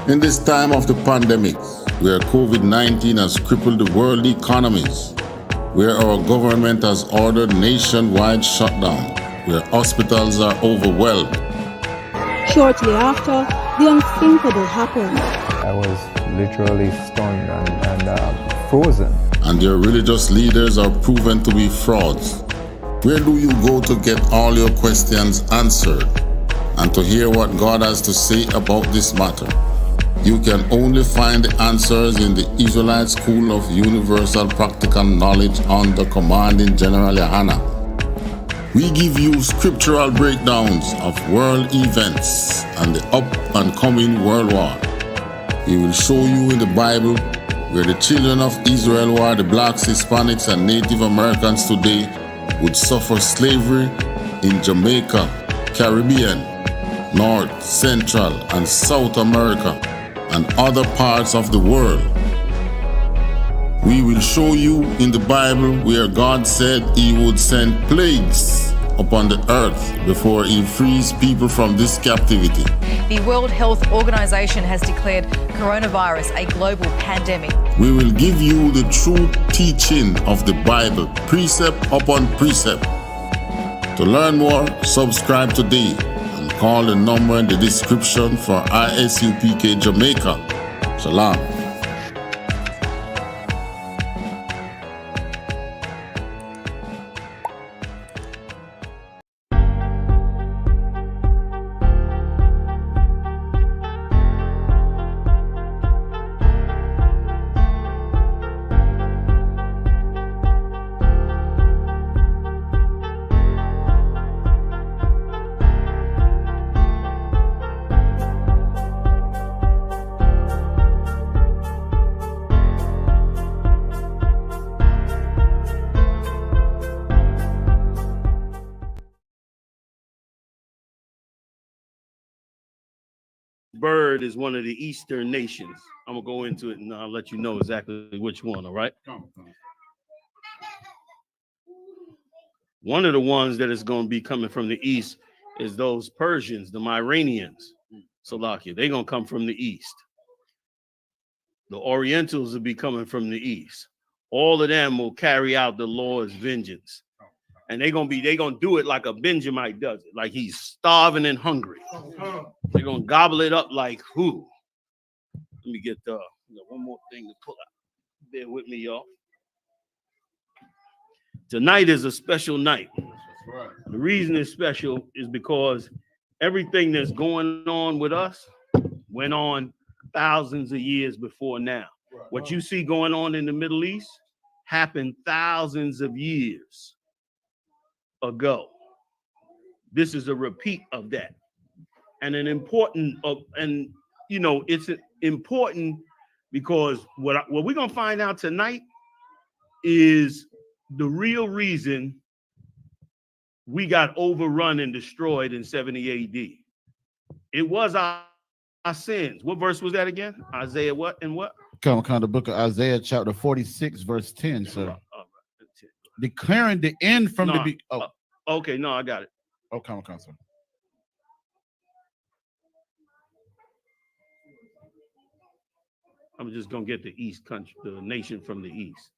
In this time of the pandemic, where COVID-19 has crippled the world economies, where our government has ordered nationwide shutdown, where hospitals are overwhelmed. Shortly after, the unthinkable happened. I was literally stunned and frozen. And their religious leaders are proven to be frauds. Where do you go to get all your questions answered and to hear what God has to say about this matter? You can only find the answers in the Israelite School of Universal Practical Knowledge under Commanding General Yahanna. We give you scriptural breakdowns of world events and the up and coming world war. We will show you in the Bible where the children of Israel were the blacks, Hispanics, and Native Americans today would suffer slavery in Jamaica, Caribbean, North, Central, and South America, and other parts of the world. We will show you in the Bible where God said he would send plagues upon the earth before he frees people from this captivity. The World Health Organization has declared coronavirus a global pandemic. We will give you the true teaching of the Bible, precept upon precept. To learn more, subscribe today and call the number in the description for I.S.U.P.K. Jamaica. Shalom. Bird is one of the Eastern nations. I'm gonna go into it and I'll let you know exactly which one. All right. One of the ones that is going to be coming from the east is those Persians, the Iranians. Salakia, they're gonna come from the east. The Orientals will be coming from the east. All of them will carry out the Lord's vengeance. And they're gonna do it like a Benjamite does it, like he's starving and hungry. They're gonna gobble it up like who? Let me get one more thing to pull out. Bear with me, y'all. Tonight is a special night. The reason it's special is because everything that's going on with us went on thousands of years before now. What you see going on in the Middle East happened thousands of years ago. This is a repeat of that, and it's important because what we're gonna find out tonight is the real reason we got overrun and destroyed in 70 AD. It was our sins. What verse was that again? Isaiah what and what? Come the book of Isaiah chapter 46 verse 10, sir. Declaring the end from the okay, no, I got it. Oh, come, sir. I'm just gonna get the East country, the nation from the East.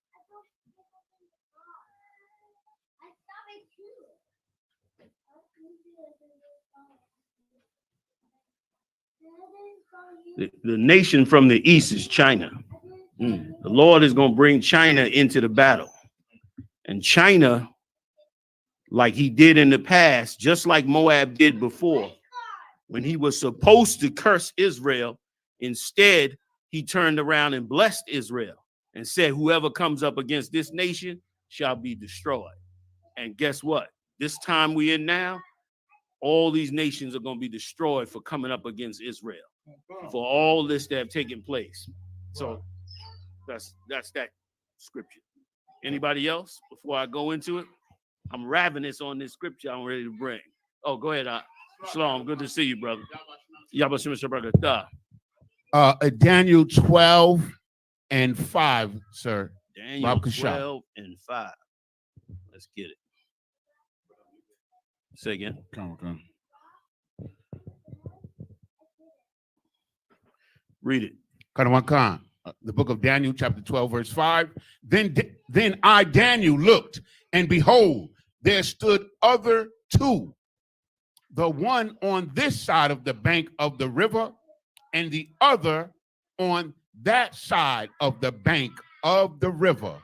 The nation from the East is China. The Lord is gonna bring China into the battle, and China, like he did in the past, just like Moab did before, when he was supposed to curse Israel, instead, he turned around and blessed Israel and said, whoever comes up against this nation shall be destroyed. And guess what? This time we're in now, all these nations are going to be destroyed for coming up against Israel, for all this that have taken place. So that's that scripture. Anybody else before I go into it? I'm ravenous on this scripture I'm ready to bring. Oh, go ahead. Shalom. Good to see you, brother. Daniel 12 and 5, sir. Daniel 12 and 5. Let's get it. Say again. Come. Read it. The book of Daniel, chapter 12, verse 5. Then I, Daniel, looked, and behold, there stood other two, the one on this side of the bank of the river, and the other on that side of the bank of the river.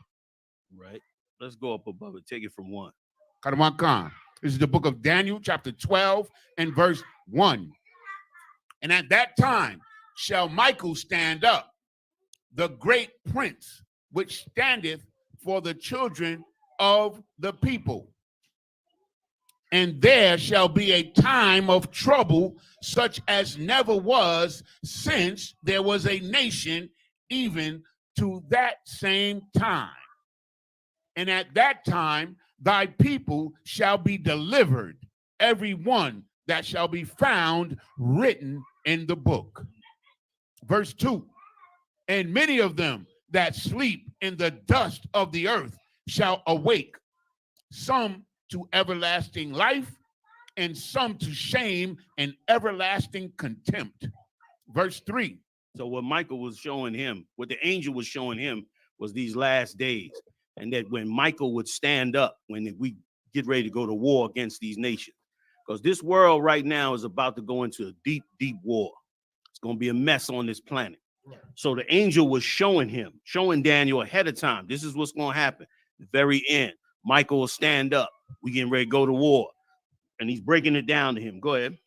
Right. Let's go up above it. Take it from 1. This is the book of Daniel, chapter 12, and verse 1. And at that time shall Michael stand up, the great prince, which standeth for the children of the people. And there shall be a time of trouble, such as never was since there was a nation, even to that same time. And at that time thy people shall be delivered, every one that shall be found written in the book. Verse 2. And many of them that sleep in the dust of the earth shall awake, some to everlasting life, and some to shame and everlasting contempt. Verse 3. So what Michael was showing him, what the angel was showing him, was these last days. And that when Michael would stand up, when we get ready to go to war against these nations, because this world right now is about to go into a deep, deep war. It's going to be a mess on this planet. So the angel was showing Daniel ahead of time. This is what's going to happen. The very end, Michael will stand up. We getting ready to go to war. And he's breaking it down to him. Go ahead.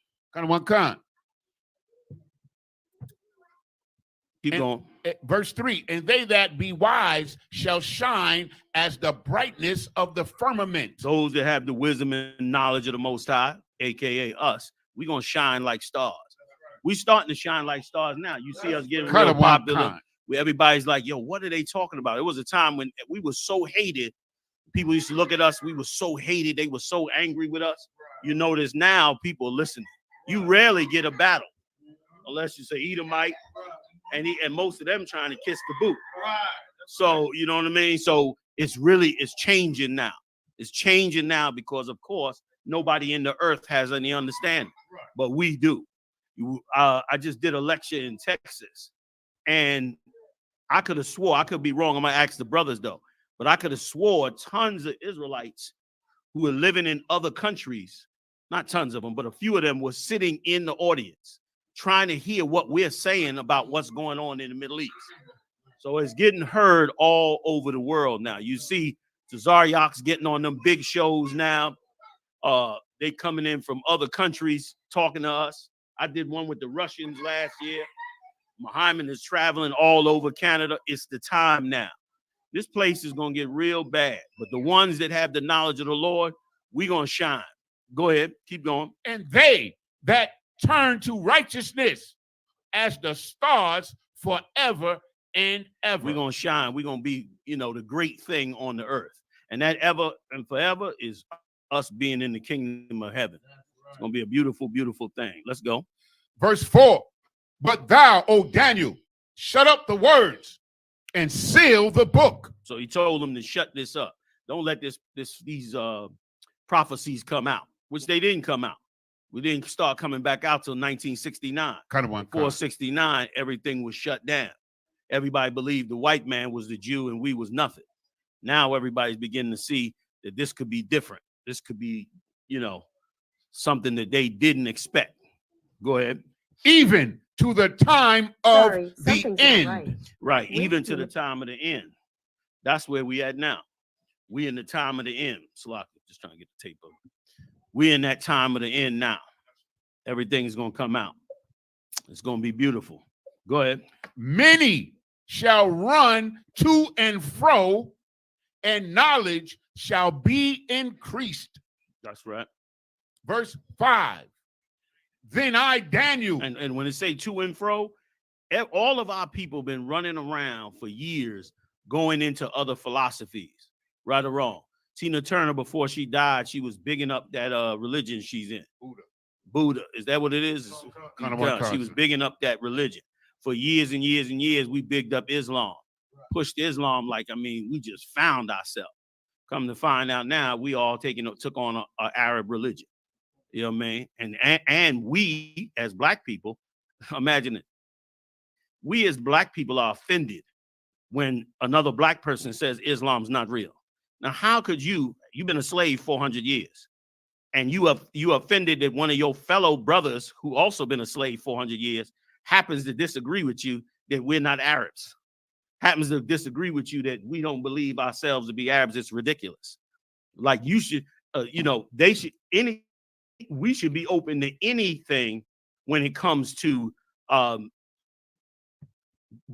Keep going. Verse 3. And they that be wise shall shine as the brightness of the firmament. Those that have the wisdom and knowledge of the Most High, aka us, we're going to shine like stars. We starting to shine like stars now. You see us getting real popular. Where everybody's like, yo, what are they talking about? It was a time when we were so hated. People used to look at us. We were so hated. They were so angry with us. You notice now people listening. You rarely get a battle unless you say Edomite, and most of them trying to kiss the boot. So you know what I mean? So it's changing now. It's changing now because, of course, nobody in the earth has any understanding, but we do. I just did a lecture in Texas, and I could have swore, I could be wrong, I'm gonna ask the brothers though, but I could have swore tons of Israelites who were living in other countries, not tons of them, but a few of them were sitting in the audience trying to hear what we're saying about what's going on in the Middle East. So it's getting heard all over the world now. You see Tazariak's getting on them big shows now. They coming in from other countries talking to us. I did one with the Russians last year. Muhammad is traveling all over Canada. It's the time now. This place is going to get real bad. But the ones that have the knowledge of the Lord, we're going to shine. Go ahead. Keep going. And they that turn to righteousness as the stars forever and ever. We're going to shine. We're going to be, the great thing on the earth. And that ever and forever is us being in the kingdom of heaven. It's going to be a beautiful, beautiful thing. Let's go. Verse 4. But thou, O Daniel, shut up the words and seal the book. So he told them to shut this up. Don't let these prophecies come out, which they didn't come out. We didn't start coming back out till 1969. Before 69, everything was shut down. Everybody believed the white man was the Jew and we was nothing. Now everybody's beginning to see that this could be different. This could be, something that they didn't expect. Go ahead. Even to the time of the end. Right. Even to the time of the end. That's where we at now. We in the time of the end. Slock, just trying to get the tape over. We in that time of the end now. Everything's going to come out. It's going to be beautiful. Go ahead. Many shall run to and fro, and knowledge shall be increased. That's right. Verse 5. Then I, Daniel. And when it say to and fro, all of our people been running around for years going into other philosophies, right or wrong. Tina Turner, before she died, she was bigging up that religion she's in. Buddha. Is that what it is? She was bigging up that religion. For years and years and years, we bigged up Islam. Pushed Islam we just found ourselves. Come to find out now, we all took on an Arab religion. You know what I mean? And we, as black people, imagine it. we as black people are offended when another black person says Islam's not real. Now, how could you've been a slave 400 years, and you offended that one of your fellow brothers who also been a slave 400 years happens to disagree with you that we're not Arabs, happens to disagree with you that we don't believe ourselves to be Arabs? It's ridiculous. Like, you should, we should be open to anything when it comes to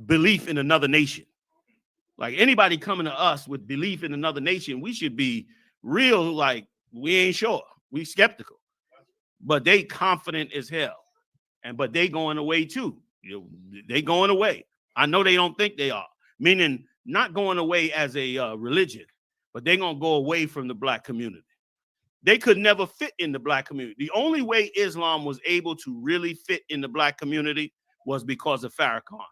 belief in another nation. Like, anybody coming to us with belief in another nation, we should be real, like, we ain't sure, we skeptical. But they confident as hell, but they going away too. They going away. I know they don't think they are, meaning not going away as a religion, but they're gonna go away from the black community. They could never fit in the black community. The only way Islam was able to really fit in the black community was because of Farrakhan,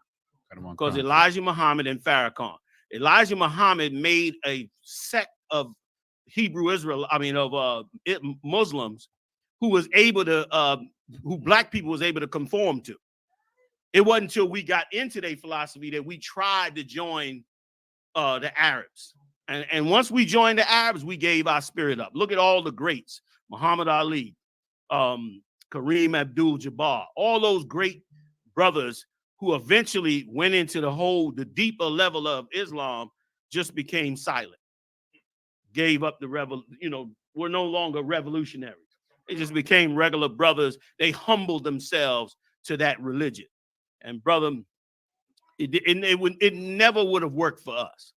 because Elijah Muhammad and Farrakhan. Elijah Muhammad made a sect of Muslims who was able to, who black people was able to conform to. It wasn't until we got into their philosophy that we tried to join the Arabs. And once we joined the Arabs, we gave our spirit up. Look at all the greats: Muhammad Ali, Kareem Abdul-Jabbar, all those great brothers who eventually went into the deeper level of Islam, just became silent, gave up the were no longer revolutionaries. They just became regular brothers. They humbled themselves to that religion. And brother, it never would have worked for us.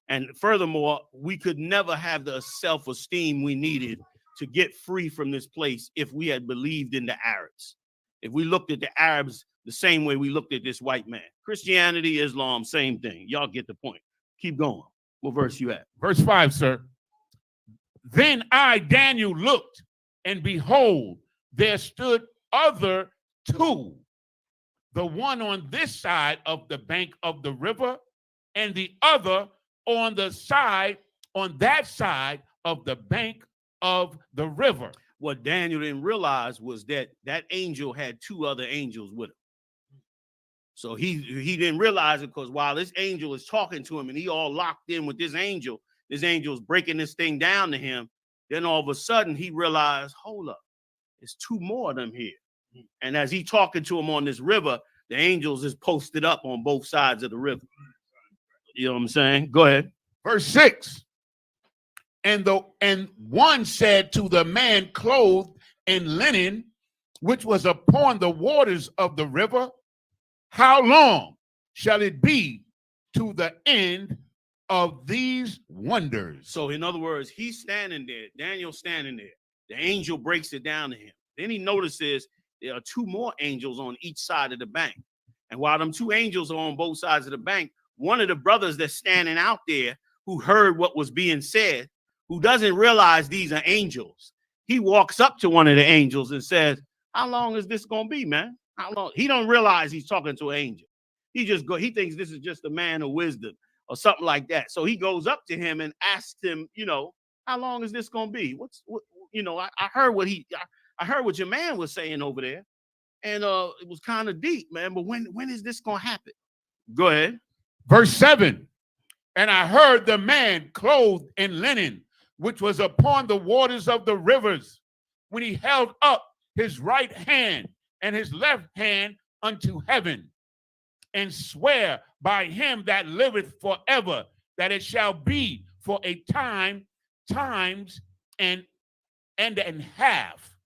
And furthermore, we could never have the self-esteem we needed to get free from this place if we had believed in the Arabs. If we looked at the Arabs the same way we looked at this white man. Christianity, Islam, same thing. Y'all get the point. Keep going. What verse you at? Verse 5, sir. Then I, Daniel, looked, and behold, there stood other two, the one on this side of the bank of the river, and the other on that side of the bank of the river. What Daniel didn't realize was that angel had two other angels with him. So he didn't realize it, because while this angel is talking to him and he all locked in with this angel's breaking this thing down to him. Then all of a sudden he realized, hold up, there's two more of them here. And as he talking to him on this river, the angels is posted up on both sides of the river. You know what I'm saying? Go ahead. Verse 6. And one said to the man clothed in linen, which was upon the waters of the river, how long shall it be to the end of these wonders? So in other words, he's standing there, Daniel's standing there. The angel breaks it down to him. Then he notices there are two more angels on each side of the bank. And while them two angels are on both sides of the bank, one of the brothers that's standing out there who heard what was being said, who doesn't realize these are angels, he walks up to one of the angels and says, how long is this going to be, man? How long? He don't realize he's talking to an angel. He thinks this is just a man of wisdom or something like that. So he goes up to him and asks him, how long is this going to be? I heard what your man was saying over there. And it was kind of deep, man. But when is this going to happen? Go ahead. Verse 7. And I heard the man clothed in linen, which was upon the waters of the rivers, when he held up his right hand and his left hand unto heaven, and swear by him that liveth forever, that it shall be for a times and half.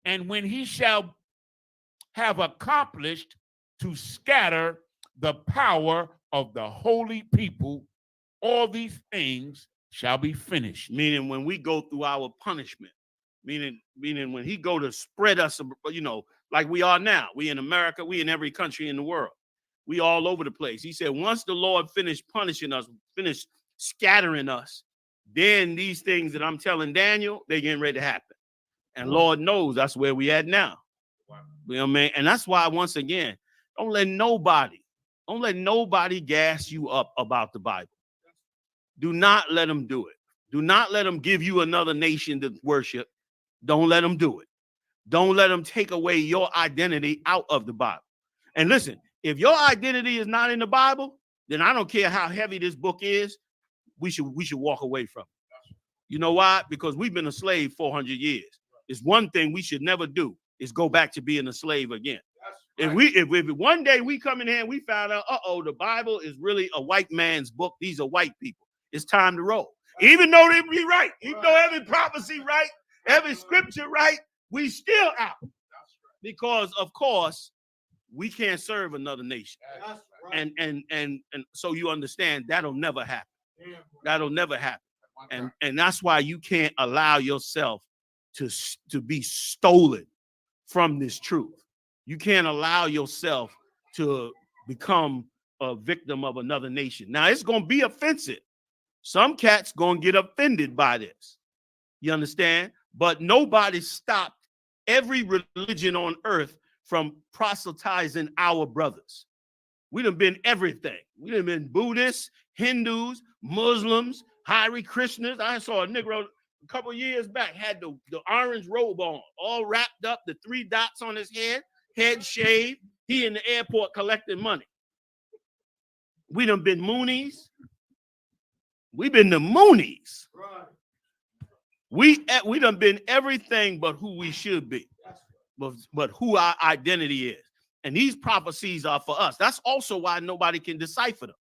And when he shall have accomplished to scatter the power of the holy people, all these things shall be finished. Meaning when we go through our punishment, meaning when he go to spread us, like we are now, we in America, we in every country in the world, we all over the place. He said, once the Lord finished punishing us, finished scattering us, then these things that I'm telling Daniel, they're getting ready to happen. And Lord knows that's where we at now. Wow. You know what I mean? And that's why, once again, don't let nobody gas you up about the Bible. Do not let them do it. Do not let them give you another nation to worship. Don't let them do it. Don't let them take away your identity out of the Bible. And listen, If your identity is not in the Bible, then I don't care how heavy this book is, we should walk away from it. You know why? Because we've been a slave 400 years. It's one thing we should never do is go back to being a slave again. If one day we come in here and we found out, the Bible is really a white man's book, these are white people, it's time to roll. Even though they be right, even though every prophecy right, every scripture right, we still out. Because of course, we can't serve another nation. And so you understand that'll never happen. That'll never happen. And that's why you can't allow yourself to be stolen from this truth. You can't allow yourself to become a victim of another nation. Now, it's going to be offensive. Some cats going to get offended by this. You understand? But nobody stopped every religion on earth from proselytizing our brothers. We done been everything. We done been Buddhists, Hindus, Muslims, Hare Krishnas. I saw a Negro a couple years back, had the orange robe on, all wrapped up, the 3 dots on his head shaved. He in the airport collecting money. We done been Moonies. We've been the Moonies. We done been everything but who we should be, but who our identity is. And these prophecies are for us. That's also why nobody can decipher them.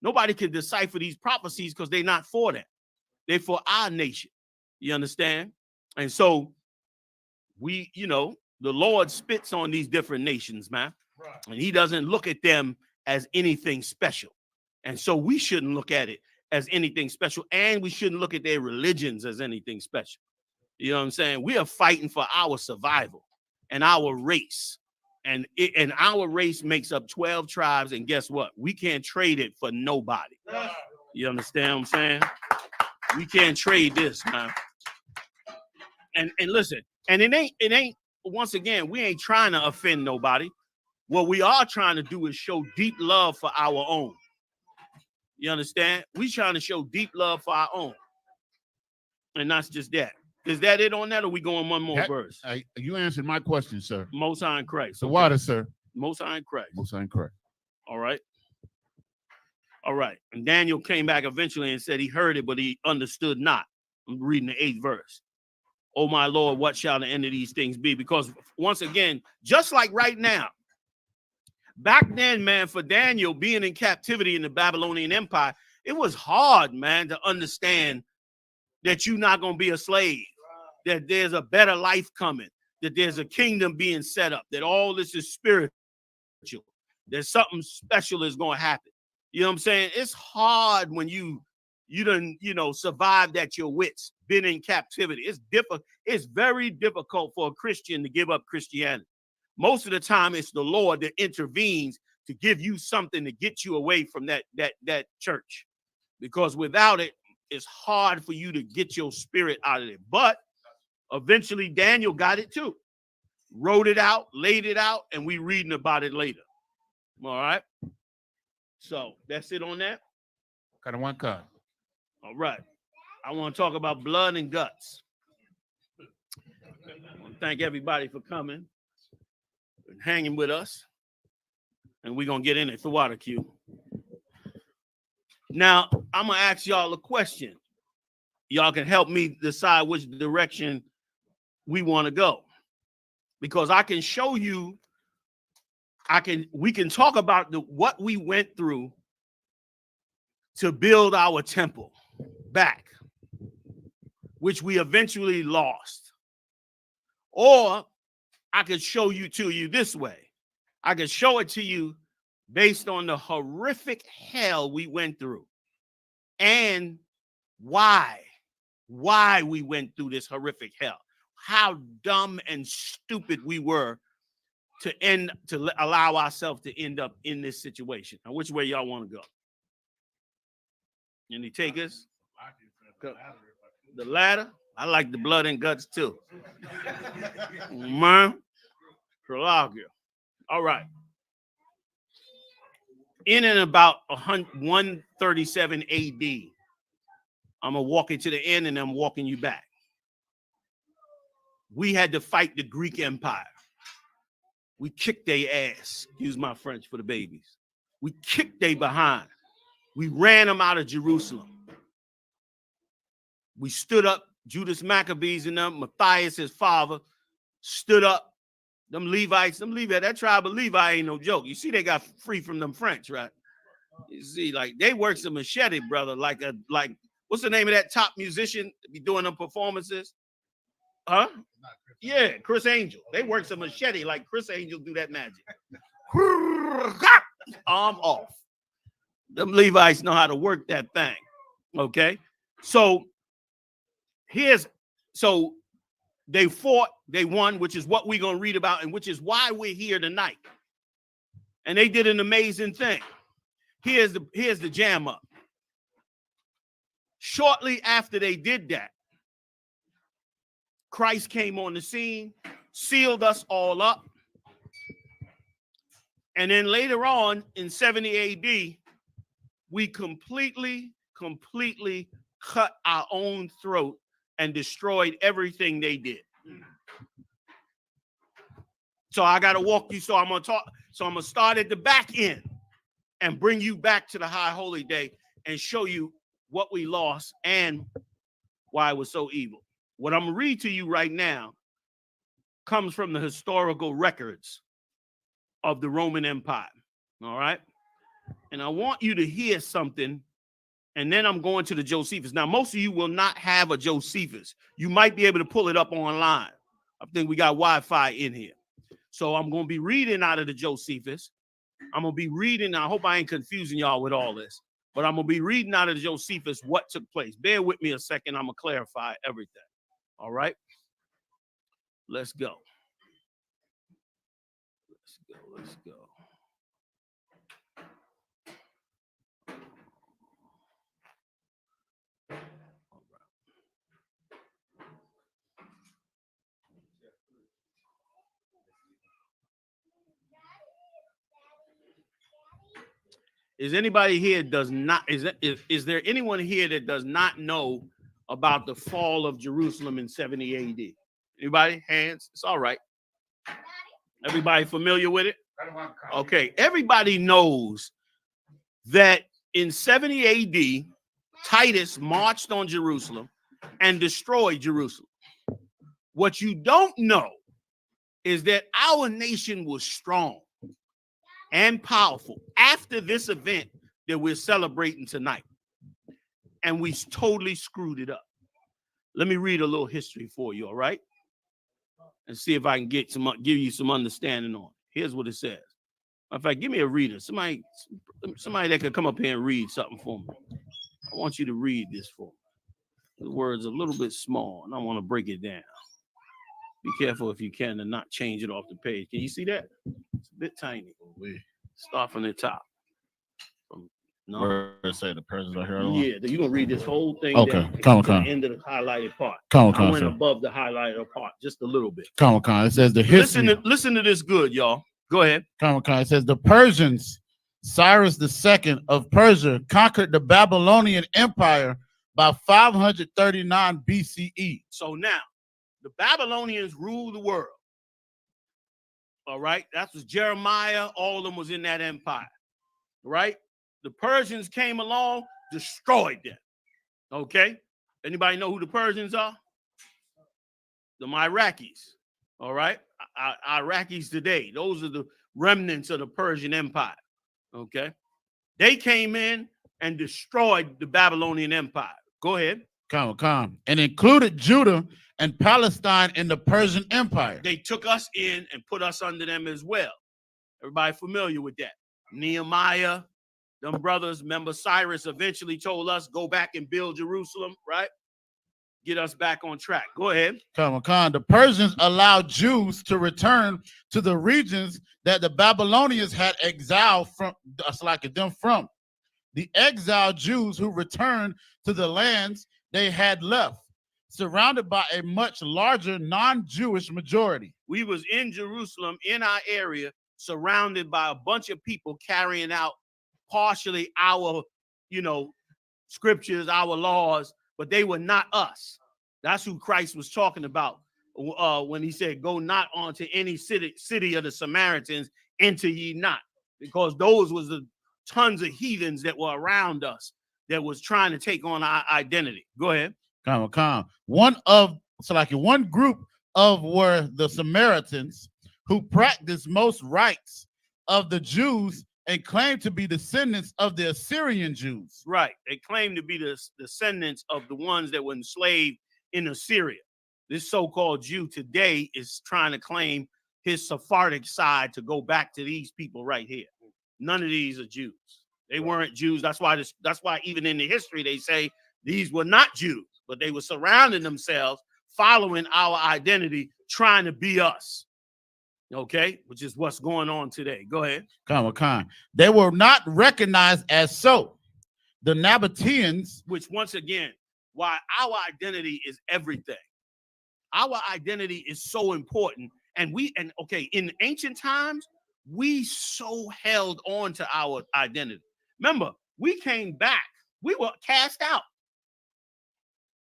Nobody can decipher these prophecies because they're not for them. They're for our nation. You understand? And so the Lord spits on these different nations, man. And he doesn't look at them as anything special. And so we shouldn't look at it as anything special. And we shouldn't look at their religions as anything special. You know what I'm saying? We are fighting for our survival and our race. And our race makes up 12 tribes. And guess what? We can't trade it for nobody. You understand what I'm saying? We can't trade this, man. And listen, and it ain't, once again, we ain't trying to offend nobody. What we are trying to do is show deep love for our own. You understand? We trying to show deep love for our own. And that's just that. Is that it on that, or we going one more verse? You answered my question, sir. Most High in Christ. So water, sir. Most High in Christ. Most High in Christ. All right. All right. And Daniel came back eventually and said he heard it, but he understood not. I'm reading the 8th verse. Oh, my Lord, what shall the end of these things be? Because once again, just like right now, back then, man, for Daniel being in captivity in the Babylonian Empire, it was hard, man, to understand that you're not going to be a slave, that there's a better life coming, that there's a kingdom being set up, that all this is spiritual, that something special is going to happen. You know what I'm saying? It's hard when you done, survived at your wits, been in captivity. It's very difficult for a Christian to give up Christianity. Most of the time, it's the Lord that intervenes to give you something to get you away from that church. Because without it, it's hard for you to get your spirit out of it. But eventually, Daniel got it too. Wrote it out, laid it out, and we reading about it later. All right? So that's it on that. Kind of one cut. All right. I want to talk about blood and guts. I want to thank everybody for coming and hanging with us. And we're going to get in it for water cue. Now, I'm going to ask y'all a question. Y'all can help me decide which direction we want to go. Because I can show you, we can talk about what we went through to build our temple back, which we eventually lost. Or I could show you to you this way. I could show it to you based on the horrific hell we went through and why we went through this horrific hell, how dumb and stupid we were to allow ourselves to end up in this situation. Now, which way y'all want to go? Any takers? The ladder? I like the blood and guts too. Man, all right. In and about 137 AD, I'm going to walk it to the end and I'm walking you back. We had to fight the Greek Empire. We kicked their ass. Use my French for the babies. We kicked they behind. We ran them out of Jerusalem. We stood up. Judas Maccabees and them, Matthias, his father, stood up. Them Levites, that tribe of Levi ain't no joke. You see, they got free from them French, right? You see, like they work some machete, brother. Like what's the name of that top musician that be doing them performances? Huh? Yeah, Chris Angel. They work some machete like Chris Angel do that magic. Arm off. Them Levites know how to work that thing. Okay, so they fought, they won, which is what we're going to read about, and which is why we're here tonight. And they did an amazing thing. Here's the jam up. Shortly after they did that, Christ came on the scene, sealed us all up. And then later on in 70 AD, we completely cut our own throat and destroyed everything they did. So I got to walk you. So I'm going to start at the back end and bring you back to the high holy day and show you what we lost and why it was so evil. What I'm going to read to you right now comes from the historical records of the Roman Empire. All right. And I want you to hear something. And then I'm going to the Josephus. Now, most of you will not have a Josephus. You might be able to pull it up online. I think we got Wi-Fi in here. So I'm going to be reading out of the Josephus. I'm going to be reading. I hope I ain't confusing y'all with all this. But I'm going to be reading out of the Josephus what took place. Bear with me a second. I'm going to clarify everything. All right? Let's go. Let's go. Is anybody here does not is there anyone here that does not know about the fall of Jerusalem in 70 AD? Anybody? Hands? It's all right. Everybody familiar with it? Okay. Everybody knows that in 70 AD, Titus marched on Jerusalem and destroyed Jerusalem. What you don't know is that our nation was strong and powerful after this event that we're celebrating tonight. And we totally screwed it up. Let me read a little history for you, all right? And see if I can give you some understanding on it. Here's what it says. In fact, give me a reader. Somebody that could come up here and read something for me. I want you to read this for me. The word's a little bit small, and I want to break it down. Be careful if you can to not change it off the page. Can you see that? It's a bit tiny. Start from the top. No. Where say the Persians are here? Yeah, you're going to read this whole thing. Okay, come on. The end of the highlighted part. I went above the highlighted part just a little bit. Come on. It says the history. Listen to this good, y'all. Go ahead. Come on. It says the Persians, Cyrus II of Persia, conquered the Babylonian Empire by 539 BCE. So now, the Babylonians ruled the world. All right? That was Jeremiah. All of them was in that empire. Right? The Persians came along, destroyed them. Okay? Anybody know who the Persians are? The Iraqis. All right? Iraqis today. Those are the remnants of the Persian Empire. Okay? They came in and destroyed the Babylonian Empire. Go ahead. Come. And included Judah and Palestine in the Persian Empire. They took us in and put us under them as well. Everybody familiar with that? Nehemiah, them brothers, remember Cyrus eventually told us, go back and build Jerusalem, right? Get us back on track. Go ahead. Come on. The Persians allowed Jews to return to the regions that the Babylonians had exiled from. The exiled Jews who returned to the lands they had left, surrounded by a much larger non-Jewish majority. We was in Jerusalem, in our area, surrounded by a bunch of people carrying out partially our, scriptures, our laws, but they were not us. That's who Christ was talking about when he said, "Go not onto any city of the Samaritans, enter ye not," because those was the tons of heathens that were around us that was trying to take on our identity. Go ahead. One group of were the Samaritans who practiced most rites of the Jews and claimed to be descendants of the Assyrian Jews. Right. They claim to be the descendants of the ones that were enslaved in Assyria. This so-called Jew today is trying to claim his Sephardic side to go back to these people right here. None of these are Jews. They weren't Jews. That's why even in the history they say these were not Jews, but they were surrounding themselves, following our identity, trying to be us. Okay, which is what's going on today. Go ahead. They were not recognized as so. The Nabateans, which once again, why our identity is everything. Our identity is so important. And in ancient times, we so held on to our identity. Remember, we came back. We were cast out.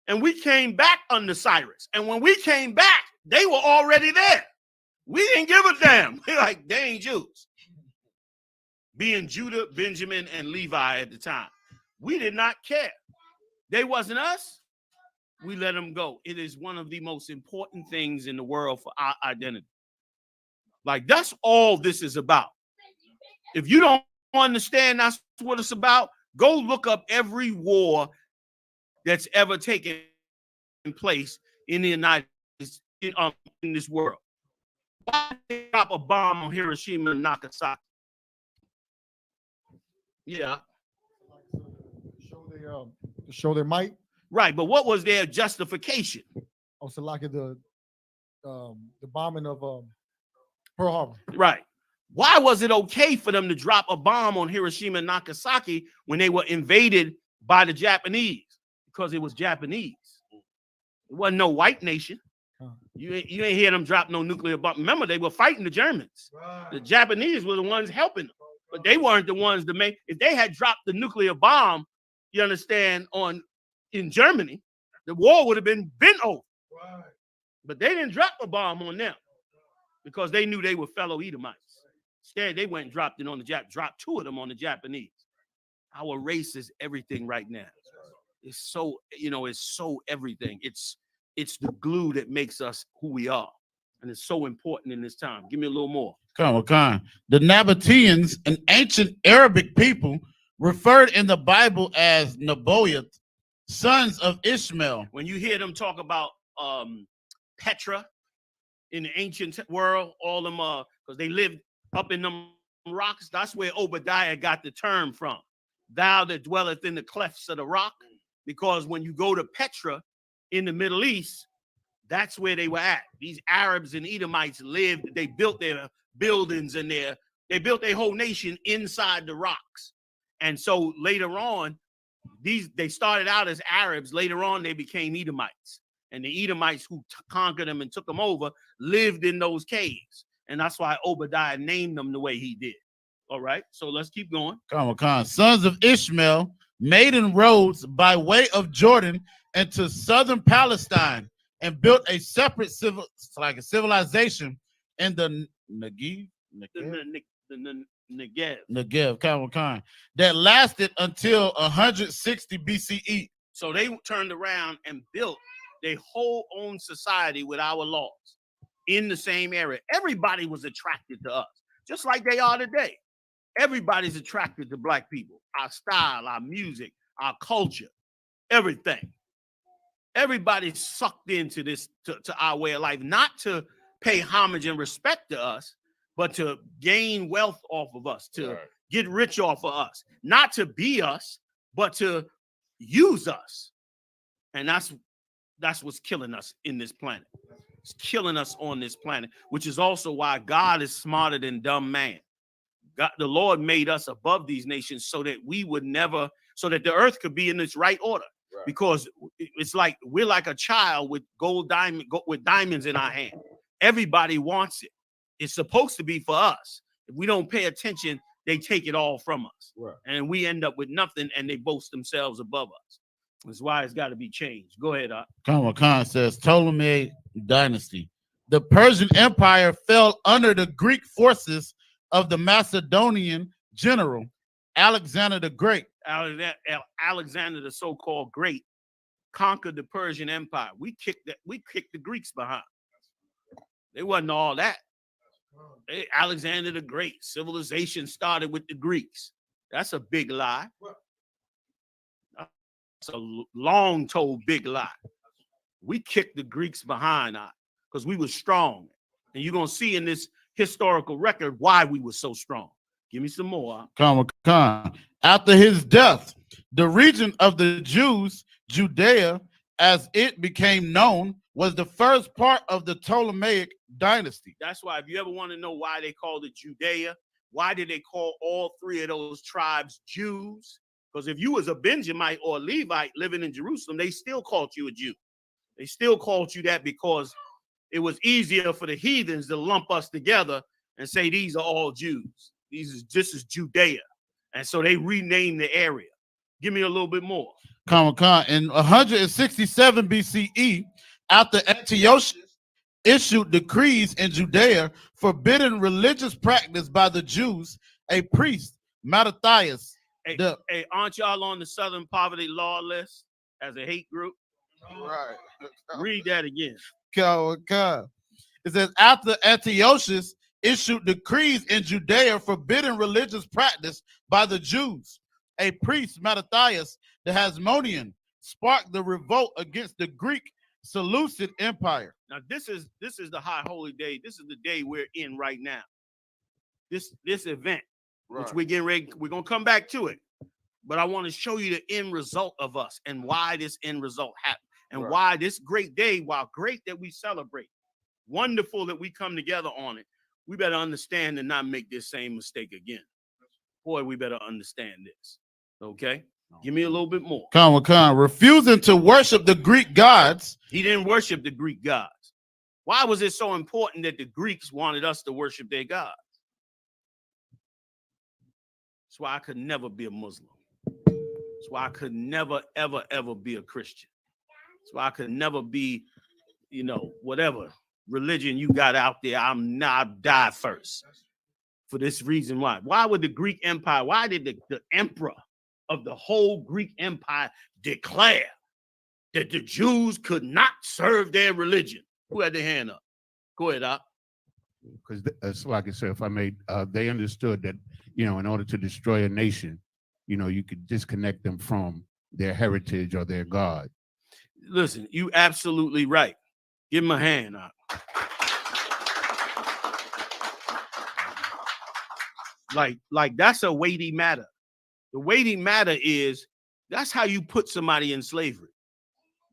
And we came back under Cyrus. And when we came back, they were already there. We didn't give a damn. We're like, they ain't Jews. Being Judah, Benjamin, and Levi at the time. We did not care. They wasn't us. We let them go. It is one of the most important things in the world for our identity. Like, that's all this is about. If you don't understand that's what it's about, go look up every war that's ever taken place in the United States, in this world. Why did they drop a bomb on Hiroshima and Nagasaki? Yeah. To show their might. Right, but what was their justification? Also, like the bombing of Pearl Harbor. Right. Why was it okay for them to drop a bomb on Hiroshima and Nagasaki when they were invaded by the Japanese? Because it was Japanese. It wasn't no white nation. You ain't hear them drop no nuclear bomb. Remember, they were fighting the Germans. Right. The Japanese were the ones helping them, but they weren't the ones to make. If they had dropped the nuclear bomb, you understand, in Germany, the war would have been bent over. Right. But they didn't drop a bomb on them because they knew they were fellow Edomites. Instead, they went and dropped it on the dropped two of them on the Japanese. Our race is everything right now. It's so, it's so everything. It's the glue that makes us who we are. And it's so important in this time. Give me a little more. The Nabateans, an ancient Arabic people, referred in the Bible as Nebaioth, sons of Ishmael. When you hear them talk about Petra in the ancient world, all them, because they lived up in them rocks, that's where Obadiah got the term from. Thou that dwelleth in the clefts of the rock. Because when you go to Petra in the Middle East, that's where they were at. These Arabs and Edomites lived. They built their buildings and they built their whole nation inside the rocks. And so later on, they started out as Arabs. Later on, they became Edomites. And the Edomites who conquered them and took them over lived in those caves. And that's why Obadiah named them the way he did. All right, so let's keep going. Sons of Ishmael made inroads by way of Jordan into southern Palestine and built a separate civilization in the Negev that lasted until 160 BCE. So they turned around and built their whole own society with our laws in the same area. Everybody was attracted to us, just like they are today. Everybody's attracted to black people, our style, our music, our culture, everything. Everybody's sucked into this, to our way of life, not to pay homage and respect to us, but to gain wealth off of us, to get rich off of us, not to be us, but to use us. And that's what's killing us in this planet. It's killing us on this planet, which is also why God is smarter than dumb man. God, the Lord made us above these nations so that we would never, so that the earth could be in its right order. Right. Because it's like we're like a child with with diamonds in our hand. Everybody wants it. It's supposed to be for us. If we don't pay attention, they take it all from us. Right. And we end up with nothing and they boast themselves above us. That's why it's got to be changed. Go ahead, Khan says Ptolemaic dynasty. The Persian Empire fell under the Greek forces of the Macedonian general Alexander the Great. Alexander the so-called Great conquered the Persian Empire. We kicked the Greeks behind. They wasn't all that. Alexander the Great, civilization started with the Greeks. That's a big lie. That's a long-told big lie. We kicked the Greeks behind because we were strong. And you're going to see in this historical record why we were so strong. Give me some more. Khan. After his death, the region of the Jews, Judea, as it became known, was the first part of the Ptolemaic dynasty. That's why if you ever want to know why they called it Judea, why did they call all three of those tribes Jews? Because if you was a Benjamite or a Levite living in Jerusalem, they still called you a Jew. They still called you that because it was easier for the heathens to lump us together and say these are all Jews. This is Judea. And so they renamed the area. Give me a little bit more. Khan. In 167 BCE, after Antiochus issued decrees in Judea forbidding religious practice by the Jews, a priest, Mattathias. Hey, aren't y'all on the Southern Poverty Law list as a hate group? Right. Read that again. Khan. It says, after Antiochus issued decrees in Judea forbidding religious practice by the Jews, a priest, Mattathias the Hasmonean, sparked the revolt against the Greek Seleucid Empire. Now, this is the high holy day. This is the day we're in right now. This event, which we're getting ready, we're gonna come back to it. But I want to show you the end result of us and why this end result happened and why this great day, while great that we celebrate, wonderful that we come together on it, we better understand and not make this same mistake again. Boy, we better understand this. Okay? Give me a little bit more. Khan. Refusing to worship the Greek gods. He didn't worship the Greek gods. Why was it so important that the Greeks wanted us to worship their gods? That's why I could never be a Muslim. That's why I could never, ever, ever be a Christian. That's why I could never be, whatever religion you got out there. I'll die first. For this reason, why would the Greek Empire, why did the emperor of the whole Greek Empire declare that the Jews could not serve their religion? Who had their hand up? Go ahead, Op. Because, like I said, if I may, they understood that, in order to destroy a nation, you could disconnect them from their heritage or their God. Listen, you absolutely right. Give him a hand, Op. Like that's a weighty matter. The weighty matter is that's how you put somebody in slavery.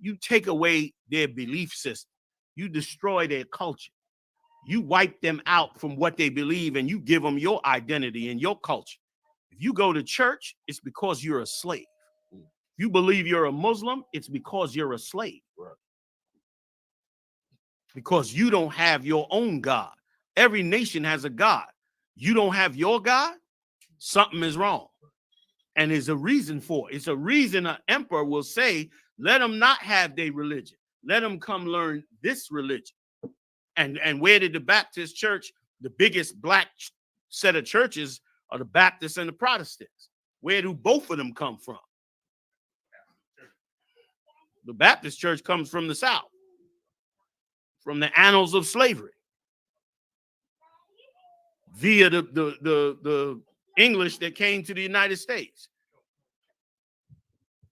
You take away their belief system. You destroy their culture. You wipe them out from what they believe and you give them your identity and your culture. If you go to church, it's because you're a slave. If you believe you're a Muslim, it's because you're a slave. Right. Because you don't have your own God. Every nation has a God. You don't have your God, something is wrong. And there's a reason for it. It's a reason an emperor will say, let them not have their religion. Let them come learn this religion. And where did the Baptist church, the biggest black set of churches, are the Baptists and the Protestants? Where do both of them come from? The Baptist church comes from the South, from the annals of slavery, via the English that came to the United States.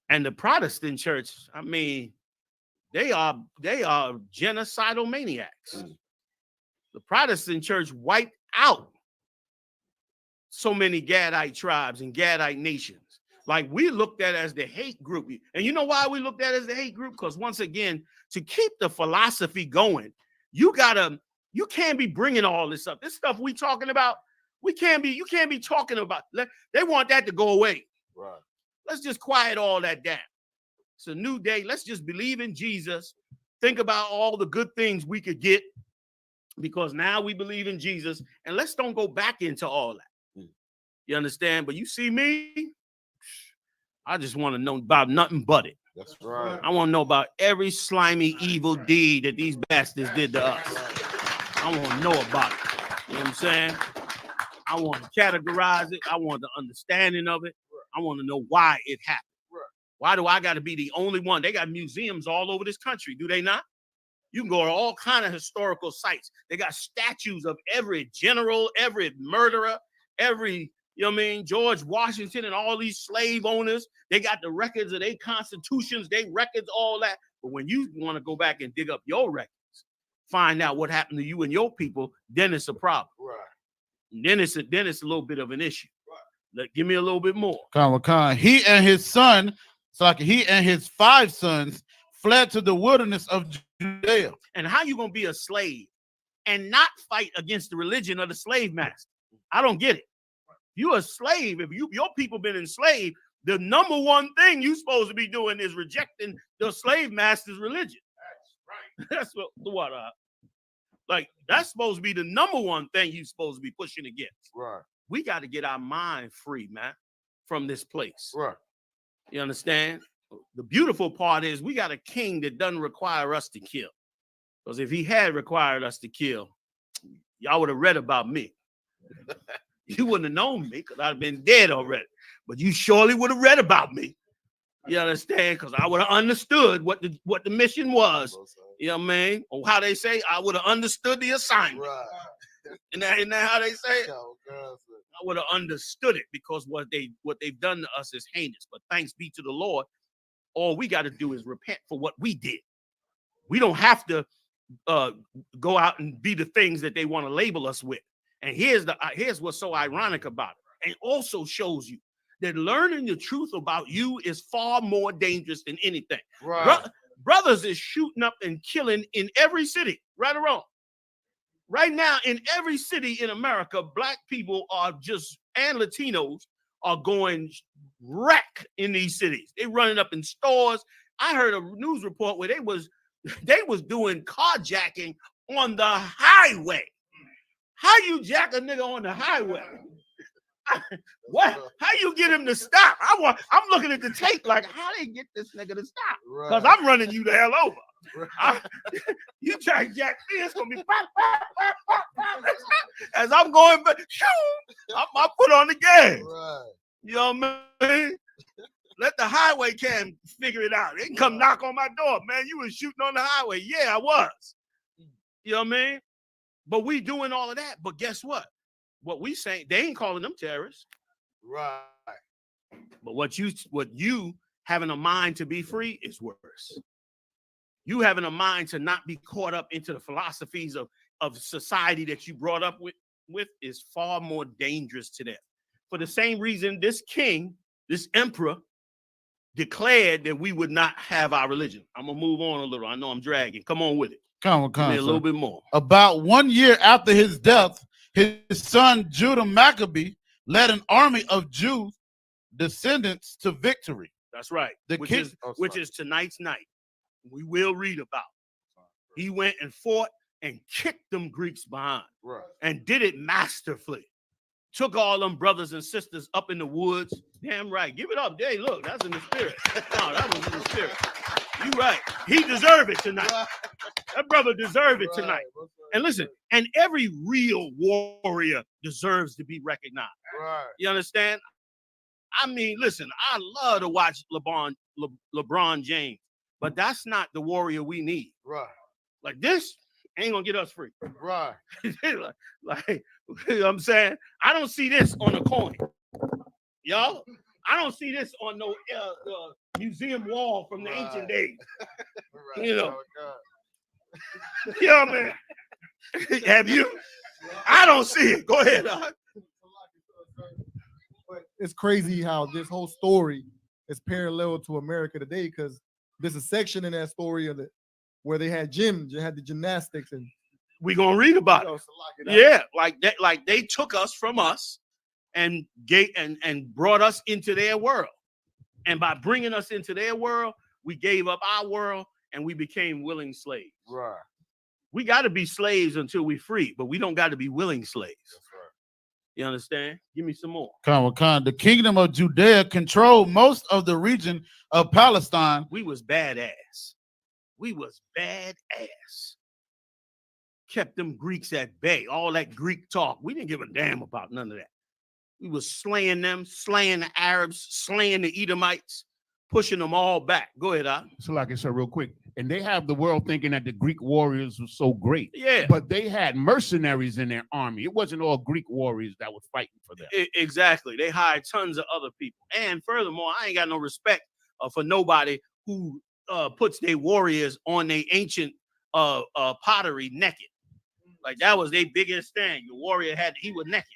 And the Protestant church, I mean, they are genocidal maniacs. The Protestant church wiped out so many Gadite tribes and Gadite nations. Like, we looked at as the hate group. And you know why we looked at it as the hate group? Because once again, to keep the philosophy going, you can't be bringing all this up. This stuff we talking about, you can't be talking about. They want that to go away. Right. Let's just quiet all that down. It's a new day. Let's just believe in Jesus. Think about all the good things we could get because now we believe in Jesus. And let's don't go back into all that. You understand? But you see me, I just want to know about nothing but it. That's right. I want to know about every slimy, evil deed that these bastards did to us. I want to know about it. You know what I'm saying? I want to categorize it. I want the understanding of it. I want to know why it happened. Why do I got to be the only one? They got museums all over this country, do they not? You can go to all kind of historical sites. They got statues of every general, every murderer, every, you know what I mean, George Washington and all these slave owners. They got the records of their constitutions, their records, all that. But when you want to go back and dig up your records, find out what happened to you and your people, then it's a problem. Right. Then it's a little bit of an issue. Right. Give me a little bit more. He and his son, so like he and his 5 sons fled to the wilderness of Judea. And how you gonna be a slave and not fight against the religion of the slave master? I don't get it. You're a slave. If your people been enslaved, the number one thing you're supposed to be doing is rejecting the slave master's religion. That's right. That's what THAWADAH. Like, that's supposed to be the number one thing you're supposed to be pushing against. Right. We got to get our mind free, man, from this place. Right. You understand? The beautiful part is we got a king that doesn't require us to kill. Because if he had required us to kill, y'all would have read about me. You wouldn't have known me because I'd have been dead already. But you surely would have read about me. You understand? Because I would have understood what the mission was. You know what I mean? Or how they say, I would have understood the assignment. Right. Isn't that how they say it? Oh, God. I would have understood it because what they've done to us is heinous. But thanks be to the Lord, all we got to do is repent for what we did. We don't have to go out and be the things that they want to label us with. And here's what's so ironic about it. And also shows you that learning the truth about you is far more dangerous than anything. Right. Brothers is shooting up and killing in every city, right or wrong. Right now, in every city in America, black people are and Latinos are going wreck in these cities. They running up in stores. I heard a news report where they was doing carjacking on the highway. How you jack a nigga on the highway? What? How you get him to stop? I'm looking at the tape like, how they get this nigga to stop? Because I'm running you the hell over. Right. You try to jack me, it's gonna be pop, pop, pop, pop, pop. As I'm going back, my foot on the gas. Right. You know what I mean? Let the highway cam figure it out. They can come knock on my door, man. You was shooting on the highway. Yeah, I was. You know what I mean? But we doing all of that. But guess what? What we saying, they ain't calling them terrorists. Right. But what you having a mind to be free is worse. You having a mind to not be caught up into the philosophies of society that you brought up with is far more dangerous to them. For the same reason, this king, this emperor, declared that we would not have our religion. I'm gonna move on a little. I know I'm dragging. Come on with it. Come a little bit more. About 1 year after his death, his son Judah Maccabee led an army of Jews descendants to victory. That's right. Which is tonight's night. We will read about. He went and fought and kicked them Greeks behind. Right. And did it masterfully. Took all them brothers and sisters up in the woods. Damn right. Give it up. Hey, look, that's in the spirit. No, that was in the spirit. You right. He deserved it tonight. That brother deserved it tonight. And listen, and every real warrior deserves to be recognized. Right. You understand? I mean, listen, I love to watch LeBron James, but that's not the warrior we need. Right. Like this ain't gonna get us free. Right. like you know what I'm saying? I don't see this on a coin. Y'all, I don't see this on no museum wall from the ancient days. Right. You know. Oh, you know what I mean? Have you? I don't see it. Go ahead. But it's crazy how this whole story is parallel to America today, because there's a section in that story of where they had gyms, they had the gymnastics, and we're gonna read about it. Yeah, like that, like they took us from us and brought us into their world. And by bringing us into their world, we gave up our world and we became willing slaves. Right. We got to be slaves until we free, but we don't got to be willing slaves. That's right. You understand? Give me some more. The kingdom of Judea controlled most of the region of Palestine. We was badass. We was badass. Kept them Greeks at bay. All that Greek talk. We didn't give a damn about none of that. We was slaying them, slaying the Arabs, slaying the Edomites, pushing them all back. Go ahead, Al. So like I said, real quick, and they have the world thinking that the Greek warriors were so great. Yeah. But they had mercenaries in their army. It wasn't all Greek warriors that were fighting for them. Exactly. They hired tons of other people. And furthermore, I ain't got no respect for nobody who puts their warriors on their ancient pottery naked. Like that was their biggest thing. The warrior he was naked.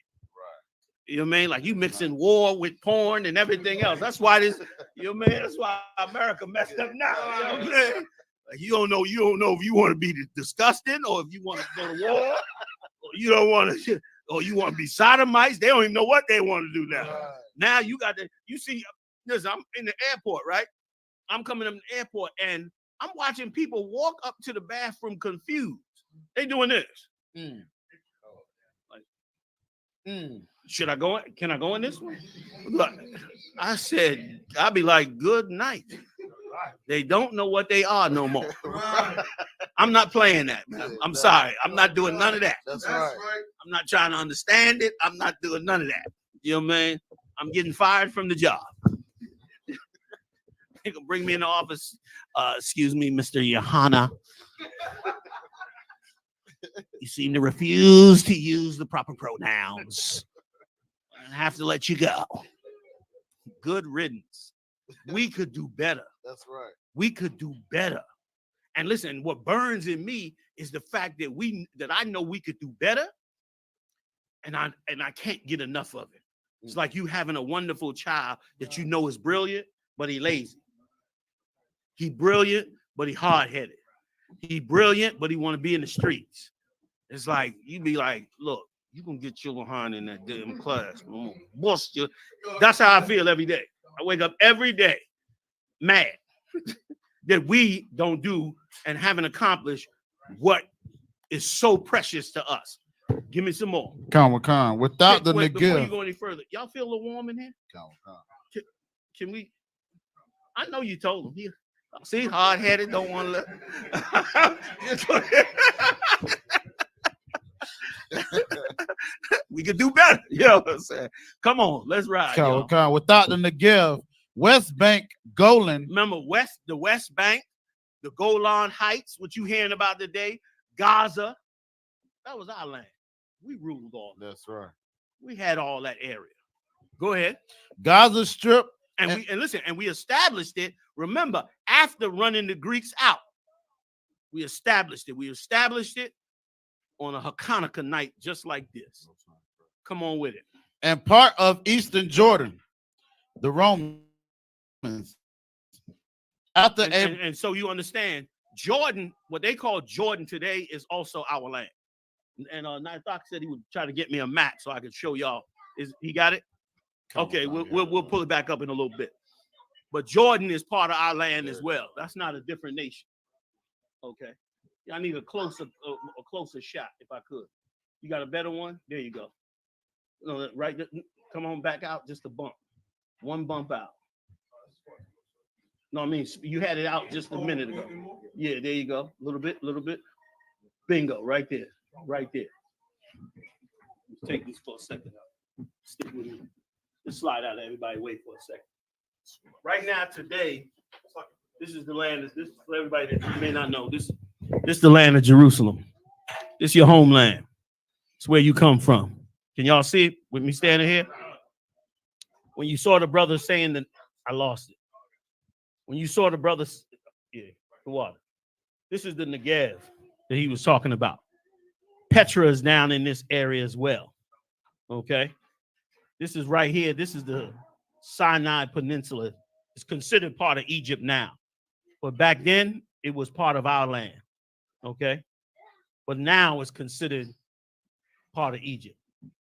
You know what I mean? Like you mixing war with porn and everything else. That's why this, you know what I mean? That's why America messed up now. You know what I'm saying? Like you don't know if you want to be disgusting or if you want to go to war, or you don't want to, or you want to be sodomites. They don't even know what they want to do now. Now you got to, you see, listen, I'm in the airport, right? I'm coming up in the airport and I'm watching people walk up to the bathroom confused. They doing this. Should I go in? Can I go in this one? Look, I said, I'll be like, good night. They don't know what they are no more. I'm not playing that, man. I'm sorry. I'm not doing none of that. That's right. I'm not trying to understand it. I'm not doing none of that. You know what I mean? I'm getting fired from the job. They gonna bring me in the office. Excuse me, Mr. Yahanna. You seem to refuse to use the proper pronouns. I have to let you go. Good riddance. We could do better. That's right. We could do better. And listen, what burns in me is the fact that I know we could do better, and I can't get enough of it. It's like you having a wonderful child that you know is brilliant, but he lazy. He brilliant, but he hard-headed. He brilliant, but he want to be in the streets. It's like you be like, look, you gonna get your behind in that damn class. I'm gonna bust you. That's how I feel every day. I wake up every day mad that we don't do and haven't accomplished what is so precious to us. Give me some more. Without the Before you Negev. go any further, y'all feel a little warm in here? Can we? I know you told him. See, hard-headed, don't want to let. We could do better. You know what I'm saying? Come on, let's ride. Without the Negev, West Bank, Golan. Remember the West Bank, the Golan Heights, what you hearing about today, Gaza. That was our land. We ruled all that. That's right. We had all that area. Go ahead. Gaza Strip. And we established it. Remember, after running the Greeks out, we established it. We established it on a Hanukkah night just like this. Come on with it. And part of Eastern Jordan, the Romans. And so you understand, Jordan, what they call Jordan today is also our land. And Nathak said he would try to get me a map so I could show y'all. He got it? Okay, we'll pull it back up in a little bit. But Jordan is part of our land as well. That's not a different nation. Okay. I need a closer shot if I could. You got a better one? There you go. No, right. Come on back out. Just a bump. One bump out. No, I mean you had it out just a minute ago. Yeah, there you go. A little bit. Bingo, right there. Right there. Let's take this for a second. Stick with me. Just slide out. Everybody wait for a second. Right now, today, this is the land. This is for everybody that may not know. This is the land of Jerusalem. This is your homeland. It's where you come from. Can y'all see it with me standing here? When you saw the brother saying that I lost it. When you saw the brothers, the water. This is the Negev that he was talking about. Petra is down in this area as well. Okay. This is right here. This is the Sinai Peninsula. It's considered part of Egypt now. But back then, it was part of our land. Okay. But now it's considered part of Egypt.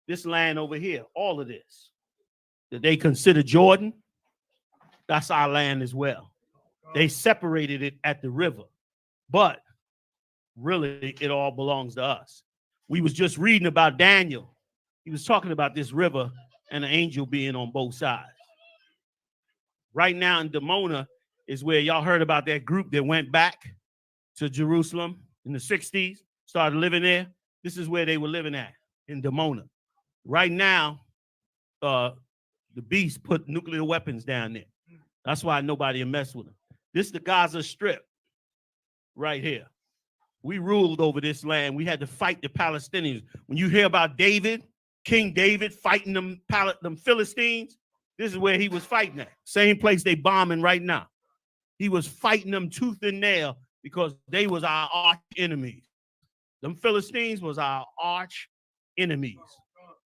This land over here, all of this, that they consider Jordan, that's our land as well. They separated it at the river. But really, it all belongs to us. We was just reading about Daniel he was talking about this river and an angel being on both sides. Right now in Dimona is where y'all heard about that group that went back to Jerusalem in the 60s, started living there. This is where they were living at, in Dimona. Right now, the beast put nuclear weapons down there. That's why nobody will mess with them. This is the Gaza Strip right here. We ruled over this land. We had to fight the Palestinians. When you hear about David, King David fighting them Philistines, this is where he was fighting at. Same place they bombing right now. He was fighting them tooth and nail because they was our arch enemies. Them Philistines was our arch enemies.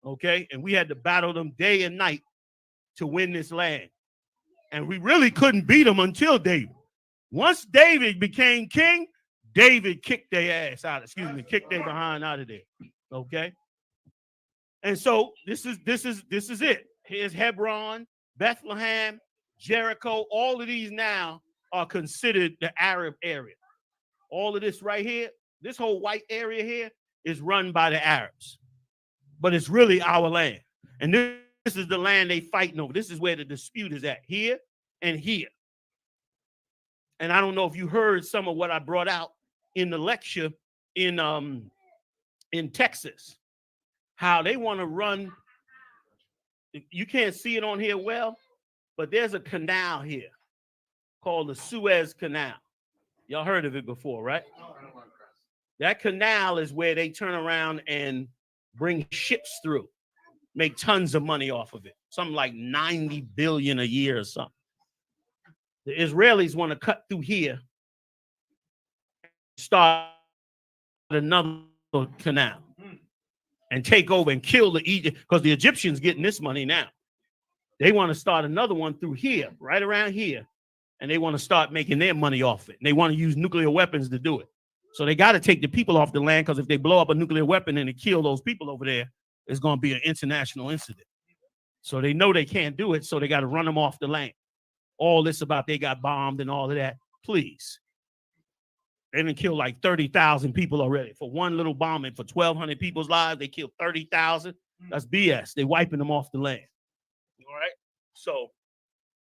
Okay? And we had to battle them day and night to win this land. And we really couldn't beat them until David. Once David became king, David kicked their ass out. Kicked their behind out of there. Okay? And so this is it. Here's Hebron, Bethlehem, Jericho. All of these now are considered the Arab area. All of this right here, this whole white area here is run by the Arabs. But it's really our land. And this is the land they fighting over. This is where the dispute is at, here and here. And I don't know if you heard some of what I brought out in the lecture in Texas, how they want to run. You can't see it on here well, but there's a canal here called the Suez Canal. Y'all heard of it before, right? That canal is where they turn around and bring ships through, make tons of money off of it. Something like 90 billion a year or something. The Israelis want to cut through here, start another canal, and take over and kill the Egypt, because the Egyptians getting this money now. They want to start another one through here, right around here, and they want to start making their money off it. And they want to use nuclear weapons to do it. So they got to take the people off the land, because if they blow up a nuclear weapon and they kill those people over there, it's going to be an international incident. So they know they can't do it, so they got to run them off the land. All this about they got bombed and all of that, please. They done killed like 30,000 people already. For one little bombing, for 1,200 people's lives, they killed 30,000. That's BS. They wiping them off the land. All right? So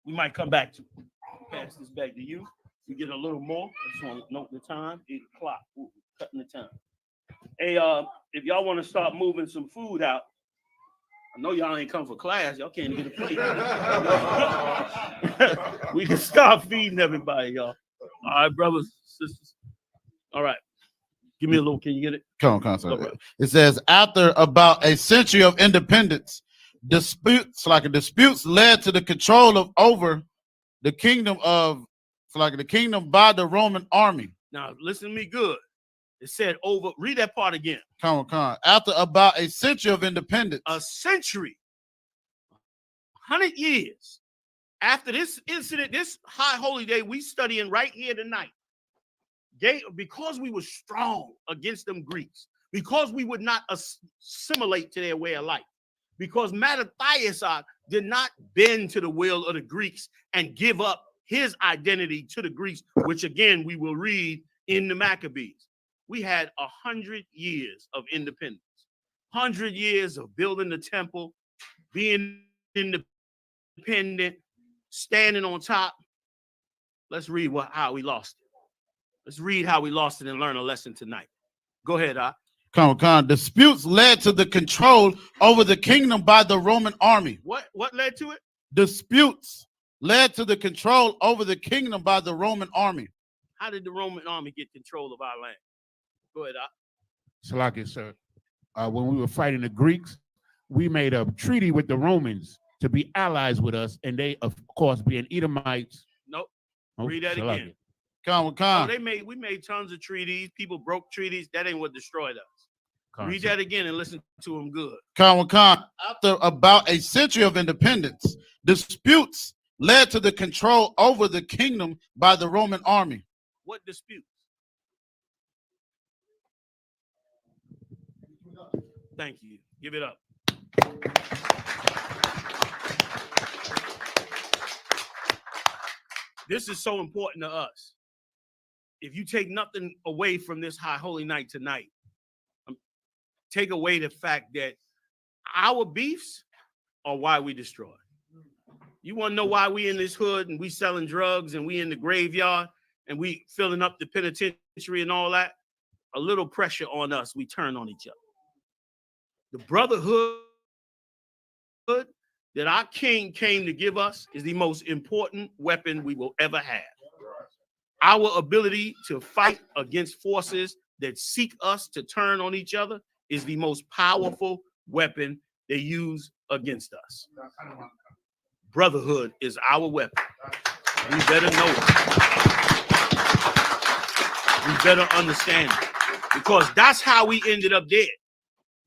we might come back to pass this back to you. We get a little more. I just want to note the time, 8 o'clock. Ooh, cutting the time. Hey, if y'all want to start moving some food out, I know y'all ain't come for class. Y'all can't get a plate. We can start feeding everybody, y'all. All right, brothers, sisters. All right. Give me a little, can you get it? Come on, sir. It says, after about a century of independence, disputes led to the control over the kingdom by the Roman army. Now, listen to me good. It said over, read that part again. Come on. After about a century of independence. A century. 100 years. After this incident, this high holy day we studying right here tonight. Because we were strong against them Greeks, because we would not assimilate to their way of life, because Mattathias did not bend to the will of the Greeks and give up his identity to the Greeks, which again we will read in the Maccabees. We had 100 years of independence, 100 years of building the temple, being independent, standing on top. Let's read how we lost it. Let's read how we lost it and learn a lesson tonight. Go ahead, Come on. Disputes led to the control over the kingdom by the Roman army. What led to it? Disputes led to the control over the kingdom by the Roman army. How did the Roman army get control of our land? Go ahead, Salaki, sir. When we were fighting the Greeks, we made a treaty with the Romans to be allies with us, and they, of course, being Edomites. Nope. Read that again. We made tons of treaties. People broke treaties. That ain't what destroyed us. Read that again and listen to them good. After about a century of independence, disputes led to the control over the kingdom by the Roman army. What disputes? Thank you. Give it up. This is so important to us. If you take nothing away from this high holy night tonight, take away the fact that our beefs are why we destroy. You want to know why we in this hood and we selling drugs and we in the graveyard and we filling up the penitentiary and all that? A little pressure on us, we turn on each other. The brotherhood that our king came to give us is the most important weapon we will ever have. Our ability to fight against forces that seek us to turn on each other is the most powerful weapon they use against us. Brotherhood is our weapon. We better know it. We better understand it. Because that's how we ended up dead.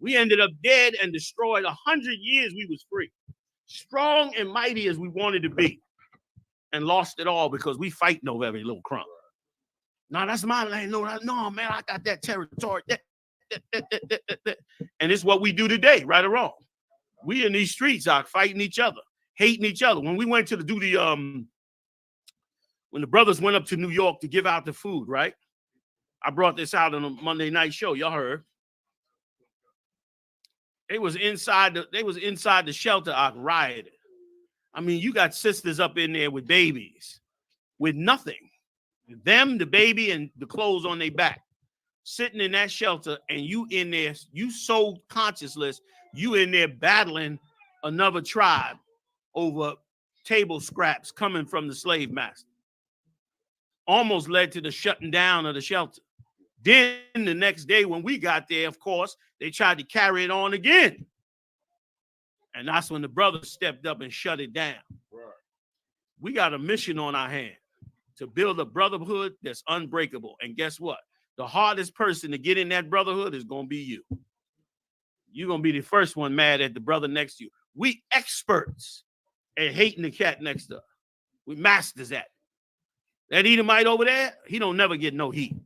We ended up dead and destroyed. 100 years we was free. Strong and mighty as we wanted to be. And lost it all because we fighting over every little crumb. No, that's my land. No, man, I got that territory. And it's what we do today, right or wrong. We in these streets are fighting each other, hating each other. When we went to when the brothers went up to New York to give out the food, right? I brought this out on a Monday night show. Y'all heard. They was inside the shelter, rioted. I mean, you got sisters up in there with babies, with nothing. Them, the baby, and the clothes on their back, sitting in that shelter, and you in there, you so conscienceless, you in there battling another tribe over table scraps coming from the slave master. Almost led to the shutting down of the shelter. Then the next day when we got there, of course, they tried to carry it on again. And that's when the brothers stepped up and shut it down. Right. We got a mission on our hand to build a brotherhood that's unbreakable. And guess what? The hardest person to get in that brotherhood is going to be you. You're going to be the first one mad at the brother next to you. We experts at hating the cat next to us. We masters at it. That Edomite over there, he don't never get no heat.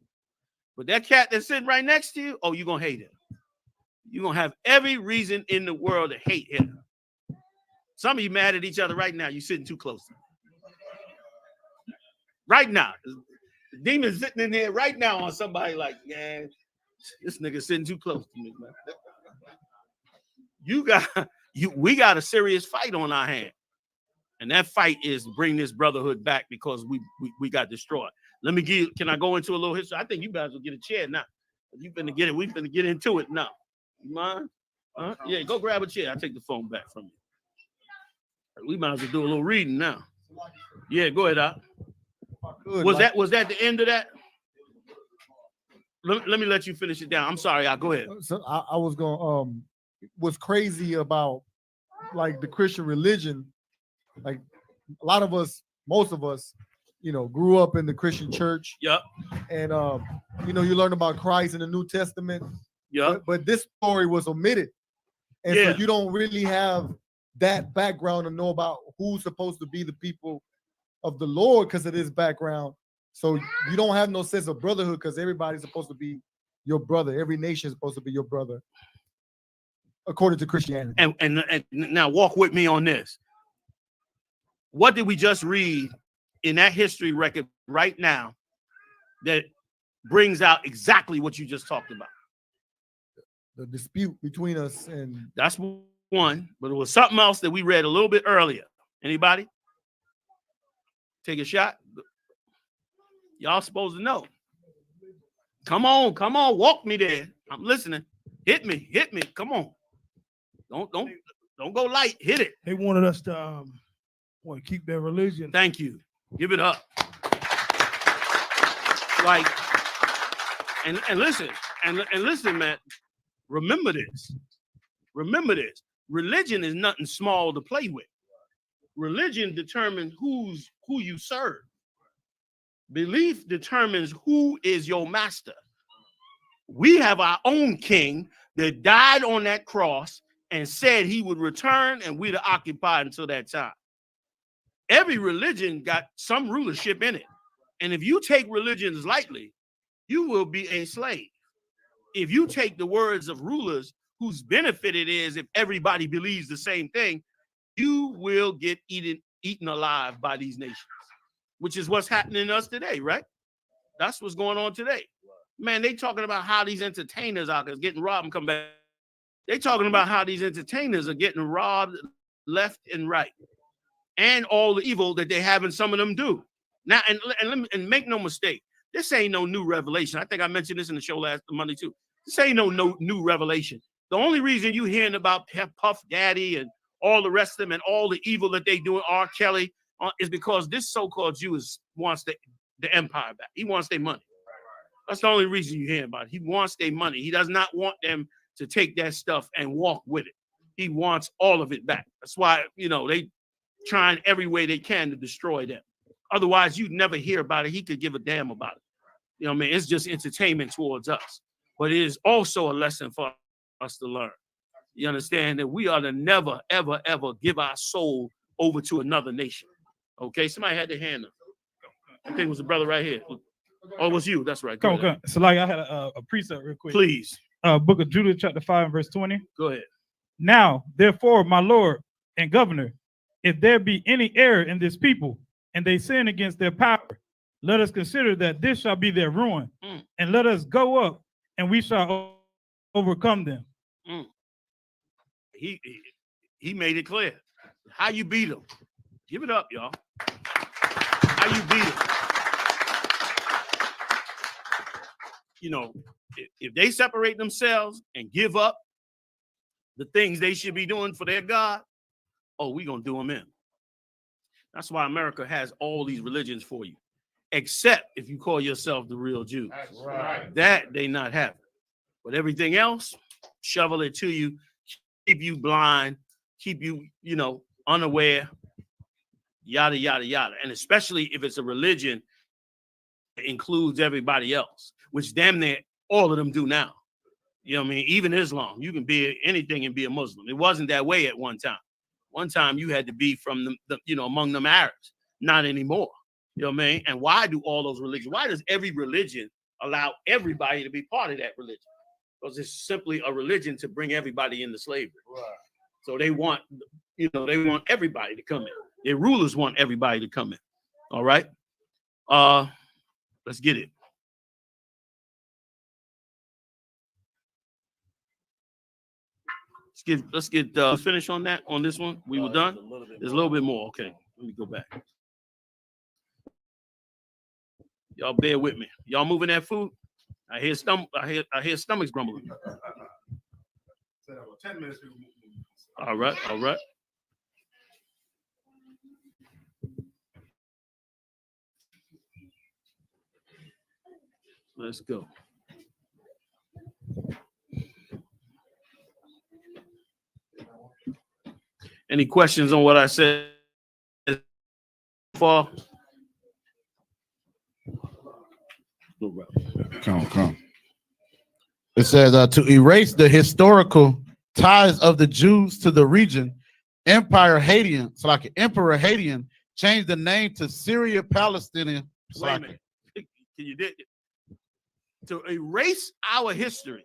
But that cat that's sitting right next to you, oh, you're going to hate him. You're going to have every reason in the world to hate him. Some of you mad at each other right now. You're sitting too close. Right now. The demon's sitting in there right now on somebody like, yeah, this nigga sitting too close to me, man. We got a serious fight on our hand. And that fight is to bring this brotherhood back because we got destroyed. Can I go into a little history? I think you guys will get a chair now. You finna get it. We finna get into it now. You mind? Yeah, go grab a chair. I'll take the phone back from you. We might as well do a little reading now. Yeah, go ahead, Al. Was that the end of that? Let me let you finish it down. I'm sorry, Al. Go ahead. So I was going what's crazy about like the Christian religion, like a lot of us, most of us, grew up in the Christian church. Yep. And you learn about Christ in the New Testament. Yep. But this story was omitted. And so you don't really have that background to know about who's supposed to be the people of the Lord because of this background. So you don't have no sense of brotherhood because everybody's supposed to be your brother. Every nation is supposed to be your brother, according to Christianity. And now walk with me on this. What did we just read in that history record right now that brings out exactly what you just talked about? The dispute between us and... That's one, but it was something else that we read a little bit earlier. Anybody? Take a shot. Y'all supposed to know. Come on, walk me there. I'm listening. Hit me. Come on. Don't go light. Hit it. They wanted us to want to keep their religion. Thank you. Give it up. Like, and listen, man. Remember this. Religion is nothing small to play with. Religion determines who you serve. Belief determines who is your master. We have our own king that died on that cross and said he would return and we'd occupy until that time. Every religion got some rulership in it. And if you take religions lightly, you will be a slave. If you take the words of rulers whose benefit it is if everybody believes the same thing, you will get eaten alive by these nations, which is what's happening to us today, right? That's what's going on today. Man, they talking about how these entertainers out there getting robbed and come back They talking about how these entertainers are getting robbed left and right, and all the evil that they having some of them do. Now, and make no mistake, this ain't no new revelation. I think I mentioned this in the show last Monday too. This ain't no new revelation. The only reason you hearing about Puff Daddy and all the rest of them and all the evil that they do, R. Kelly, is because this so-called Jew wants the empire back. He wants their money. That's the only reason you hear about it. He wants their money. He does not want them to take that stuff and walk with it. He wants all of it back. That's why, you know, they trying every way they can to destroy them. Otherwise, you'd never hear about it. He could give a damn about it. You know what I mean? It's just entertainment towards us. But it is also a lesson for us to learn. You understand that we are to never, ever, ever give our soul over to another nation. Okay? Somebody had their hand up. I think it was a brother right here. Oh, it was you. That's right. Come on. So like I had a precept real quick. Please. Book of Judah, chapter 5, verse 20. Go ahead. Now, therefore, my Lord and governor, if there be any error in this people, and they sin against their power, let us consider that this shall be their ruin, and let us go up, and we shall overcome them. He made it clear. How you beat them? Give it up, y'all. How you beat them? You know, if they separate themselves and give up the things they should be doing for their God, oh, we're going to do them in. That's why America has all these religions for you, except if you call yourself the real Jews. That's right. That they not having. But everything else, shovel it to you, keep you blind, keep you, you know, unaware, yada, yada, yada. And especially if it's a religion that includes everybody else, which damn near all of them do now. You know what I mean? Even Islam, you can be anything and be a Muslim. It wasn't that way at one time. One time you had to be from the you know, among them Arabs. Not anymore. You know what I mean? And why do all those religions? Why does every religion allow everybody to be part of that religion? Because it's simply a religion to bring everybody into slavery. Right. So they want, you know, they want everybody to come in. Their rulers want everybody to come in. All right. Let's get it. Let's get finish on that, on this one. We were done. There's a little bit more. Okay, let me go back. Y'all bear with me. Y'all moving that food? I hear stomachs grumbling. 10 minutes. All right, all right. Let's go. Any questions on what I said far? Come. It says to erase the historical ties of the Jews to the region, Emperor Hadrian changed the name to Syria Palestinian. Wait a minute. To erase our history,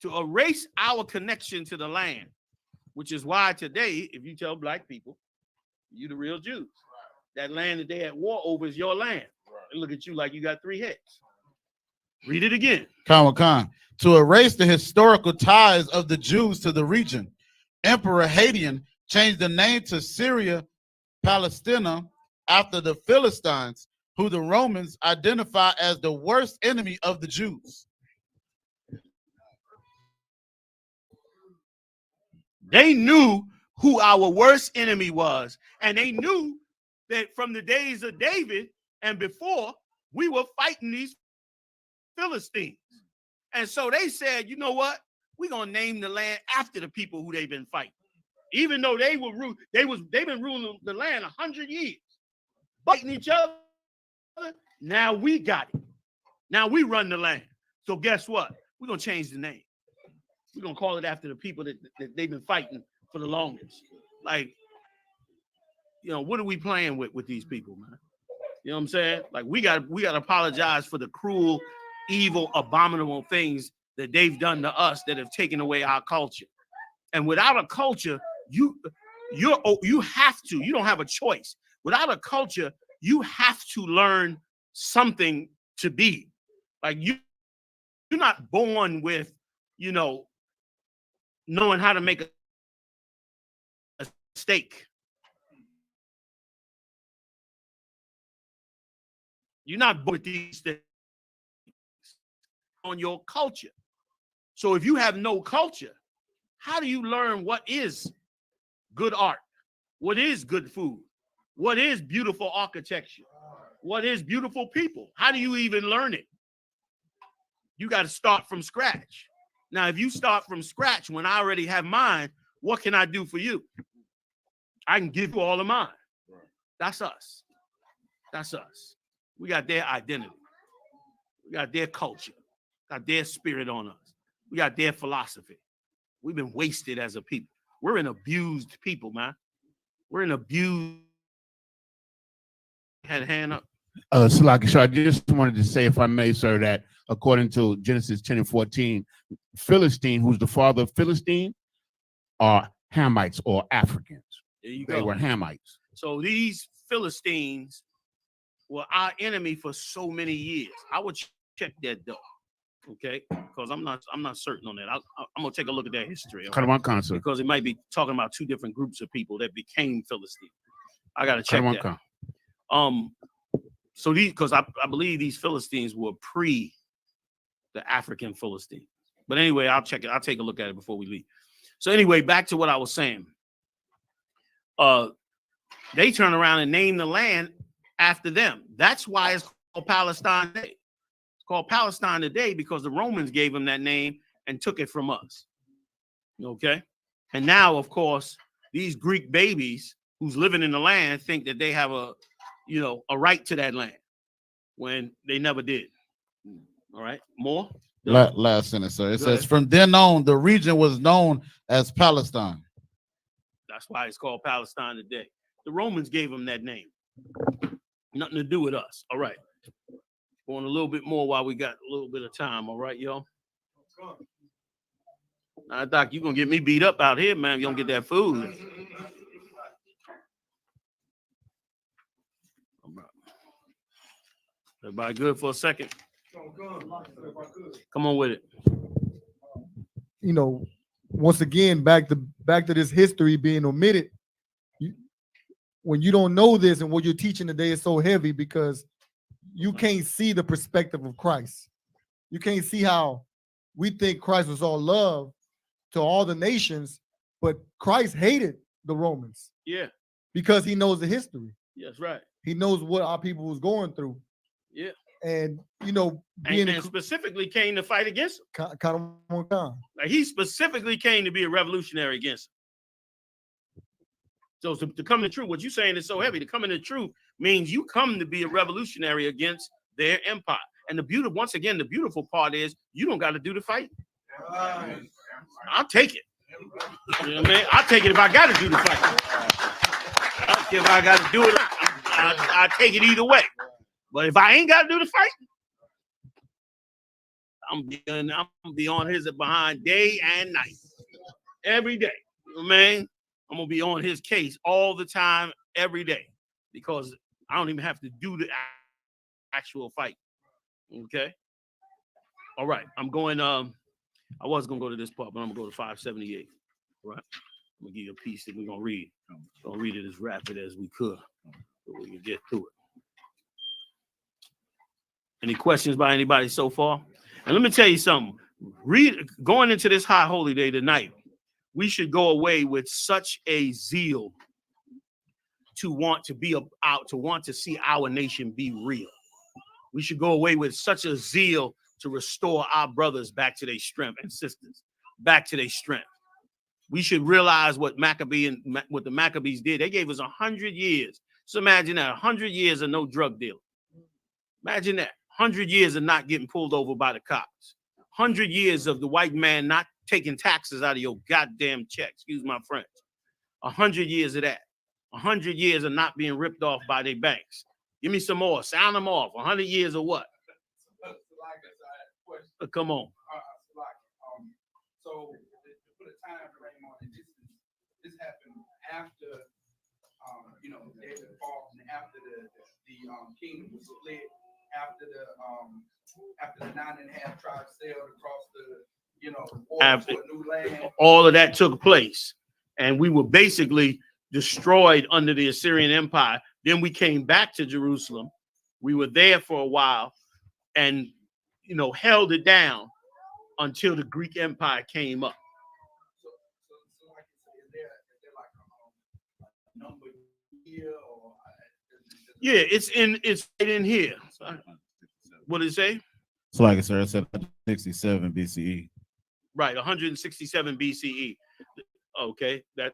to erase our connection to the land, which is why today, if you tell black people, you the real Jews, that land that they at war over is your land. They look at you like you got 3 heads. Read it again. To erase the historical ties of the Jews to the region, Emperor Hadrian changed the name to Syria Palestina after the Philistines, who the Romans identify as the worst enemy of the Jews. They knew who our worst enemy was, and they knew that from the days of David and before, we were fighting these Philistines. And so they said, you know what? We're gonna name the land after the people who they've been fighting. Even though they've been ruling the land 100 years, fighting each other. Now we got it. Now we run the land. So guess what? We're gonna change the name. We're gonna call it after the people that they've been fighting for the longest. Like, you know, what are we playing with these people, man? You know what I'm saying? Like, we got to apologize for the cruel, evil, abominable things that they've done to us that have taken away our culture. And without a culture, you have to. You don't have a choice. Without a culture, you have to learn something to be. Like, you're not born with, you know, knowing how to make a steak. You're not born with these things on your culture. So if you have no culture, how do you learn what is good art? What is good food? What is beautiful architecture? What is beautiful people? How do you even learn it? You got to start from scratch. Now, if you start from scratch when I already have mine, what can I do for you? I can give you all of mine. That's us. That's us. We got their identity. We got their culture. Got their spirit on us. We got their philosophy. We've been wasted as a people. We're an abused people, man. We're an abused. Had a hand up. Salaki, so I just wanted to say, if I may, sir, that according to Genesis 10:14, Philistine, who's the father of Philistine, are Hamites or Africans. There you They go. were Hamites. So these Philistines were our enemy for so many years. I would check that though, okay? Because I'm not certain on that. I'm gonna take a look at that history, Kind of one concept. because it might be talking about two different groups of people that became Philistines. I gotta check that. So these, because I believe these Philistines were pre the African Philistines. But anyway, I'll check it. I'll take a look at it before we leave. So anyway, back to what I was saying. They turn around and name the land after them. That's why it's called Palestine today. It's called Palestine today because the Romans gave them that name and took it from us. Okay? And now, of course, these Greek babies who's living in the land think that they have a right to that land when they never did. All right, more? Last sentence, sir. It says, from then on, the region was known as Palestine. That's why it's called Palestine today. The Romans gave them that name. Nothing to do with us. All right. Going a little bit more while we got a little bit of time. All right, y'all? Now, Doc, you're going to get me beat up out here, man. You don't get that food. Everybody good for a second? Come on with it. You know, once again, back to this history being omitted. When you don't know this and what you're teaching today is so heavy because you can't see the perspective of Christ. You can't see how we think Christ was all love to all the nations, but Christ hated the Romans. Yeah. Because he knows the history. Yes, right. He knows what our people was going through. Yeah. And, you know, being and specifically came to fight against him. Like he specifically came to be a revolutionary against him. So to come to truth, what you're saying is so heavy. To come into truth means you come to be a revolutionary against their empire. And the beautiful part is you don't got to do the fight. I'll take it. You know what I mean? I'll take it if I got to do the fight. I don't care if I got to do it. I take it either way. But if I ain't got to do the fight, I'm gonna be on his behind day and night, every day. You know what I mean? I'm gonna be on his case all the time, every day, because I don't even have to do the actual fight. Okay. All right. I'm going. I was gonna go to this part, but I'm gonna go to 578. All right. I'm gonna give you a piece that we're gonna read. We're gonna read it as rapid as we could, so we can get through it. Any questions by anybody so far? And let me tell you something. Going into this high holy day tonight, we should go away with such a zeal to want to see our nation be real. We should go away with such a zeal to restore our brothers back to their strength and sisters back to their strength. We should realize what the Maccabees did. They gave us 100 years. So imagine that, 100 years of no drug dealing. Imagine that. 100 years of not getting pulled over by the cops. 100 years of the white man not taking taxes out of your goddamn check. Excuse my French. 100 years of that. 100 years of not being ripped off by their banks. Give me some more. Sound them off. 100 years of what? Come on. So to put a time frame on it, this happened after David fall and after the kingdom was split. After the 9.5 tribes sailed across the After all of that took place, and we were basically destroyed under the Assyrian Empire. Then we came back to Jerusalem. We were there for a while, and held it down until the Greek Empire came up. Yeah, it's right in here. What did it say? So like I said, it said 67 BCE. Right, 167 BCE. Okay, that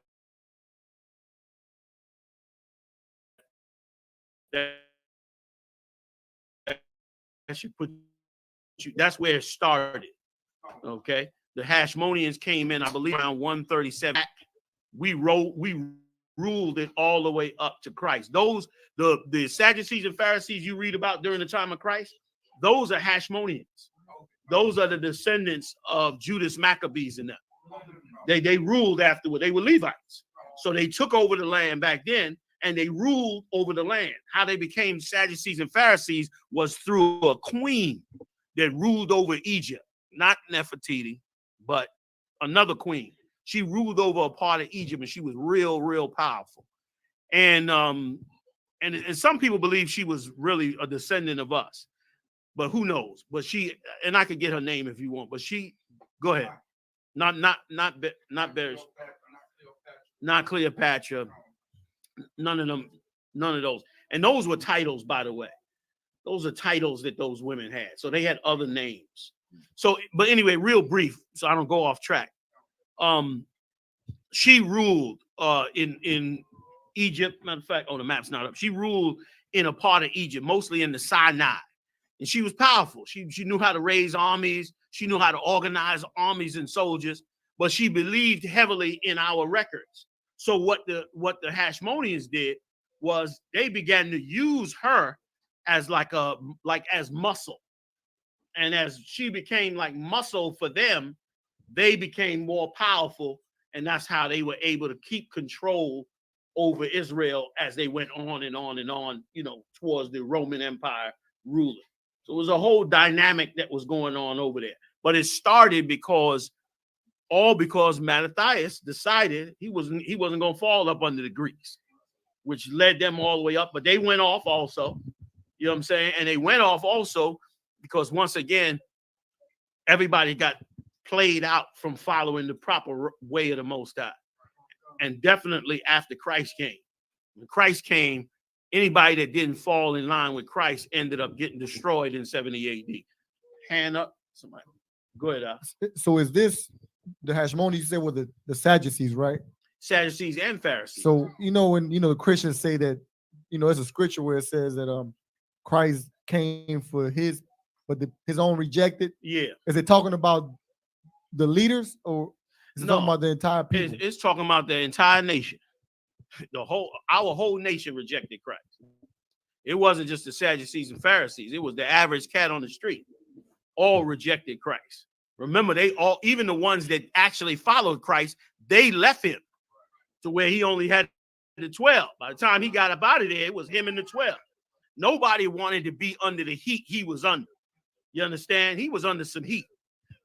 should put you. That's where it started. Okay, the Hashmoneans came in, I believe, around 137. We ruled it all the way up to Christ. Those the Sadducees and Pharisees you read about during the time of Christ, those are Hashmoneans. Those are the descendants of Judas Maccabees and them. They ruled afterward. They were Levites. So they took over the land back then, and they ruled over the land. How they became Sadducees and Pharisees was through a queen that ruled over Egypt. Not Nefertiti, but another queen. She ruled over a part of Egypt, and she was real powerful. And some people believe she was really a descendant of us. But who knows? But she, and I could get her name if you want. But she, go ahead. Not Beres, not Cleopatra. None of them. None of those. And those were titles, by the way. Those are titles that those women had. So they had other names. So, but anyway, real brief, so I don't go off track. She ruled in Egypt. Matter of fact, the map's not up. She ruled in a part of Egypt, mostly in the Sinai. And she was powerful. She knew how to raise armies. She knew how to organize armies and soldiers, but she believed heavily in our records. So what the Hashmoneans did was they began to use her as as muscle. And as she became like muscle for them, they became more powerful. And that's how they were able to keep control over Israel as they went on and on and on, towards the Roman Empire ruling. So it was a whole dynamic that was going on over there. But it started because Mattathias decided he wasn't going to fall up under the Greeks, which led them all the way up. But they went off also, you know what I'm saying? And they went off also because, once again, everybody got played out from following the proper way of the Most High. And definitely after Christ came. When Christ came, anybody that didn't fall in line with Christ ended up getting destroyed in 70 AD. Hand up, somebody. Go ahead, Al. So is this the Hashmoneans you said were the Sadducees, right? Sadducees and Pharisees. So when the Christians say that, there's a scripture where it says that Christ came for his own rejected. Yeah. Is it talking about the leaders, or is it talking about the entire people? It's talking about the entire nation. Our whole nation rejected Christ. It wasn't just the Sadducees and Pharisees. It was the average cat on the street. All rejected Christ. Remember, even the ones that actually followed Christ, they left him to where he only had the 12. By the time he got up out of there, it was him and the 12. Nobody wanted to be under the heat he was under. You understand? He was under some heat.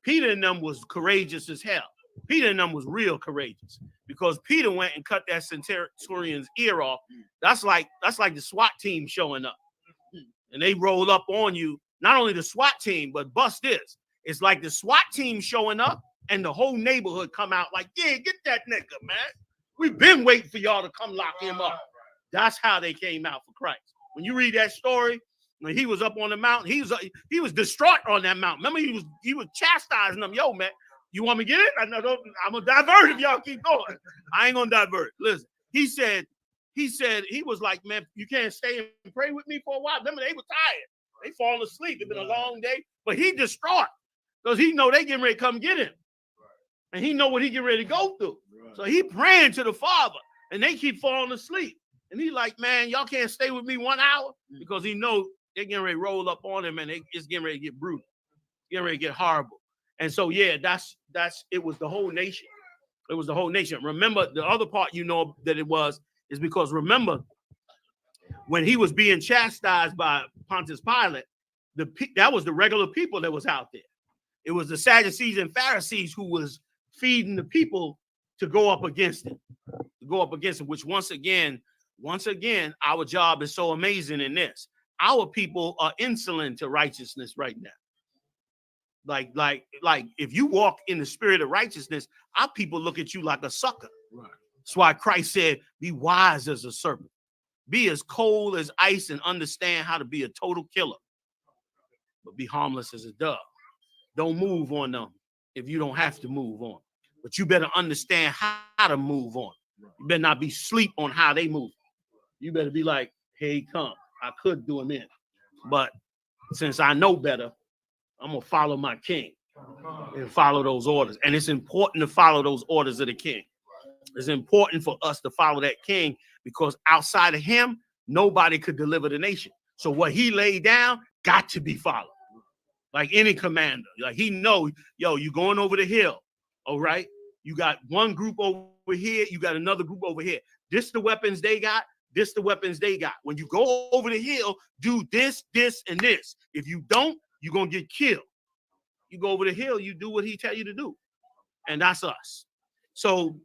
Peter and them was courageous as hell. Peter and them was real courageous because Peter went and cut that centurion's ear off. That's like the SWAT team showing up. And they roll up on you. Not only the SWAT team, but bust this. It's like the SWAT team showing up and the whole neighborhood come out like, yeah, get that nigga, man. We've been waiting for y'all to come lock him up. That's how they came out for Christ. When you read that story, when he was up on the mountain, he was distraught on that mountain. Remember, he was chastising them. Yo, man, you want me to get it? I'm gonna divert if y'all keep going. I ain't gonna divert. Listen, he said he was like, man, you can't stay and pray with me for a while. Remember, they were tired. They falling asleep. It's been a long day, but he distraught because he know they getting ready to come get him, and he know what he getting ready to go through. So he praying to the Father, and they keep falling asleep. And he like, man, y'all can't stay with me 1 hour because he know they're getting ready to roll up on him, and it's getting ready to get brutal, getting ready to get horrible. And so yeah, it was the whole nation. It was the whole nation. Remember, the other part that it was is because remember when he was being chastised by Pontius Pilate, that was the regular people that was out there. It was the Sadducees and Pharisees who was feeding the people to go up against it. To go up against it, which once again, our job is so amazing in this. Our people are insolent to righteousness right now. Like if you walk in the spirit of righteousness, our people look at you like a sucker. Right. That's why Christ said, be wise as a serpent. Be as cold as ice and understand how to be a total killer. But be harmless as a dove. Don't move on them if you don't have to move on. But you better understand how to move on. You better not be asleep on how they move. You better be like, hey, come. I could do him in. But since I know better, I'm going to follow my king and follow those orders. And it's important to follow those orders of the king. It's important for us to follow that king because outside of him, nobody could deliver the nation. So what he laid down got to be followed. Like any commander, like he know, yo, you going over the hill, all right? You got one group over here, you got another group over here. This the weapons they got, this the weapons they got. When you go over the hill, do this, this, and this. If you don't, you're going to get killed. You go over the hill, you do what he tell you to do. And that's us. So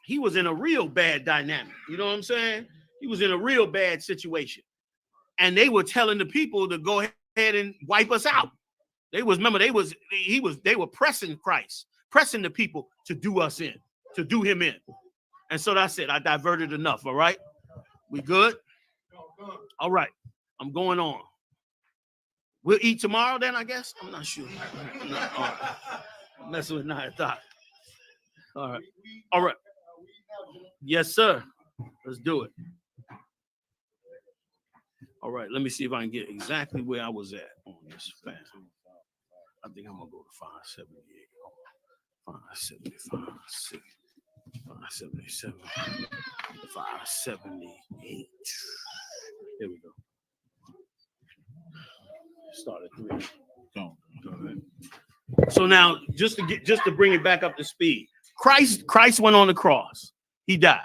he was in a real bad dynamic. You know what I'm saying? He was in a real bad situation. And they were telling the people to go ahead and wipe us out. They were pressing Christ, pressing the people to do us in, to do him in. And so that's it. I diverted enough. All right. We good? All right. I'm going on. We'll eat tomorrow then, I guess. I'm not sure. I'm messing with Nia Thought. All right. All right. Yes, sir. Let's do it. All right. Let me see if I can get exactly where I was at on this fan. I think I'm going to go to 578. 575, 577, 578. Here we go. Start at 3. So now, just to bring it back up to speed, Christ went on the cross. He died.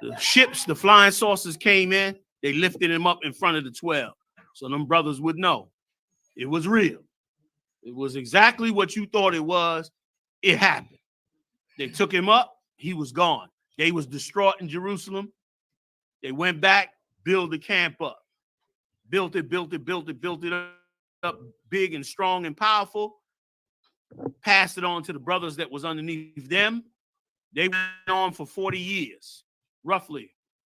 The ships, the flying saucers came in. They lifted him up in front of the 12. So them brothers would know it was real. It was exactly what you thought it was. It happened. They took him up. He was gone. They was distraught in Jerusalem. They went back, built the camp up. Built it up big and strong and powerful. Passed it on to the brothers that was underneath them. They went on for 40 years, roughly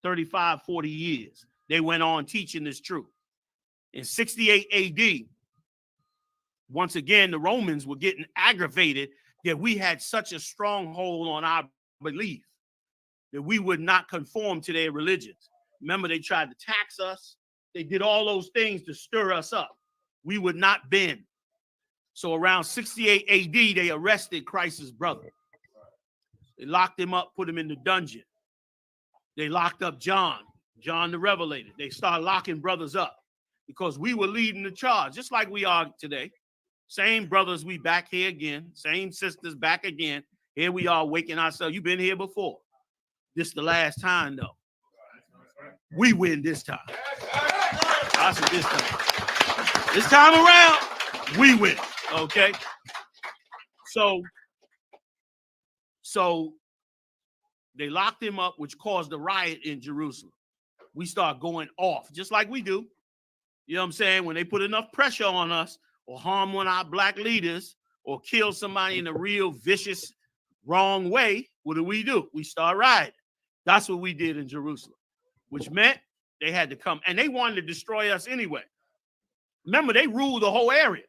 35, 40 years. They went on teaching this truth. In 68 AD, once again, the Romans were getting aggravated that we had such a stronghold on our belief that we would not conform to their religions. Remember, they tried to tax us. They did all those things to stir us up. We would not bend. So around 68 AD, they arrested Christ's brother. They locked him up, put him in the dungeon. They locked up John the Revelator. They started locking brothers up because we were leading the charge, just like we are today. Same brothers, we back here again. Same sisters, back again. Here we are waking ourselves. You've been here before. This is the last time, though. We win this time. I said this time. This time around, we win. Okay? So they locked him up, which caused a riot in Jerusalem. We start going off, just like we do. You know what I'm saying? When they put enough pressure on us, or harm one of our black leaders, or kill somebody in a real vicious, wrong way, what do? We start rioting. That's what we did in Jerusalem, which meant they had to come, and they wanted to destroy us anyway. Remember, they ruled the whole area.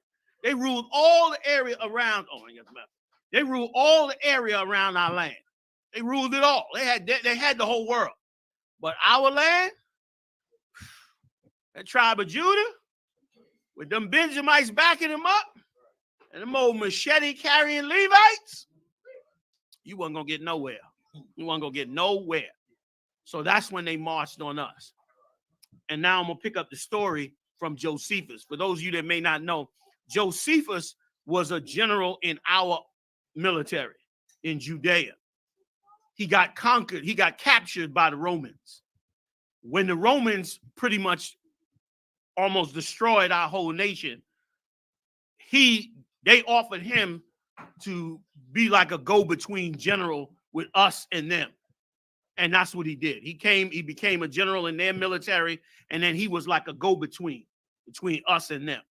They ruled all the area around. Oh, I got the map. They ruled all the area around our land. They ruled it all. They had the whole world. But our land, that tribe of Judah, with them Benjamites backing them up, and them old machete-carrying Levites, you wasn't going to get nowhere. You wasn't going to get nowhere. So that's when they marched on us. And now I'm going to pick up the story from Josephus. For those of you that may not know, Josephus was a general in our military in Judea. He got conquered. He got captured by the Romans. When the Romans pretty much almost destroyed our whole nation, they offered him to be like a go-between general with us and them. And that's what he did. He became a general in their military, and then he was like a go-between between us and them.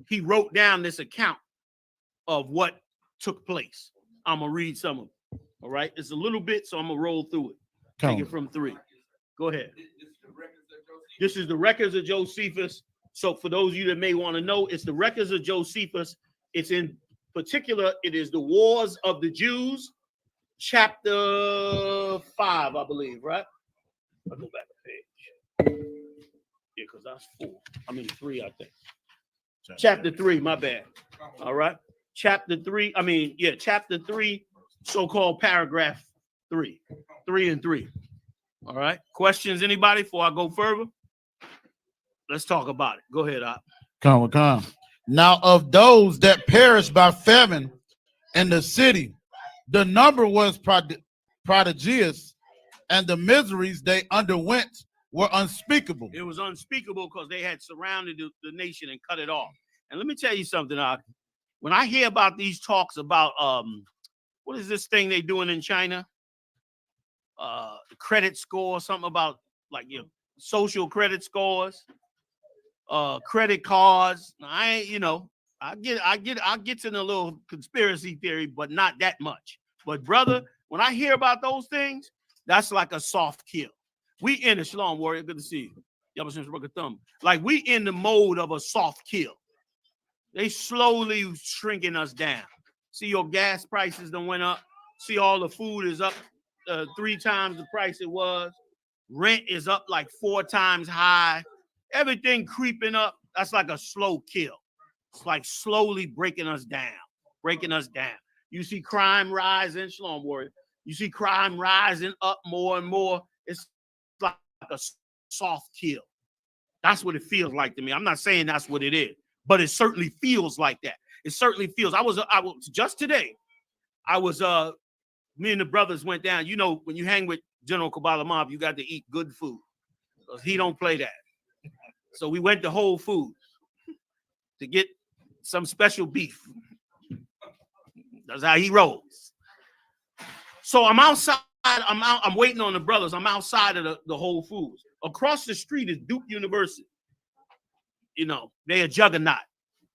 He wrote down this account of what took place. I'm going to read some of it. All right? It's a little bit, so I'm going to roll through it. Take it from 3. Go ahead. This is the records of Josephus. So for those of you that may want to know, it's the records of Josephus. It's in particular, it is the Wars of the Jews, chapter 5, I believe, right? I'll go back a page. Yeah, because that's 4. I mean 3, I think. Chapter 3, my bad. All right. Chapter 3, chapter 3, so-called paragraph 3. 3 and 3. All right. Questions, anybody, before I go further? Let's talk about it. Go ahead, Op. Come. Now of those that perished by famine in the city, the number was prodigious, and the miseries they underwent were unspeakable. It was unspeakable because they had surrounded the nation and cut it off. And let me tell you something, Op. When I hear about these talks about what is this thing they doing in China? The credit score, something about like your social credit scores, credit cards. I get to the little conspiracy theory, but not that much. But brother, when I hear about those things, that's like a soft kill. We in the Shalom Warrior. Good to see you. Like we in the mode of a soft kill. They slowly shrinking us down. See your gas prices done went up. See all the food is up 3 times the price it was. Rent is up like 4 times high. Everything creeping up. That's like a slow kill. It's like slowly breaking us down. You see crime rising, Shalom Warrior. You see crime rising up more and more. It's like a soft kill. That's what it feels like to me. I'm not saying that's what it is, but it certainly feels like that. It certainly feels. I was just today. Me and the brothers went down. You know, when you hang with General Kabbalah Mob, you got to eat good food because he don't play that. So we went to Whole Foods to get some special beef. That's how he rolls. So I'm outside. I'm waiting on the brothers. I'm outside of the Whole Foods. Across the street is Duke University. You know, they a juggernaut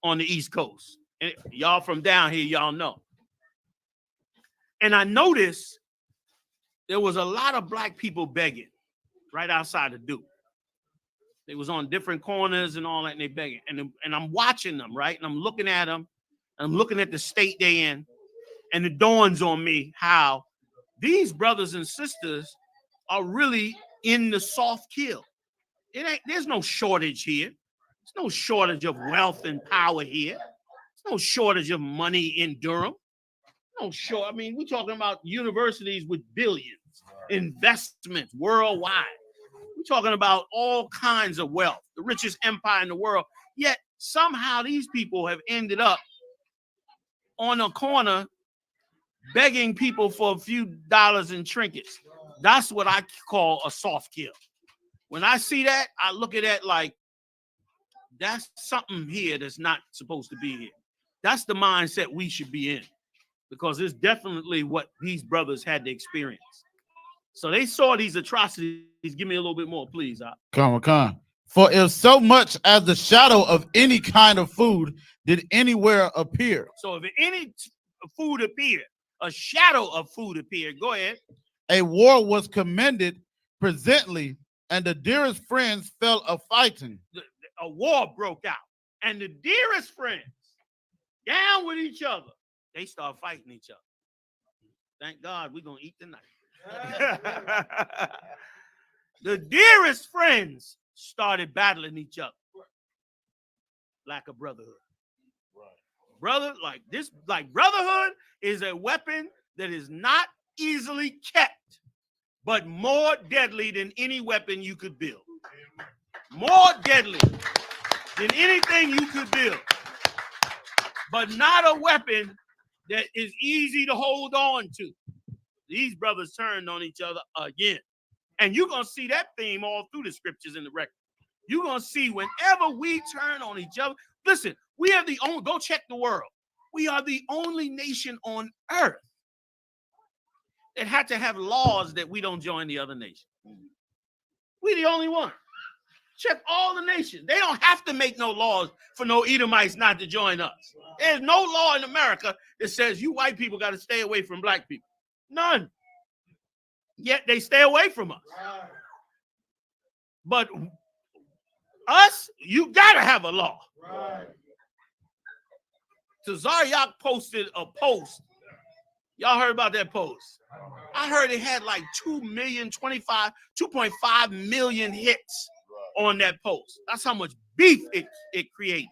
on the East Coast. And y'all from down here, y'all know. And I noticed there was a lot of black people begging right outside of Duke. They was on different corners and all that, and they begging. And I'm watching them, right? And I'm looking at them. And I'm looking at the state they in. And it dawns on me how these brothers and sisters are really in the soft kill. There's no shortage here. There's no shortage of wealth and power here. There's no shortage of money in Durham. We're talking about universities with billions, investments worldwide. We're talking about all kinds of wealth, the richest empire in the world. Yet somehow these people have ended up on a corner begging people for a few dollars in trinkets. That's what I call a soft kill. When I see that, I look at that like, that's something here that's not supposed to be here. That's the mindset we should be in, because it's definitely what these brothers had to experience. So they saw these atrocities. Give me a little bit more, please. Come. For if so much as the shadow of any kind of food did anywhere appear. So if any food appeared, a shadow of food appeared, go ahead. A war was commended presently, and the dearest friends fell a fighting. A war broke out, and the dearest friends, down with each other, they start fighting each other. Thank God we're going to eat tonight. The dearest friends started battling each other. Lack of brotherhood. Brother, like brotherhood is a weapon that is not easily kept, but more deadly than any weapon you could build. More deadly than anything you could build, but not a weapon that is easy to hold on to. These brothers turned on each other again. And you're going to see that theme all through the scriptures in the record. You're going to see whenever we turn on each other, Listen, we are the only, go check the world. We are the only nation on earth that had to have laws that we don't join the other nations. We the only one. Check all the nations. They don't have to make no laws for no Edomites not to join us. There's no law in America that says you white people got to stay away from black people. None. Yet they stay away from us. But us, you got to have a law. Tazaryak posted a post. Y'all heard about that post? I heard it had like 2.5 million hits on that post. That's how much beef it created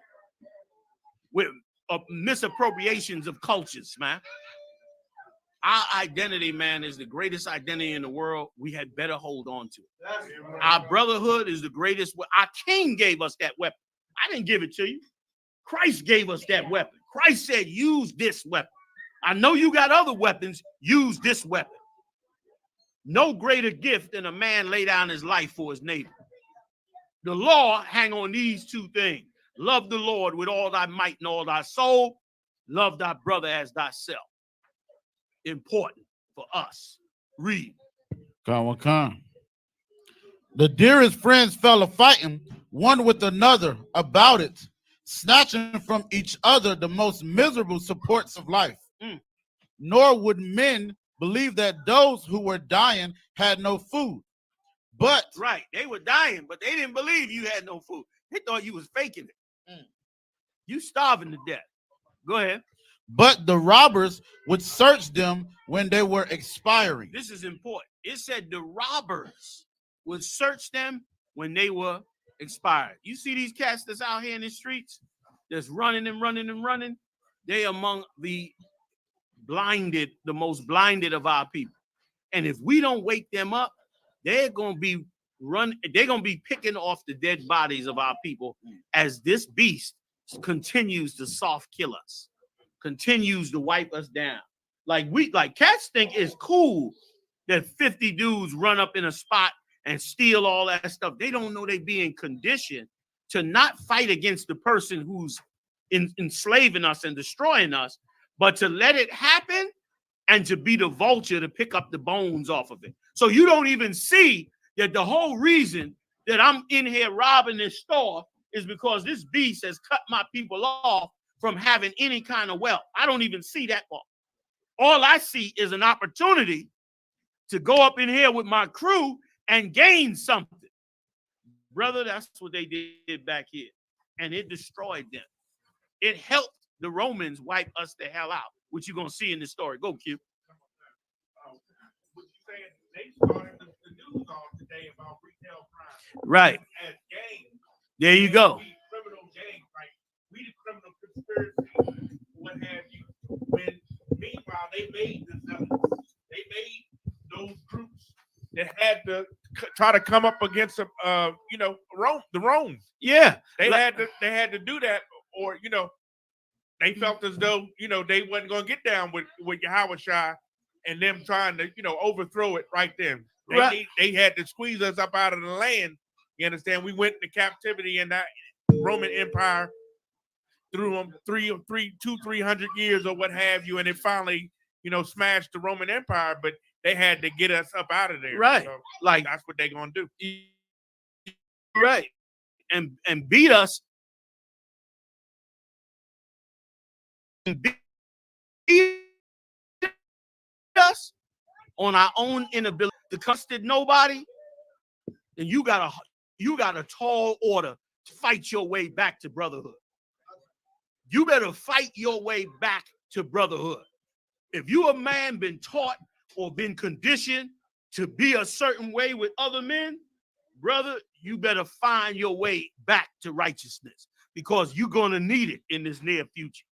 with misappropriations of cultures, man. Our identity, man, is the greatest identity in the world. We had better hold on to it. Our brotherhood is the greatest. Our king gave us that weapon. I didn't give it to you. Christ gave us that weapon. Christ said, use this weapon. I know you got other weapons. Use this weapon. No greater gift than a man lay down his life for his neighbor. The law hang on these two things. Love the Lord with all thy might and all thy soul. Love thy brother as thyself. Important for us. Read. The dearest friends fell a fighting one with another about it, snatching from each other the most miserable supports of life. Nor would men believe that those who were dying had no food. But right, they were dying, but they didn't believe you had no food. They thought you was faking it. You starving to death. Go ahead. But the robbers would search them when they were expiring. This is important. It said the robbers would search them when they were expired. You see these cats that's out here in the streets that's running and running and running? They among the blinded, the most blinded of our people. And if we don't wake them up, they're going to be picking off the dead bodies of our people as this beast continues to soft kill us, continues to wipe us down. Like cats think it's cool that 50 dudes run up in a spot and steal all that stuff. They don't know they being conditioned to not fight against the person who's enslaving us and destroying us, but to let it happen and to be the vulture to pick up the bones off of it. So you don't even see that the whole reason that I'm in here robbing this store is because this beast has cut my people off from having any kind of wealth. I don't even see that part. All I see is an opportunity to go up in here with my crew and gain something. Brother, that's what they did back here. And it destroyed them. It helped the Romans wipe us the hell out, which you're going to see in this story. Go, Q. What you saying, they started the news on today about retail crime. Right. As gangs. There you go. Criminal gangs, like we the criminal conspiracy, what have you. When meanwhile they made those groups that had to try to come up against the Rome. Yeah. They had to do that, or they felt as though they wasn't gonna get down with Yahushua and them trying to overthrow it right then. They had to squeeze us up out of the land. You understand? We went into captivity in that Roman Empire through them 300 years or what have you, and it finally smashed the Roman Empire. But they had to get us up out of there, right? So, like that's what they're gonna do, right? And beat us. Beat us on our own inability to trust nobody, then you got a tall order to fight your way back to brotherhood. You better fight your way back to brotherhood. If you a man been taught or been conditioned to be a certain way with other men, brother, you better find your way back to righteousness, because you're gonna need it in this near future.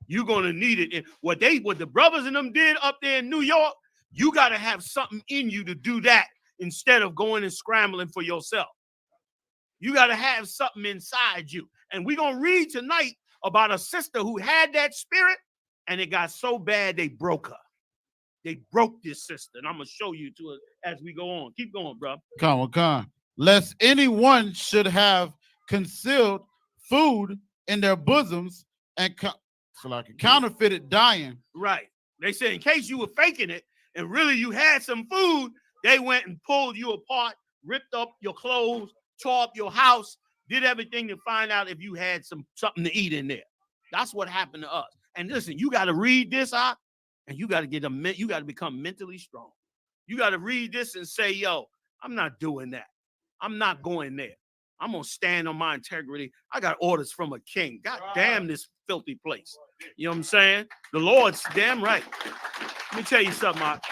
You're gonna need it. And what the brothers and them did up there in New York, you gotta have something in you to do that instead of going and scrambling for yourself. You gotta have something inside you. And we're gonna read tonight about a sister who had that spirit, and it got so bad they broke her. They broke this sister, and I'm gonna show you to it as we go on. Keep going, bro. Come on. Lest anyone should have concealed food in their bosoms and counterfeited dying. Right. They said in case you were faking it and really you had some food, they went and pulled you apart, ripped up your clothes, tore up your house, did everything to find out if you had something to eat in there. That's what happened to us. And listen, you got to read this out, and you got to become mentally strong. You got to read this and say, yo, I'm not doing that. I'm not going there. I'm going to stand on my integrity. I got orders from a king. God damn this filthy place. You know what I'm saying? The Lord's damn right. Let me tell you something, Mark.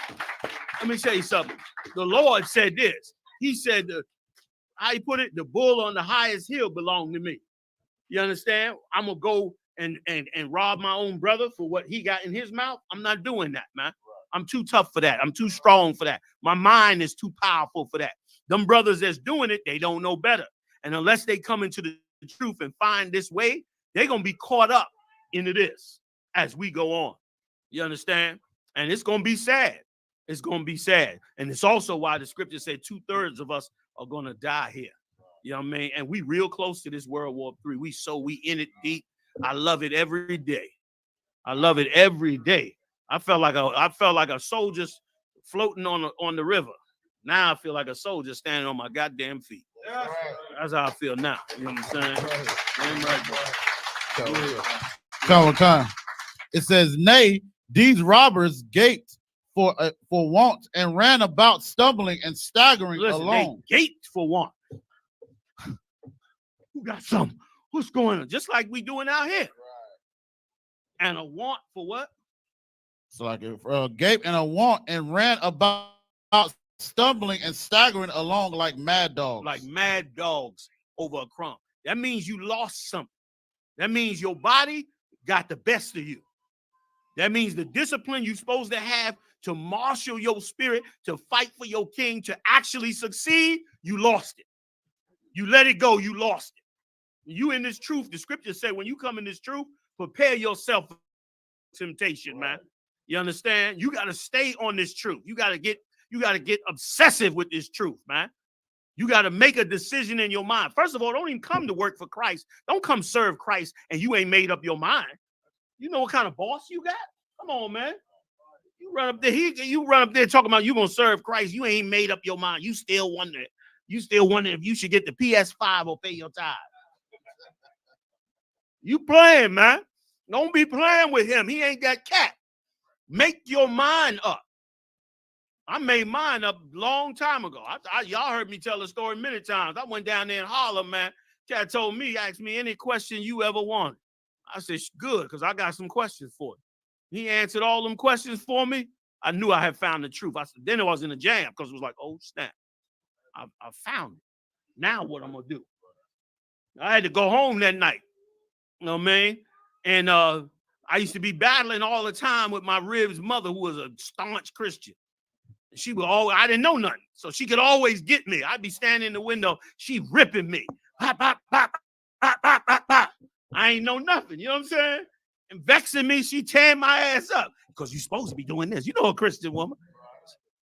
Let me tell you something. The Lord said this. He said, how he put it, the bull on the highest hill belonged to me. You understand? I'm going to go and rob my own brother for what he got in his mouth. I'm not doing that, man. I'm too tough for that. I'm too strong for that. My mind is too powerful for that. Them brothers that's doing it, they don't know better. And unless they come into the truth and find this way, they're going to be caught up into this as we go on. You understand? And it's going to be sad. It's going to be sad. And it's also why the scripture said 2/3 of us are going to die here. You know what I mean? And we real close to this World War III. We in it deep. I love it every day. I love it every day. I felt like a soldier floating on the river. Now I feel like a soldier standing on my goddamn feet. That's how I feel now. You know what I'm saying? Right. It says, nay, these robbers gaped for want and ran about stumbling and staggering along. They gaped for want. Who got something? What's going on? Just like we doing out here. And a want for what? So like a gape and a want and ran about stumbling and staggering along like mad dogs. Like mad dogs over a crumb. That means you lost something. That means your body got the best of you. That means the discipline you're supposed to have to marshal your spirit, to fight for your king, to actually succeed, you lost it. You let it go, you lost it. You in this truth, the scriptures say when you come in this truth, prepare yourself for temptation, man. You understand? You got to stay on this truth. You got to get obsessive with this truth, man. You got to make a decision in your mind. First of all, don't even come to work for Christ. Don't come serve Christ and you ain't made up your mind. You know what kind of boss you got? Come on, man. You run up there talking about you gonna serve Christ. You ain't made up your mind. You still wonder if you should get the PS5 or pay your tithe. You playing, man. Don't be playing with him. He ain't that cat. Make your mind up. I made mine up a long time ago. Y'all heard me tell the story many times. I went down there in Harlem, man. Cat told me, ask me any question you ever wanted. I said, good, because I got some questions for you. He answered all them questions for me. I knew I had found the truth. Then I was in a jam because it was like, oh, snap. I found it. Now what I'm going to do? I had to go home that night. You know what I mean? And I used to be battling all the time with my ribs mother, who was a staunch Christian. She would always, I didn't know nothing. So she could always get me. I'd be standing in the window. She ripping me. Pop, pop, pop, pop, pop, pop, pop. I ain't know nothing. You know what I'm saying? And vexing me, she tearing my ass up. Because you're supposed to be doing this. You know a Christian woman.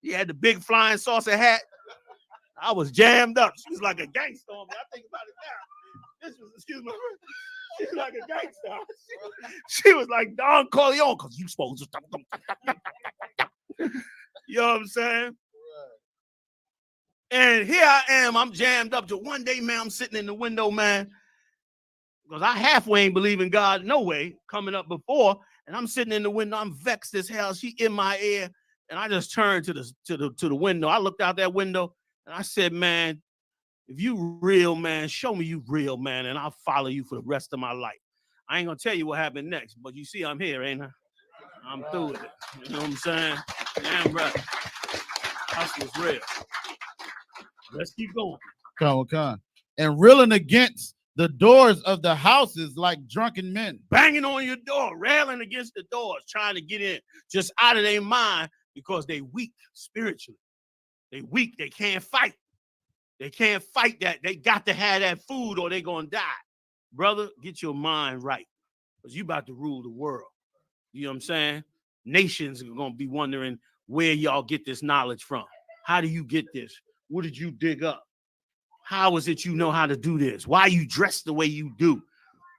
She had the big flying saucer hat. I was jammed up. She was like a gangster on me. I think about it now. This was, excuse me. She was like a gangster. She was like Don Corleone, because you supposed to. You know what I'm saying? And here I am, I'm jammed up to one day, man, I'm sitting in the window, man, because I halfway ain't believe in God, no way, coming up before, and I'm sitting in the window, I'm vexed as hell, she in my ear, and I just turned to the window. I looked out that window, and I said, man, if you real, man, show me you real, man, and I'll follow you for the rest of my life. I ain't gonna tell you what happened next, but you see I'm here, ain't I? I'm through with it. You know what I'm saying? Damn right. Hustle's real. Let's keep going. Come. And reeling against the doors of the houses like drunken men. Banging on your door, railing against the doors, trying to get in, just out of their mind because they weak spiritually. They weak. They can't fight. They can't fight that. They got to have that food or they're going to die. Brother, get your mind right because you about to rule the world. You know what I'm saying? Nations are going to be wondering where y'all get this knowledge from. How do you get this? What did you dig up? How is it you know how to do this? Why you dress the way you do?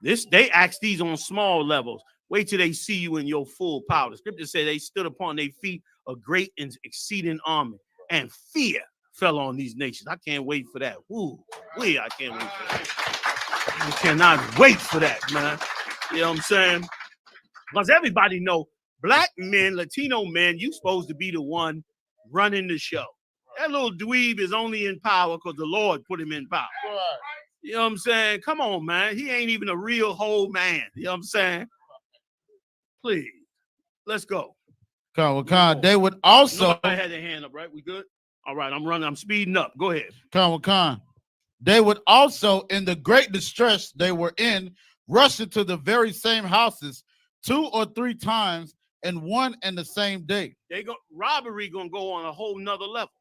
They ask these on small levels. Wait till they see you in your full power. The scripture said they stood upon their feet, a great and exceeding army, and fear fell on these nations. I can't wait for that. Woo, I can't wait for that. I cannot wait for that, man. You know what I'm saying? Because everybody know black men, Latino men, you supposed to be the one running the show. That little dweeb is only in power because the Lord put him in power. You know what I'm saying? Come on, man. He ain't even a real whole man. You know what I'm saying? Please, let's go. They would also. Nobody had their hand up, right? We good? All right, I'm speeding up. Go ahead. They would also, in the great distress they were in, rush into the very same houses 2 or 3 times in one and the same day. Robbery gonna go on a whole nother level.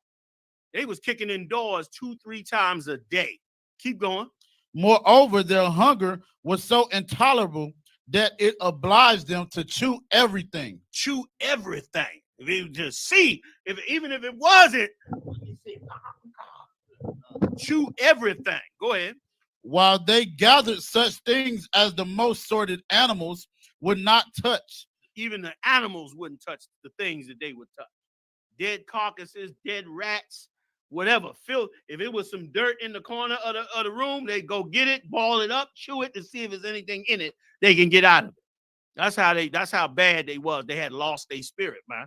They was kicking in doors 2-3 times a day. Keep going. Moreover, their hunger was so intolerable that it obliged them to chew everything. Chew everything. If you just see, even if it wasn't, chew everything. Go ahead. While they gathered such things as the most sordid animals would not touch. Even the animals wouldn't touch the things that they would touch. Dead carcasses, dead rats, whatever. If it was some dirt in the corner of the room, they go get it, ball it up, chew it to see if there's anything in it they can get out of it. That's how bad they was. They had lost their spirit, man.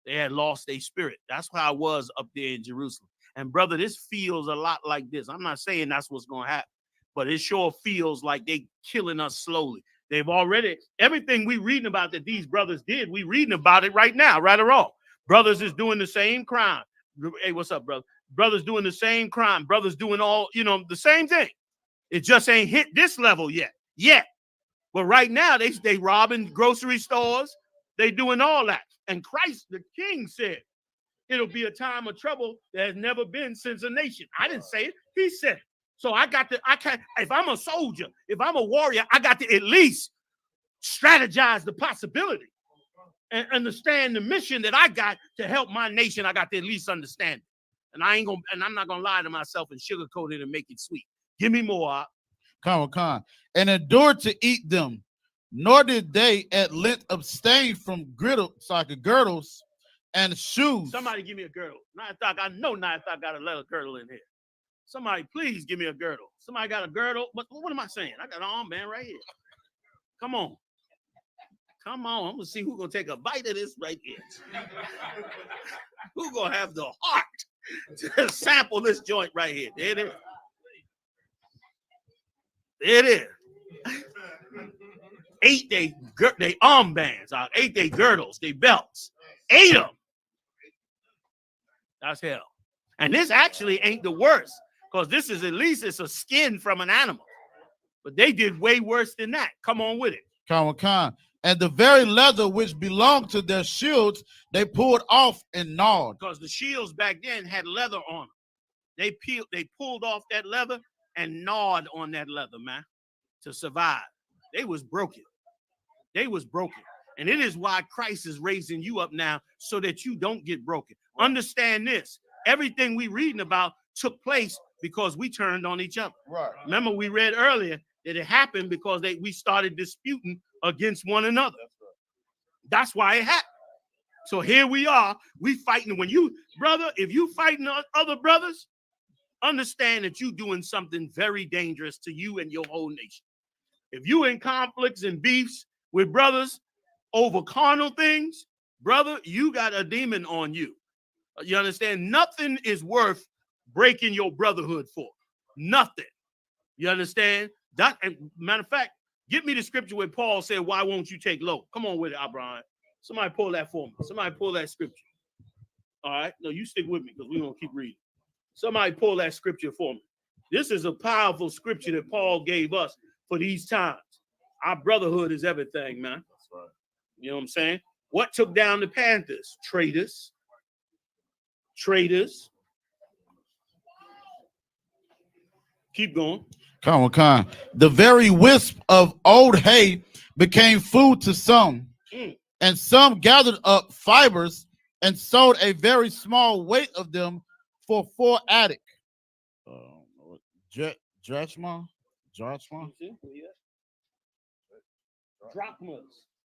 They had lost their spirit. That's how it was up there in Jerusalem. And brother, this feels a lot like this. I'm not saying that's what's gonna happen, but it sure feels like they killing us slowly. They've already, everything we reading about that these brothers did, we reading about it right now, right or wrong. Brothers is doing the same crime. Hey, what's up, brother? Brothers doing the same crime. Brothers doing all, the same thing. It just ain't hit this level yet. But right now, they robbing grocery stores. They doing all that. And Christ, the King, said, it'll be a time of trouble that has never been since a nation. I didn't say it. He said it. So if I'm a soldier, if I'm a warrior, I got to at least strategize the possibility and understand the mission that I got to help my nation. I got to at least understand it. And I'm not gonna lie to myself and sugarcoat it and make it sweet. Give me more. And endured to eat them, nor did they at length abstain from girdles and shoes. Somebody give me a girdle. I know Nathok got a little girdle in here. Somebody please give me a girdle. Somebody got a girdle. What am I saying? I got an armband right here. Come on. I'm gonna see who's gonna take a bite of this right here. Who's gonna have the heart to sample this joint right here? There it is. There it is. Ate they armbands, ate they girdles, they belts, ate them. That's hell. And this actually ain't the worst, because this is at least it's a skin from an animal. But they did way worse than that. Come on with it. And the very leather which belonged to their shields, they pulled off and gnawed. Because the shields back then had leather on them. They pulled off that leather and gnawed on that leather, man, to survive. They was broken. And it is why Christ is raising you up now so that you don't get broken. Understand this. Everything we reading about took place because we turned on each other. Right. Remember, we read earlier that it happened because we started disputing against one another. That's why it happened. So here we are. We fighting. If you fighting other brothers, understand that you're doing something very dangerous to you and your whole nation. If you in conflicts and beefs with brothers over carnal things, brother, you got a demon on you. You understand? Nothing is worth breaking your brotherhood for. Nothing. You understand? Matter of fact, give me the scripture where Paul said, why won't you take low? Come on with it, Abraham. Somebody pull that for me. Somebody pull that scripture. All right? No, you stick with me because we're going to keep reading. Somebody pull that scripture for me. This is a powerful scripture that Paul gave us for these times. Our brotherhood is everything, man. That's right. You know what I'm saying? What took down the Panthers? Traitors. Keep going. The very wisp of old hay became food to some, and some gathered up fibers and sold a very small weight of them for 4 attic. Drachma? Drachmas.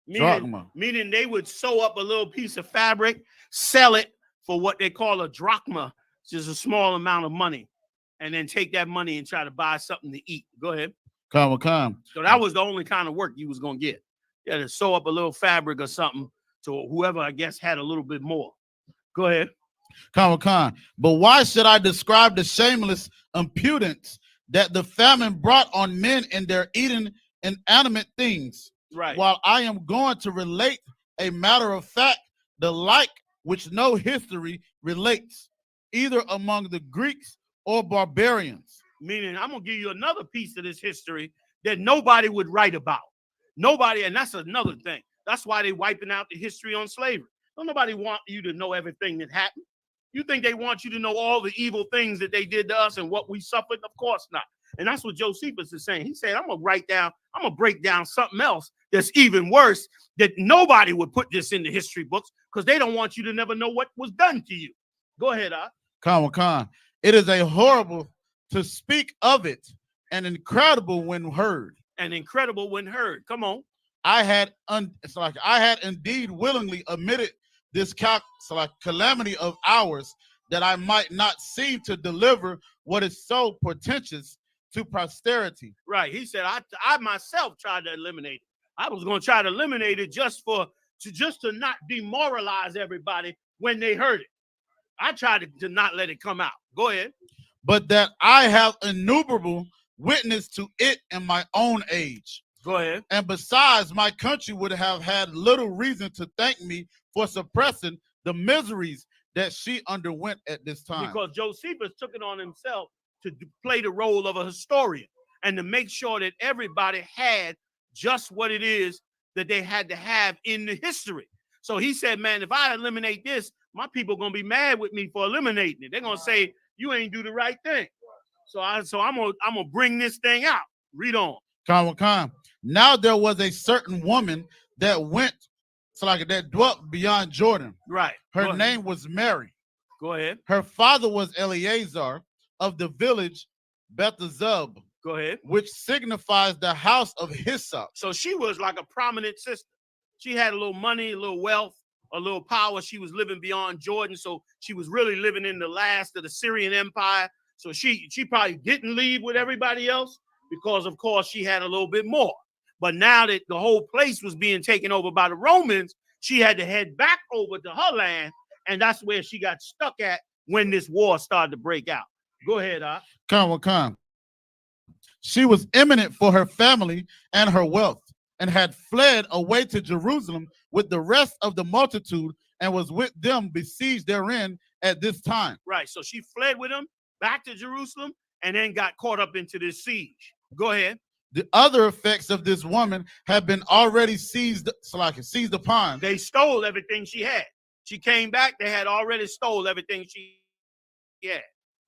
Drachma. Meaning they would sew up a little piece of fabric, sell it for what they call a drachma, which is a small amount of money, and then take that money and try to buy something to eat. Go ahead. Come. So that was the only kind of work you was gonna get. You had to sew up a little fabric or something to whoever, I guess, had a little bit more. Go ahead. Come. But why should I describe the shameless impudence that the famine brought on men in their eating inanimate things? Right. While I am going to relate a matter of fact, the like which no history relates, either among the Greeks or barbarians. Meaning, I'm gonna give you another piece of this history that nobody would write about. Nobody, and that's another thing. That's why they wiping out the history on slavery. Don't nobody want you to know everything that happened. You think they want you to know all the evil things that they did to us and what we suffered? Of course not. And that's what Josephus is saying. He said, I'm gonna break down something else that's even worse, that nobody would put this in the history books because they don't want you to never know what was done to you. Go ahead, Khan. It is a horrible to speak of it, and incredible when heard. And incredible when heard. Come on. I had indeed willingly omitted this calamity of ours, that I might not seem to deliver what is so portentous to posterity. Right. He said, I myself tried to eliminate it. I was going to try to eliminate it just to not demoralize everybody when they heard it. I tried to not let it come out. Go ahead. But that I have innumerable witness to it in my own age. Go ahead. And besides, my country would have had little reason to thank me for suppressing the miseries that she underwent at this time. Because Josephus took it on himself to play the role of a historian and to make sure that everybody had just what it is that they had to have in the history. So he said, man, if I eliminate this, my people are going to be mad with me for eliminating it. They're going to say, you ain't do the right thing. So I'm gonna bring this thing out. Read on. Khan. Now there was a certain woman that that dwelt beyond Jordan. Right. Her name was Mary. Go ahead. Her father was Eleazar of the village Bethzub. Go ahead. Which signifies the house of Hyssop. So she was like a prominent sister. She had a little money, a little wealth, a little power. She was living beyond Jordan. So she was really living in the last of the Syrian Empire. So she probably didn't leave with everybody else because, of course, she had a little bit more. But now that the whole place was being taken over by the Romans, she had to head back over to her land. And that's where she got stuck at when this war started to break out. Go ahead, Khan. She was eminent for her family and her wealth, and had fled away to Jerusalem with the rest of the multitude, and was with them besieged therein at this time. Right. So she fled with them back to Jerusalem and then got caught up into this siege. Go ahead. The other effects of this woman have been already seized upon. They stole everything she had. She came back, they had already stole everything she had.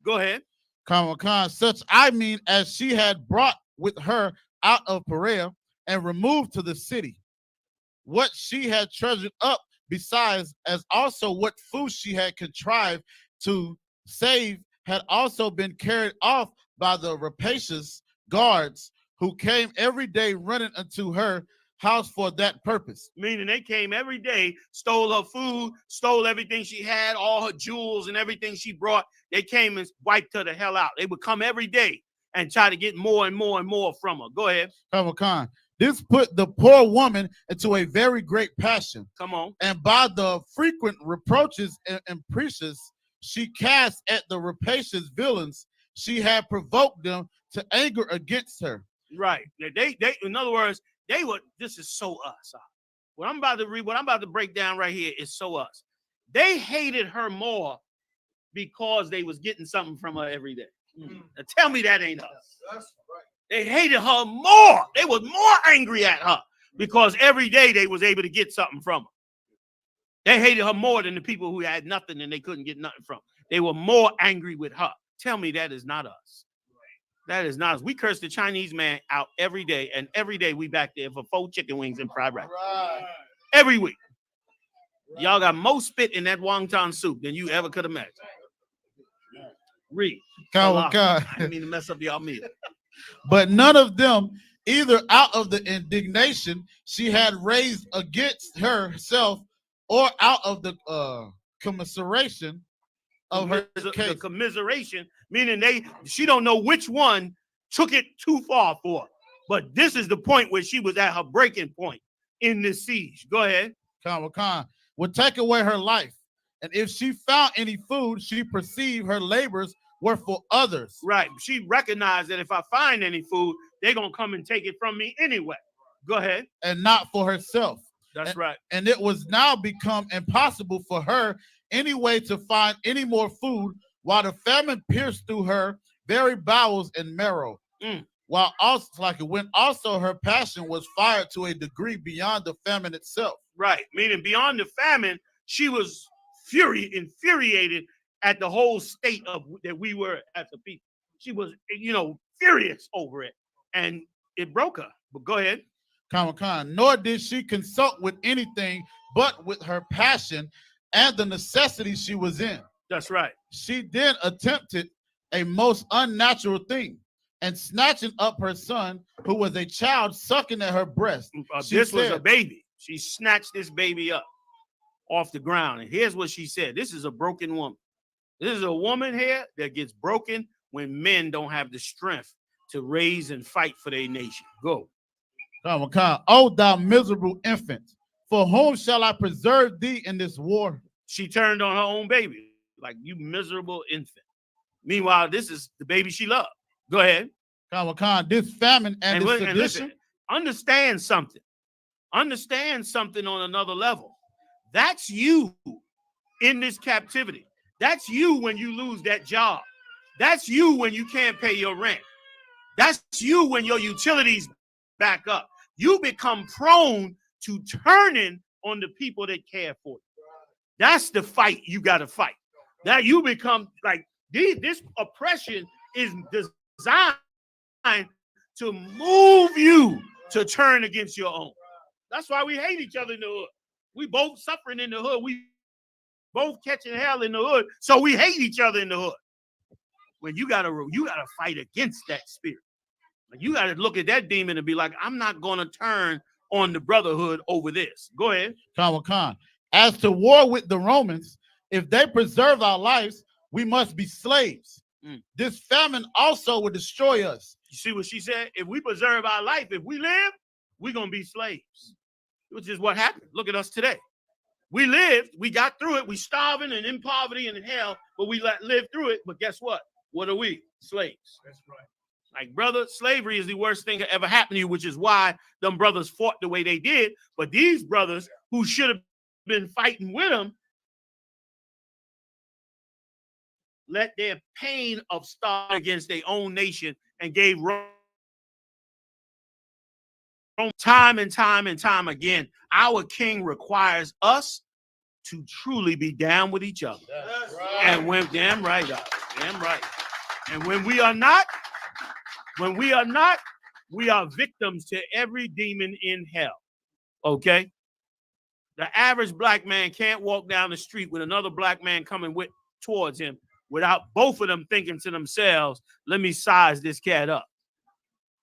Go ahead. Khan, such I mean as she had brought with her out of Perea and removed to the city. What she had treasured up, besides, as also what food she had contrived to save, had also been carried off by the rapacious guards, who came every day running unto her house for that purpose. Meaning they came every day, stole her food, stole everything she had, all her jewels and everything she brought. They came and wiped her the hell out. They would come every day and try to get more and more and more from her. Go ahead. Khan. This put the poor woman into a very great passion. Come on. And by the frequent reproaches and preaches she cast at the rapacious villains, she had provoked them to anger against her. Right. They in other words, this is so us. What I'm about to break down right here is so us. They hated her more because they was getting something from her every day. Now tell me that ain't us. That's right. They hated her more. They was more angry at her because every day they was able to get something from her. They hated her more than the people who had nothing and they couldn't get nothing from. They were more angry with her. Tell me that is not us. That is not us. We curse the Chinese man out every day, and every day we back there for 4 chicken wings and fried rice. Right. Every week. Right. Y'all got more spit in that wonton soup than you ever could imagine. Read. God. I didn't mean to mess up y'all meal. But none of them either out of the indignation she had raised against herself, or out of the commiseration of her the case. commiseration, meaning she don't know which one took it too far for her. But this is the point where she was at her breaking point in this siege. Go ahead. Khan would take away her life. And if she found any food, she perceived her labors were for others. Right. She recognized that if I find any food, they're going to come and take it from me anyway. Go ahead. And not for herself. That's right. And it was now become impossible for her anyway to find any more food, while the famine pierced through her very bowels and marrow. While also, when also her passion was fired to a degree beyond the famine itself. Right. Meaning beyond the famine, she was infuriated at the whole state of that we were as a people. She was, furious over it, and it broke her. But go ahead. Khan. Nor did she consult with anything but with her passion and the necessity she was in. That's right. She then attempted a most unnatural thing, and snatching up her son, who was a child sucking at her breast. This was a baby. She snatched this baby up off the ground. And here's what she said. This is a broken woman. This is a woman here that gets broken when men don't have the strength to raise and fight for their nation. Go. Oh, thou miserable infant, for whom shall I preserve thee in this war? She turned on her own baby, like, you miserable infant. Meanwhile, this is the baby she loved. Go ahead. This famine and this sedition. Listen, understand something. Understand something on another level. That's you in this captivity. That's you when you lose that job. That's you when you can't pay your rent. That's you when your utilities back up. You become prone to turning on the people that care for you. That's the fight you got to fight. Now you become like this oppression is designed to move you to turn against your own. That's why we hate each other in the hood. We both suffering in the hood. We both catching hell in the hood. So we hate each other in the hood. When you gotta fight against that spirit. Like, you gotta look at that demon and be like, I'm not gonna turn on the brotherhood over this. Go ahead. Khan. As to war with the Romans, if they preserve our lives, we must be slaves. This famine also will destroy us. You see what she said? If we preserve our life, if we live, we're gonna be slaves. Which is what happened. Look at us today. We lived, we got through it, we starving and in poverty and in hell, but we lived through it. But guess what? What are we? Slaves. That's right. Like, brother, slavery is the worst thing that ever happened to you, which is why them brothers fought the way they did. But these brothers who should have been fighting with them let their pain of starting against their own nation and gave Rome time and time again. Our king requires us to truly be down with each other. Right. And when damn right. And when we are not, we are victims to every demon in hell. Okay? The average black man can't walk down the street with another black man coming towards him without both of them thinking to themselves, let me size this cat up.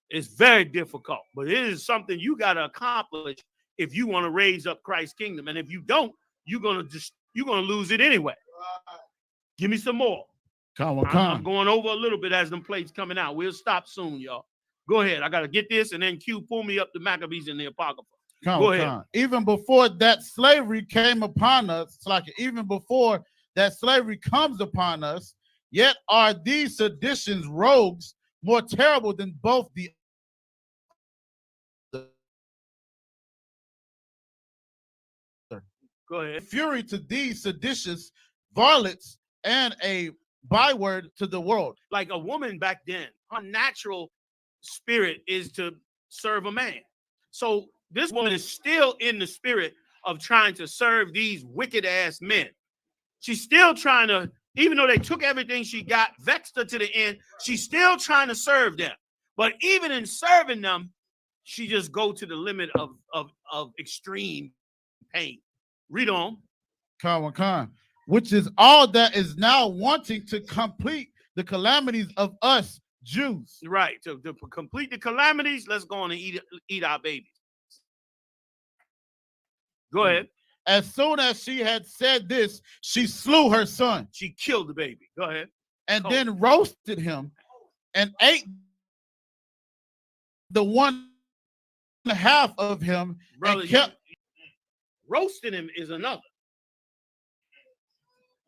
It's very difficult, but it is something you got to accomplish if you want to raise up Christ's kingdom. And if you don't, you're gonna lose it anyway. Give me some more. I'm going over a little bit as them plates coming out. We'll stop soon, y'all. Go ahead. I got to get this, and then Q, pull me up the Maccabees and the Apocrypha. Go ahead. Even before that slavery came upon us, even before that slavery comes upon us, yet are these seditions rogues more terrible than both the Go ahead. Fury to these seditious varlets and a byword to the world. Like a woman back then, her natural spirit is to serve a man. So this woman is still in the spirit of trying to serve these wicked ass men. She's still trying to, even though they took everything she got, vexed her to the end, she's still trying to serve them. But even in serving them, she just go to the limit of extreme pain. Read on. Which is all that is now wanting to complete the calamities of us Jews. Right. To complete the calamities, let's go on and eat our babies. Go ahead. As soon as she had said this, she slew her son. She killed the baby. Go ahead. And then roasted him and ate the 1/2 of him. Brother, and kept roasting him is another.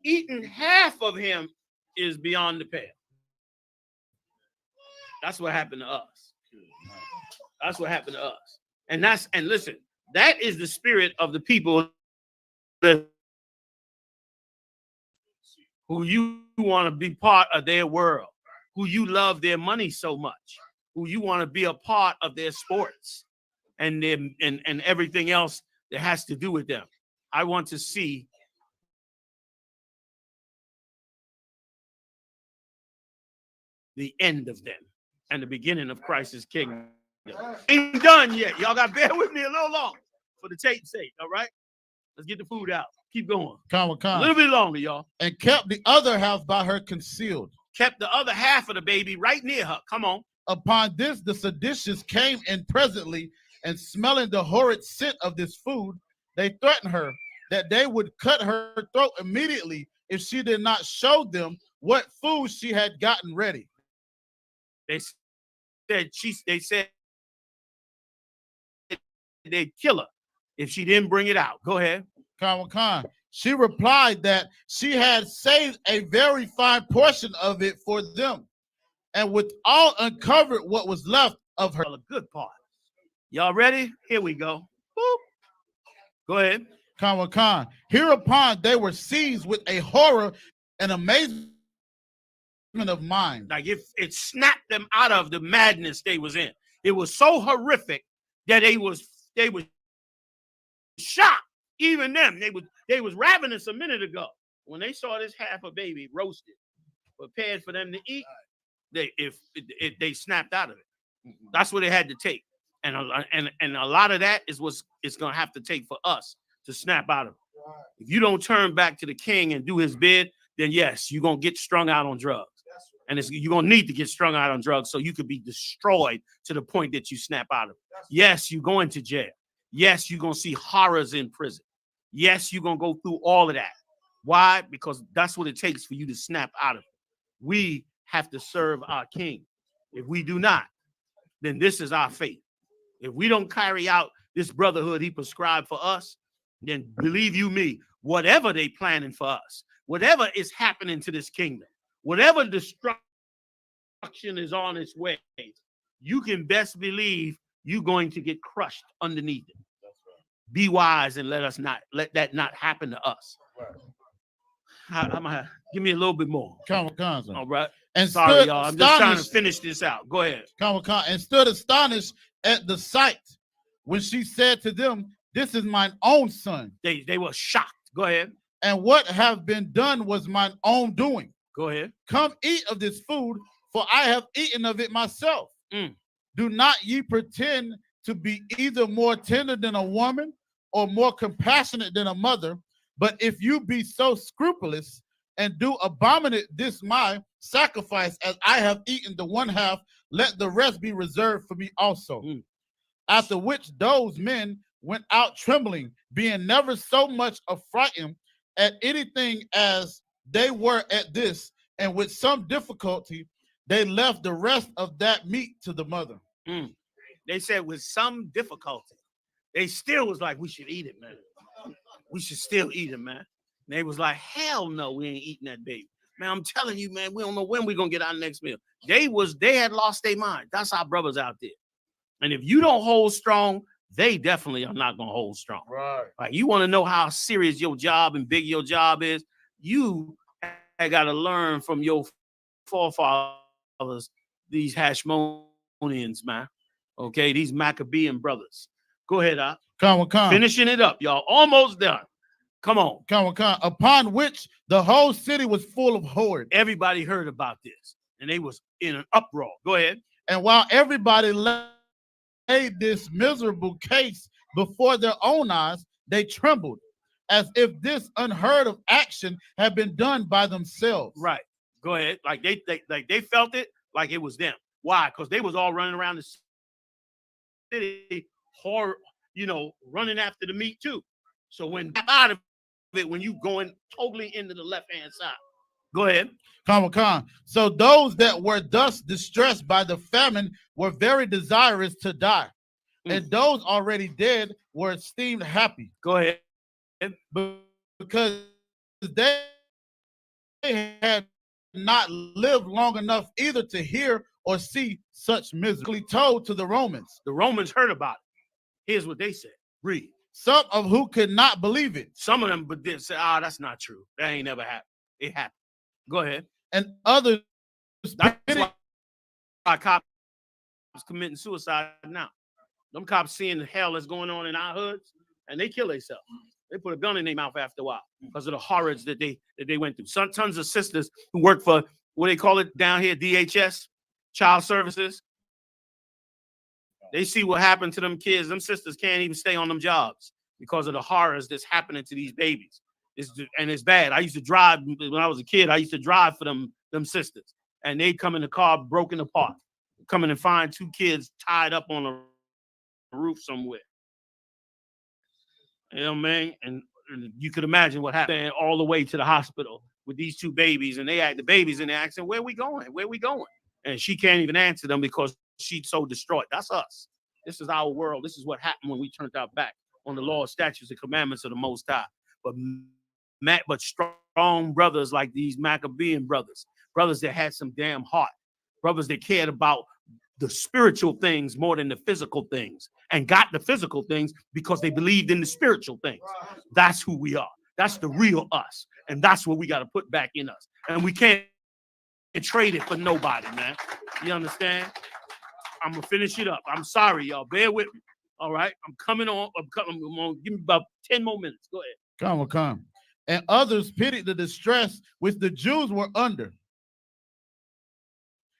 Eating half of him is beyond the pale. That's what happened to us. That's what happened to us. And listen, that is the spirit of the people who you want to be part of their world, who you love their money so much, who you want to be a part of their sports and everything else that has to do with them. I want to see the end of them and the beginning of Christ's kingdom. Ain't done yet. Y'all got to bear with me a little longer for the tape's sake, all right? Let's get the food out. Keep going. A little bit longer, y'all. And kept the other half by her concealed. Kept the other half of the baby right near her. Come on. Upon this, the seditious came in presently, and smelling the horrid scent of this food, they threatened her that they would cut her throat immediately if she did not show them what food she had gotten ready. They said they'd kill her if she didn't bring it out. Go ahead. She replied that she had saved a very fine portion of it for them, and with all uncovered what was left of her. A good part. Y'all ready? Here we go. Boop. Go ahead. Hereupon they were seized with a horror and amazement of mind. Like if it snapped them out of the madness they was in. It was so horrific that they was shocked. Even them, they was ravenous a minute ago. When they saw this half a baby roasted, prepared for them to eat, they snapped out of it. That's what it had to take. And a lot of that is what it's gonna have to take for us to snap out of it. If you don't turn back to the king and do his bid, then yes, you're gonna get strung out on drugs. And you're gonna need to get strung out on drugs so you could be destroyed to the point that you snap out of it. Yes, you're going to jail. Yes, you're gonna see horrors in prison. Yes, you're gonna go through all of that. Why? Because that's what it takes for you to snap out of it. We have to serve our king. If we do not, then this is our fate. If we don't carry out this brotherhood he prescribed for us, then believe you me, whatever they planning for us, whatever is happening to this kingdom, whatever destruction is on its way, you can best believe you're going to get crushed underneath it. Be wise and let that not happen to us. Give me a little bit more. All right. And sorry, y'all. I'm just trying to finish this out. Go ahead. And stood astonished at the sight when she said to them, "This is mine own son." They were shocked. Go ahead. And what have been done was mine own doing. Go ahead. Come eat of this food, for I have eaten of it myself. Do not ye pretend to be either more tender than a woman or more compassionate than a mother, but if you be so scrupulous and do abominate this my sacrifice, as I have eaten the 1/2, let the rest be reserved for me also. After which those men went out trembling, being never so much affrighted at anything as they were at this, and with some difficulty they left the rest of that meat to the mother. They said with some difficulty. They still was like, we should eat it, man. We should still eat it, man. And they was like, hell no, we ain't eating that baby. Man, I'm telling you, man, we don't know when we're gonna get our next meal. They had lost their mind. That's our brothers out there. And if you don't hold strong, they definitely are not gonna hold strong. Right. Like, you want to know how serious your job and big your job is? You got to learn from your forefathers, these Hashmoneans, man. Okay, these Maccabean brothers. Go ahead, finishing it up, y'all. Almost done. Come on. Upon which the whole city was full of horror. Everybody heard about this, and they was in an uproar. Go ahead. And while everybody laid this miserable case before their own eyes, they trembled, as if this unheard of action had been done by themselves. Right. Go ahead. Like they felt it, like it was them. Why? Because they was all running around the city, horror, running after the meat too. So when out of it, when you going totally into the left-hand side. Go ahead. Khan. So those that were thus distressed by the famine were very desirous to die. And those already dead were esteemed happy. Go ahead. Because they had not lived long enough either to hear or see such misery told to the Romans. The Romans heard about it. Here's what they said. Read. Some of who could not believe it. Some of them but did say, that's not true. That ain't never happened. It happened. Go ahead. And others. That's why cops committing suicide now. Them cops seeing the hell that's going on in our hoods, and they kill themselves. They put a gun in their mouth after a while because of the horrors that they went through. Tons of sisters who work for what they call it down here, DHS, Child Services. They see what happened to them kids. Them sisters can't even stay on them jobs because of the horrors that's happening to these babies. It's bad. I used to drive when I was a kid. I used to drive for them sisters, and they'd come in the car broken apart, coming and find 2 kids tied up on a roof somewhere. You know what I mean? And you could imagine what happened all the way to the hospital with these 2 babies, and the babies, and they're asking, "Where we going? Where we going?" And she can't even answer them because she's so distraught. That's us. This is our world. This is what happened when we turned our back on the law, statutes, and commandments of the Most High. But strong brothers like these Maccabean brothers that had some damn heart, brothers that cared about the spiritual things more than the physical things, and got the physical things because they believed in the spiritual things. That's who we are. That's the real us, and that's what we got to put back in us. And we can't trade it for nobody, man. You understand? I'm gonna finish it up. I'm sorry, y'all. Bear with me. All right, I'm coming on. I'm on. Give me about 10 more minutes. Go ahead. Come. And others pitied the distress which the Jews were under.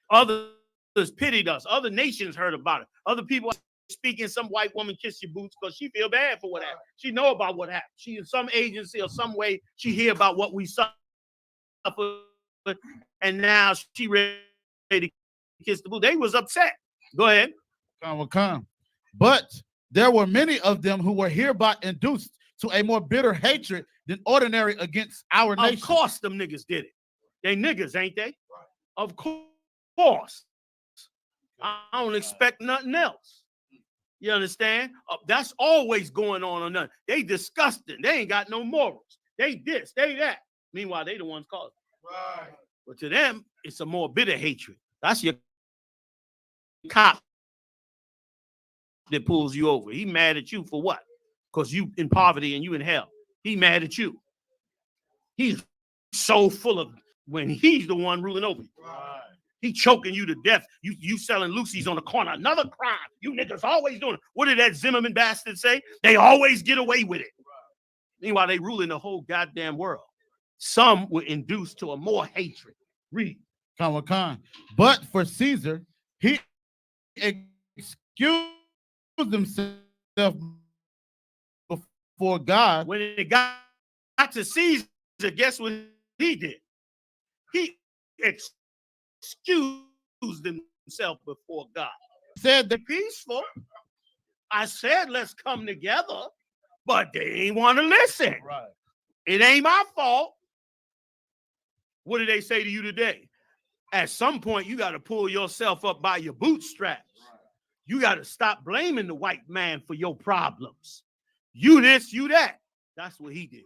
Others pitied us. Other nations heard about it. Other people speaking. Some white woman kiss your boots because she feel bad for what happened. She know about what happened. She in some agency or some way she hear about what we suffered, and now she ready to kiss the boot. They was upset. Go ahead. Come. But there were many of them who were hereby induced to a more bitter hatred than ordinary against our nation. Of course them niggas did it. They niggas, ain't they? Of course. I don't expect nothing else. You understand? That's always going on or nothing. They disgusting. They ain't got no morals. They this, they that. Meanwhile, they the ones causing it. Right. But to them, it's a more bitter hatred. That's your cop that pulls you over. He mad at you for what? Because you in poverty and you in hell. He mad at you. He's so full of when he's the one ruling over you. Right. He choking you to death. You selling Lucy's on the corner. Another crime. You niggas always doing it. What did that Zimmerman bastard say? They always get away with it. Right. Meanwhile, they ruling the whole goddamn world. Some were induced to a more hatred. Read. But for Caesar, he excused himself before God. When it got to Caesar, guess what he did? He excused himself before God. Said the peaceful. I said, let's come together, but they ain't want to listen. Right. It ain't my fault. What do they say to you today? At some point, you got to pull yourself up by your bootstraps. Right. You got to stop blaming the white man for your problems. You this, you that. That's what he did.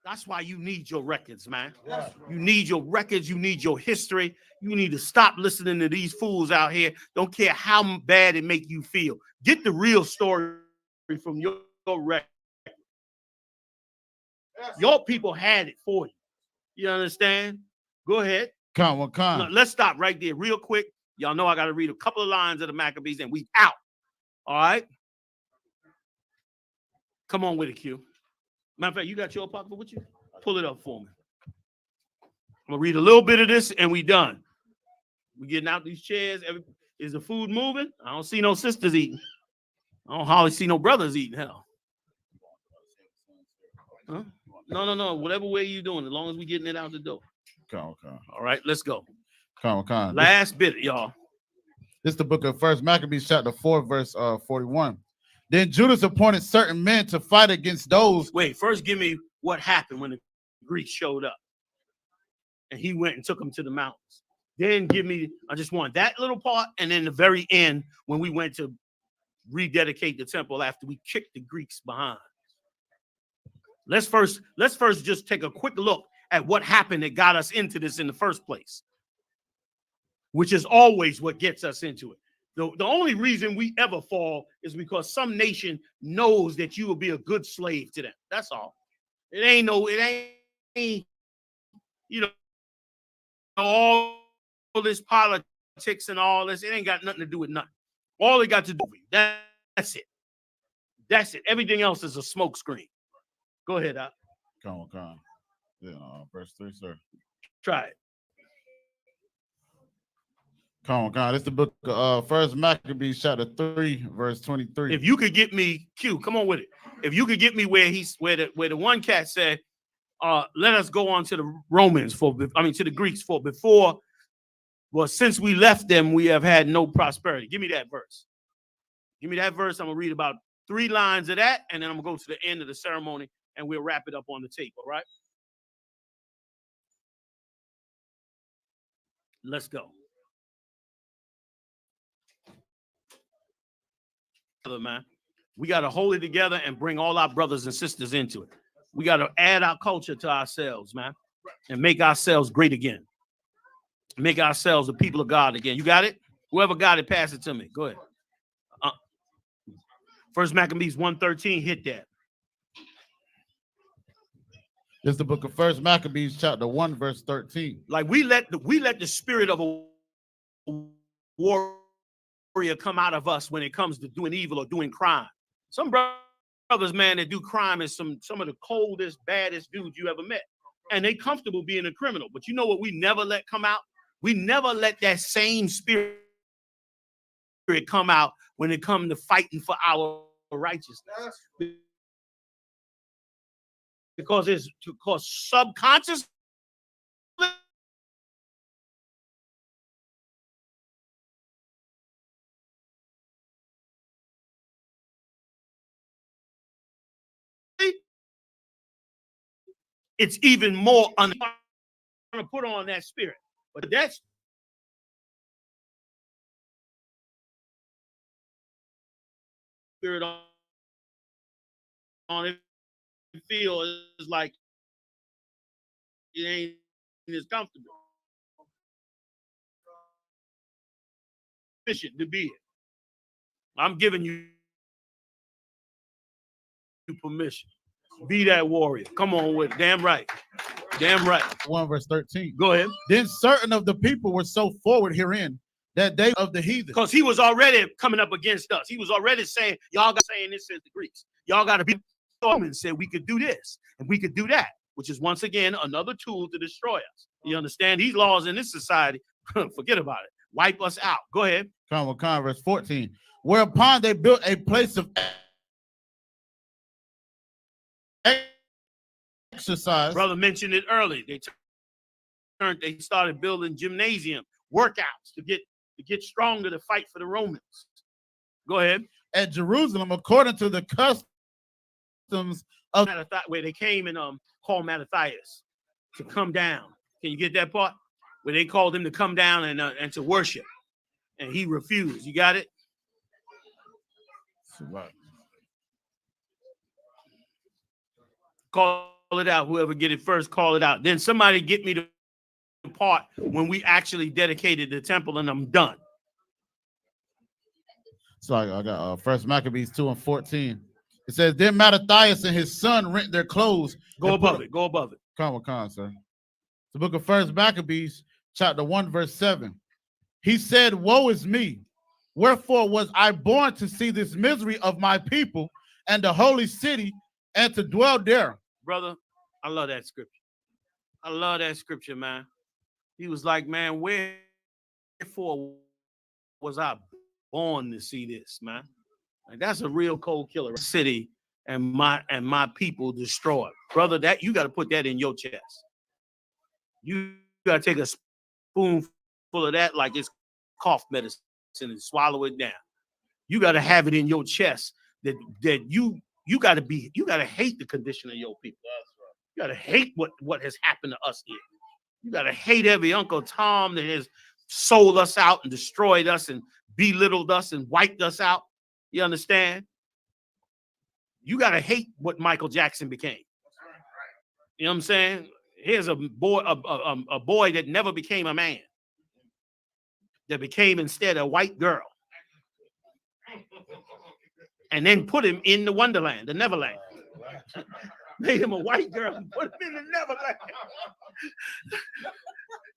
That's why you need your records, man. Right. You need your records. You need your history. You need to stop listening to these fools out here. Don't care how bad it make you feel. Get the real story from your record. Your people had it for you. You understand? Go ahead. Let's stop right there real quick. Y'all know I got to read a couple of lines of the Maccabees and we out. All right? Come on with it, Q. Matter of fact, you got your pocketbook with you? Pull it up for me. I'm going to read a little bit of this and we done. We getting out these chairs. Is the food moving? I don't see no sisters eating. I don't hardly see no brothers eating. Hell. Huh? No. Whatever way you doing, as long as we getting it out the door. Okay. All right, let's go. Last bit, y'all. This is the book of First Maccabees, chapter 4, verse 41. Then Judas appointed certain men to fight against those. Wait, first give me what happened when the Greeks showed up. And he went and took them to the mountains. Then give me, I just want that little part, and then the very end when we went to rededicate the temple after we kicked the Greeks behind. Let's first just take a quick look at what happened that got us into this in the first place, which is always what gets us into it. The only reason we ever fall is because some nation knows that you will be a good slave to them. That's all. It ain't, you know, all this politics and all this. It ain't got nothing to do with nothing. All it got to do with you. That's it. That's it. Everything else is a smoke screen. Go ahead, Doc. Come on. Yeah, verse 3, sir. Try it. Come on. It's the book of First Maccabees, chapter 3, verse 23. If you could get me, Q, come on with it. If you could get me where the one cat said, let us go on to the Romans to the Greeks for before. Well, since we left them, we have had no prosperity. Give me that verse. Give me that verse. I'm gonna read about 3 lines of that, and then I'm gonna go to the end of the ceremony, and we'll wrap it up on the tape. All right. Let's go. Man, we got to hold it together and bring all our brothers and sisters into it. We got to add our culture to ourselves, man, and make ourselves great again. Make ourselves the people of God again. You got it? Whoever got it, pass it to me. Go ahead. First Maccabees 1:13, hit that. It's the book of First Maccabees, chapter 1, verse 13. Like we let the spirit of a warrior come out of us when it comes to doing evil or doing crime. Some brothers, man, that do crime is some of the coldest, baddest dudes you ever met. And they comfortable being a criminal. But you know what we never let come out? We never let that same spirit come out when it comes to fighting for our righteousness. Because subconsciously it's even more to put on that spirit. But that's spirit on it feel is like it ain't as comfortable. Sufficient to be it. I'm giving you permission. Be that warrior. Come on with it. Damn right. Damn right. 1 verse 13. Go ahead. Then certain of the people were so forward herein that they of the heathen. Because he was already coming up against us. He was already saying, y'all got saying this is the Greeks. Y'all got to be Romans said we could do this and we could do that, which is once again another tool to destroy us. You understand? These laws in this society, forget about it. Wipe us out. Go ahead. Come on, verse 14. Whereupon they built a place of exercise. Brother mentioned it early. They started building gymnasium workouts to get stronger to fight for the Romans. Go ahead. At Jerusalem, according to the customs of where they came and called Mattathias to come down. Can you get that part? Where they called him to come down and to worship, and he refused. You got it? Right. Call it out. Whoever get it first, call it out. Then somebody get me the part when we actually dedicated the temple, and I'm done. So I got First Maccabees 2 and 14. It says, then Mattathias and his son rent their clothes. Go above it. Go above it. Come on, sir. The book of First Maccabees, chapter 1, verse 7. He said, woe is me. Wherefore was I born to see this misery of my people and the holy city and to dwell there. Brother, I love that scripture. I love that scripture, man. He was like, man, wherefore was I born to see this, man? Like, that's a real cold killer. City and my people destroyed. Brother, that you got to put that in your chest. You got to take a spoonful full of that like it's cough medicine and swallow it down. You got to have it in your chest that you got to hate the condition of your people. You got to hate what has happened to us here. You got to hate every Uncle Tom that has sold us out and destroyed us and belittled us and wiped us out. You understand? You got to hate what Michael Jackson became. You know what I'm saying? Here's a boy that never became a man, that became instead a white girl, and then put him in the Wonderland, the Neverland. Made him a white girl and put him in the Neverland.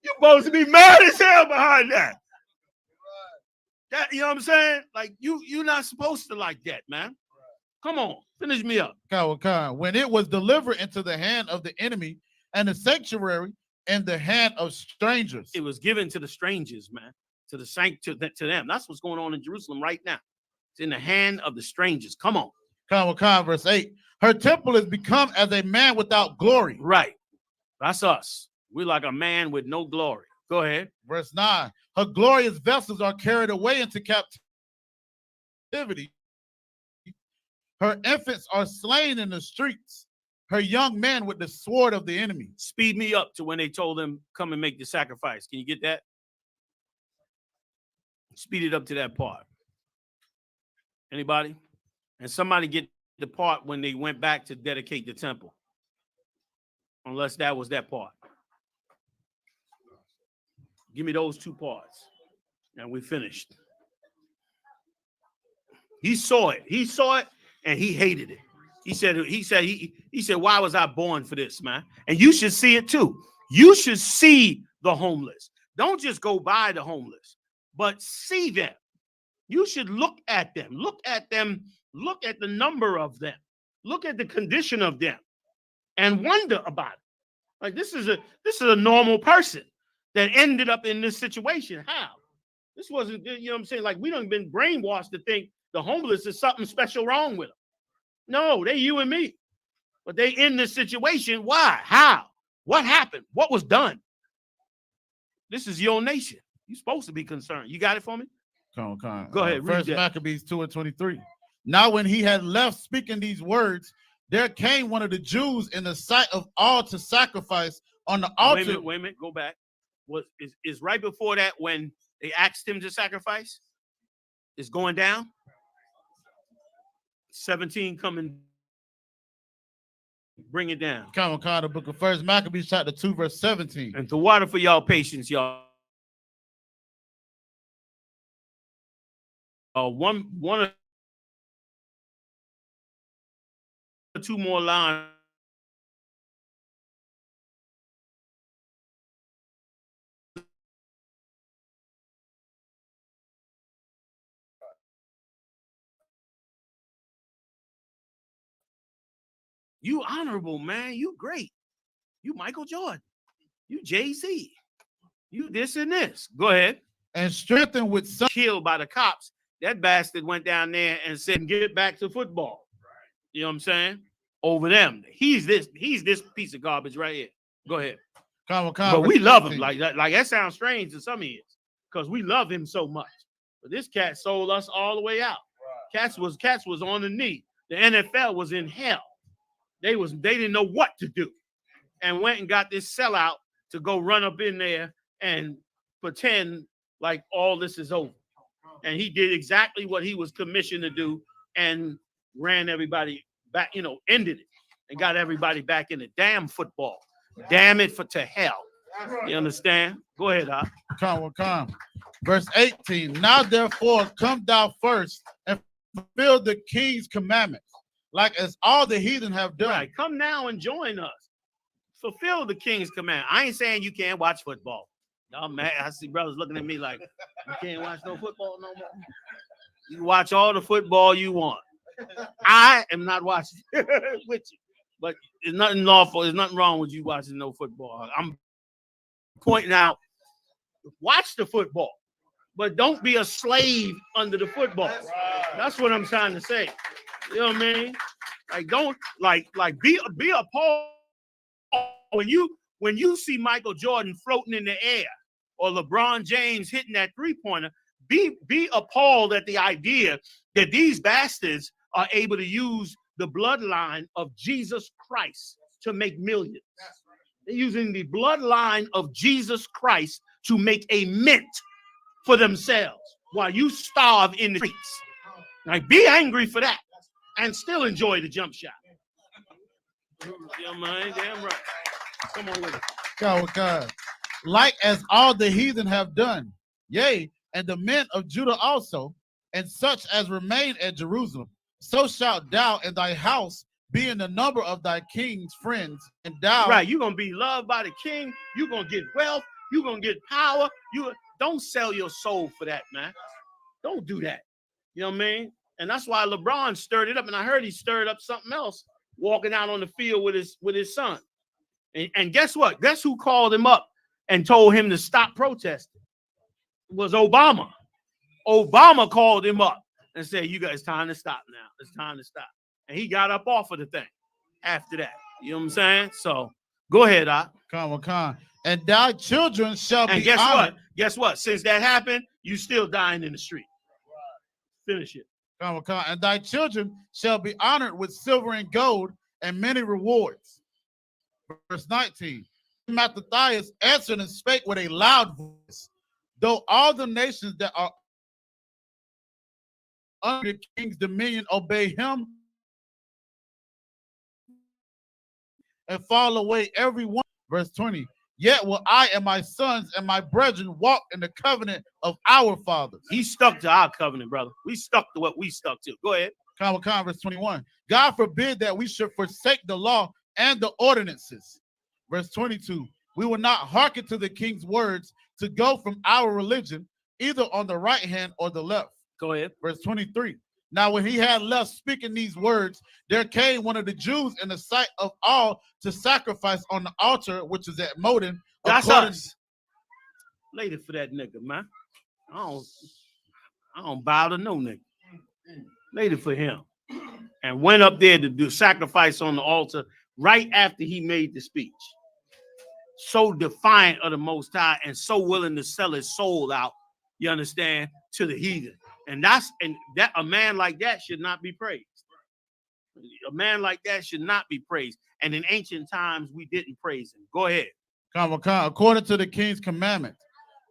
You're supposed to be mad as hell behind that. You know what I'm saying? Like you're not supposed to like that, man. Come on, finish me up. When it was delivered into the hand of the enemy and the sanctuary in the hand of strangers. It was given to the strangers, man, to them. That's what's going on in Jerusalem right now. It's in the hand of the strangers. Come on. Verse 8. Her temple is become as a man without glory. Right. That's us. We're like a man with no glory. Go ahead. Verse 9. Her glorious vessels are carried away into captivity. Her infants are slain in the streets. Her young men with the sword of the enemy. Speed me up to when they told them, come and make the sacrifice. Can you get that? Speed it up to that part. Anybody? And somebody get the part when they went back to dedicate the temple. Unless that was that part. Give me those two parts. And we finished. He saw it. He saw it and he hated it. He said, why was I born for this, man? And you should see it too. You should see the homeless. Don't just go by the homeless, but see them. You should look at them. Look at them. Look at the number of them. Look at the condition of them and wonder about it. Like this is a normal person that ended up in this situation. How? This wasn't, you know what I'm saying? Like we done been brainwashed to think the homeless is something special wrong with them. No, they you and me. But they in this situation. Why? How? What happened? What was done? This is your nation. You're supposed to be concerned. You got it for me? Go ahead. First Maccabees 2:23. Now when he had left speaking these words, there came one of the Jews in the sight of all to sacrifice on the altar. Wait a minute. Go back. Is right before that when they asked him to sacrifice? It's going down? 17 coming. Bring it down. The book of First Maccabees chapter 2 verse 17. And THAWADAH for y'all patience, y'all. One or two more lines. You honorable, man. You great. You Michael Jordan. You Jay-Z. You this and this. Go ahead. And strengthened with some killed by the cops. That bastard went down there and said, get back to football. You know what I'm saying? Over them. He's this piece of garbage right here. Go ahead. But we love him. Like that sounds strange to some ears. Because we love him so much. But this cat sold us all the way out. Cats was on the knee. The NFL was in hell. They didn't know what to do. And went and got this sellout to go run up in there and pretend like all this is over. And he did exactly what he was commissioned to do and ran everybody back, ended it and got everybody back in the damn football. Damn it to hell. You understand? Go ahead, Come. Verse 18. Now therefore come thou first and fulfill the king's commandments, like as all the heathen have done. Right. Come now and join us. Fulfill the king's command. I ain't saying you can't watch football. No, man, I see brothers looking at me like, you can't watch no football no more. You can watch all the football you want. I am not watching with you. But there's nothing lawful. There's nothing wrong with you watching no football. I'm pointing out, watch the football, but don't be a slave under the football. That's what I'm trying to say. You know what I mean? Like, don't be a Paul when you see Michael Jordan floating in the air, or LeBron James hitting that three-pointer. Be appalled at the idea that these bastards are able to use the bloodline of Jesus Christ to make millions. They're using the bloodline of Jesus Christ to make a mint for themselves while you starve in the streets. Like, be angry for that and still enjoy the jump shot. Yeah, man, damn right. Come on with it. God. Like as all the heathen have done, yea, and the men of Judah also, and such as remain at Jerusalem, so shalt thou and thy house be in the number of thy king's friends, and thou. Right, you're gonna be loved by the king, you're gonna get wealth, you're gonna get power. You don't sell your soul for that, man. Don't do that. You know what I mean? And that's why LeBron stirred it up, and I heard he stirred up something else walking out on the field with his son. And guess what? Guess who called him up and told him to stop protesting? It was Obama. Obama called him up and said, you guys, it's time to stop now. It's time to stop. And he got up off of the thing after that. You know what I'm saying? So go ahead, Come on. And thy children shall be guess honored. what? Guess what? Since that happened, you still dying in the street. Finish it. Come on. And thy children shall be honored with silver and gold and many rewards. Verse 19. Mattathias answered and spake with a loud voice, though all the nations that are under the king's dominion obey him and fall away every one. Verse 20. Yet will I and my sons and my brethren walk in the covenant of our fathers. He stuck to our covenant, brother. We stuck to what we stuck to. Go ahead. Verse 21. God forbid that we should forsake the law and the ordinances. Verse 22. We will not hearken to the king's words to go from our religion, either on the right hand or the left. Go ahead. Verse 23. Now when he had left speaking these words, there came one of the Jews in the sight of all to sacrifice on the altar, which is at Modin. That's us. Later for that nigga, man. I don't bow to no nigga. Later for him. And went up there to do sacrifice on the altar right after he made the speech. So defiant of the Most High and so willing to sell his soul out, you understand, to the heathen. And that a man like that should not be praised. A man like that should not be praised. And in ancient times, we didn't praise him. Go ahead. According to the king's commandment,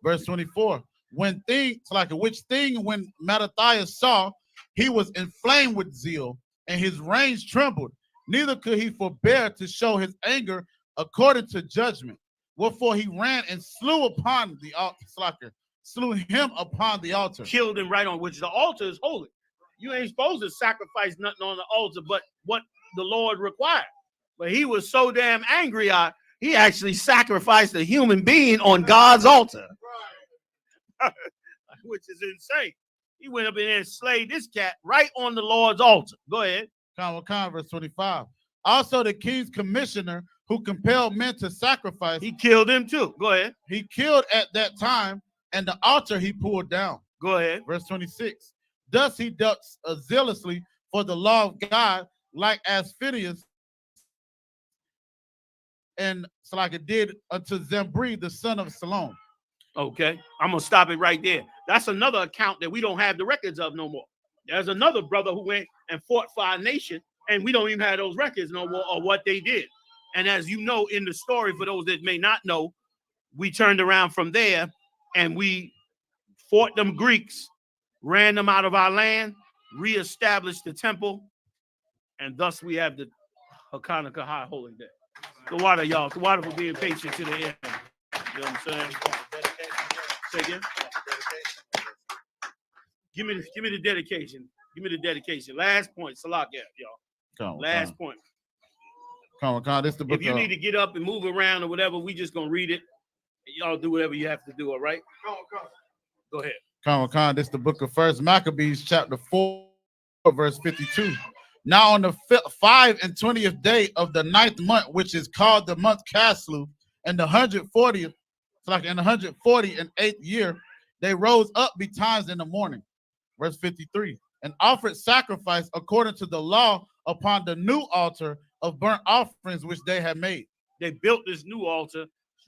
verse 24. When Mattathias saw, he was inflamed with zeal, and his reins trembled. Neither could he forbear to show his anger according to judgment. Wherefore he ran and slew upon the altar. Slew him upon the altar. Killed him right on, which the altar is holy. You ain't supposed to sacrifice nothing on the altar but what the Lord required. But he was so damn angry, he actually sacrificed a human being on God's altar. Which is insane. He went up in there and slayed this cat right on the Lord's altar. Go ahead. Verse 25. Also the king's commissioner who compelled men to sacrifice. He killed him too. Go ahead. He killed at that time, and the altar he pulled down. Go ahead. Verse 26. Thus he dealt zealously for the law of God, like as Phineas and Salaka did unto Zembri, the son of Salom. Okay, I'm gonna stop it right there. That's another account that we don't have the records of no more. There's another brother who went and fought for our nation, and we don't even have those records no more of what they did. And as you know in the story, for those that may not know, we turned around from there and we fought them Greeks, ran them out of our land, reestablished the temple, and thus we have the Hanukkah High Holy Day. THAWADAH, y'all. THAWADAH for being patient to the end. You know what I'm saying? Say again? Give me the dedication. Give me the dedication. Last point. Salak, y'all. Last point. This the book. If you need to get up and move around or whatever, we just gonna read it. Y'all do whatever you have to do, all right? Go ahead. This is the book of 1 Maccabees, chapter 4, verse 52. Now on the 25th day of the 9th month, which is called the month Caslu, and the 140th, like in the 148th year, they rose up betimes in the morning. Verse 53. And offered sacrifice according to the law upon the new altar of burnt offerings which they had made. They built this new altar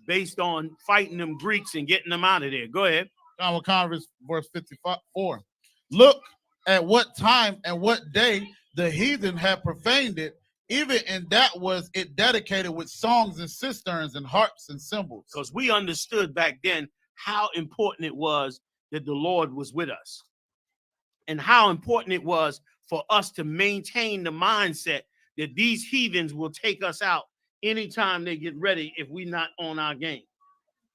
based on fighting them Greeks and getting them out of there. Go ahead. Verse 54. Look at what time and what day the heathen had profaned it, even in that was it dedicated with songs and cisterns and harps and cymbals. Because we understood back then how important it was that the Lord was with us, and how important it was for us to maintain the mindset that these heathens will take us out anytime they get ready if we're not on our game.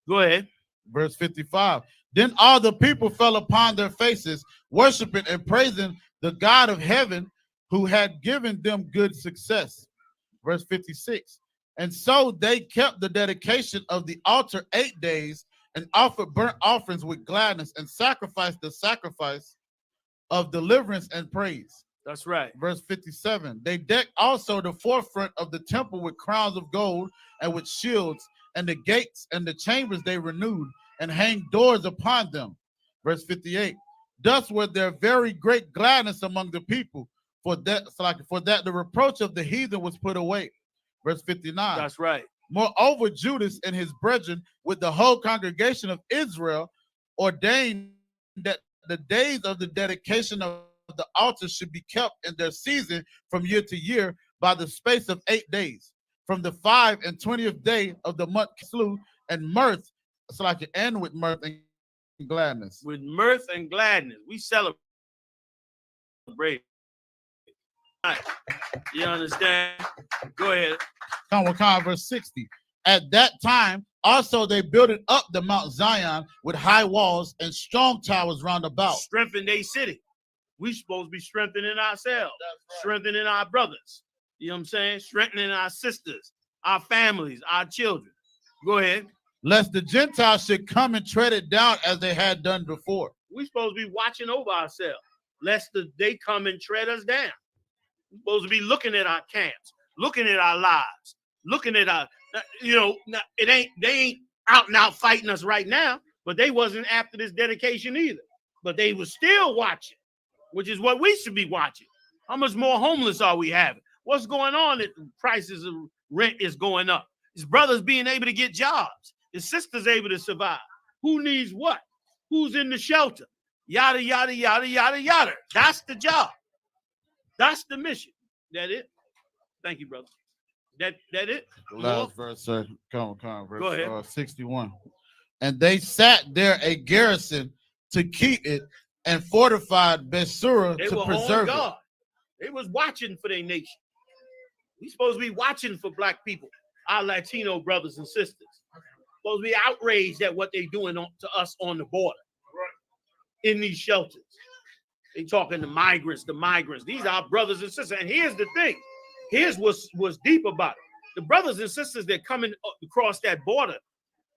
Go ahead. Verse 55. Then all the people fell upon their faces, worshiping and praising the God of heaven who had given them good success. Verse 56. And so they kept the dedication of the altar 8 days and offered burnt offerings with gladness and sacrificed the sacrifice of deliverance and praise. That's right. Verse 57. They decked also the forefront of the temple with crowns of gold and with shields, and the gates and the chambers they renewed and hanged doors upon them. Verse 58. Thus were there very great gladness among the people, for that the reproach of the heathen was put away. Verse 59. That's right. Moreover, Judas and his brethren with the whole congregation of Israel ordained that the days of the dedication of the altar should be kept in their season from year to year by the space of 8 days, from the 5 and 20th day of the month Kislew, and mirth, so like to end with mirth and gladness. With mirth and gladness, we celebrate. You understand? Go ahead. Verse 60. At that time, also they builded up the Mount Zion with high walls and strong towers round about. Strengthen their city. We supposed to be strengthening ourselves, strengthening our brothers. You know what I'm saying? Strengthening our sisters, our families, our children. Go ahead. Lest the Gentiles should come and tread it down as they had done before. We supposed to be watching over ourselves, lest they come and tread us down. We're supposed to be looking at our camps, looking at our lives, looking at our, they ain't out and out fighting us right now, but they wasn't after this dedication either. But they were still watching, which is what we should be watching. How much more homeless are we having? What's going on that the prices of rent is going up? His brothers being able to get jobs. His sisters able to survive. Who needs what? Who's in the shelter? Yada, yada, yada, yada, yada. That's the job. That's the mission. That it? Thank you, brother. That it? Last verse, sir. Verse Go ahead. 61. And they sat there a garrison to keep it and fortified Besura to preserve it. They was watching for their nation. We supposed to be watching for black people, our Latino brothers and sisters. Supposed to be outraged at what they're doing to us on the border, in these shelters. They talking to migrants, These are our brothers and sisters. And here's the thing. Here's what's deep about it. The brothers and sisters that coming across that border,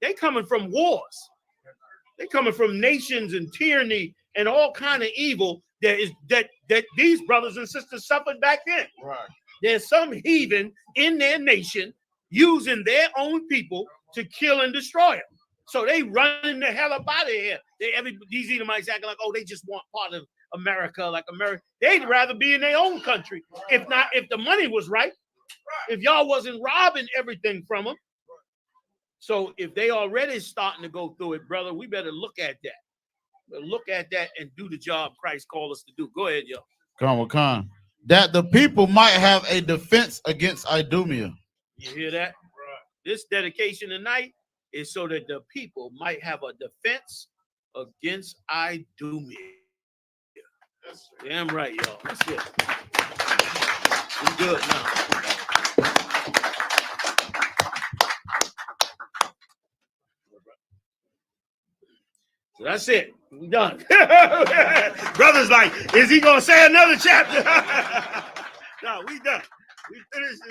they coming from wars. They coming from nations and tyranny and all kind of evil that these brothers and sisters suffered back then. Right. There's some heathen in their nation using their own people to kill and destroy them. So they running the hell up out of here. These Edomites acting like, oh, they just want part of America, like America. They'd rather be in their own country. If the money was right, if y'all wasn't robbing everything from them. So if they already starting to go through it, brother, we better look at that. Look at that and do the job Christ called us to do. Go ahead, yo. Come. That the people might have a defense against Idumea. You hear that? This dedication tonight is so that the people might have a defense against Idumea. Damn right, y'all. That's it. We good now. So that's it. We done. Brother's like, is he gonna say another chapter? No, we done. We finished.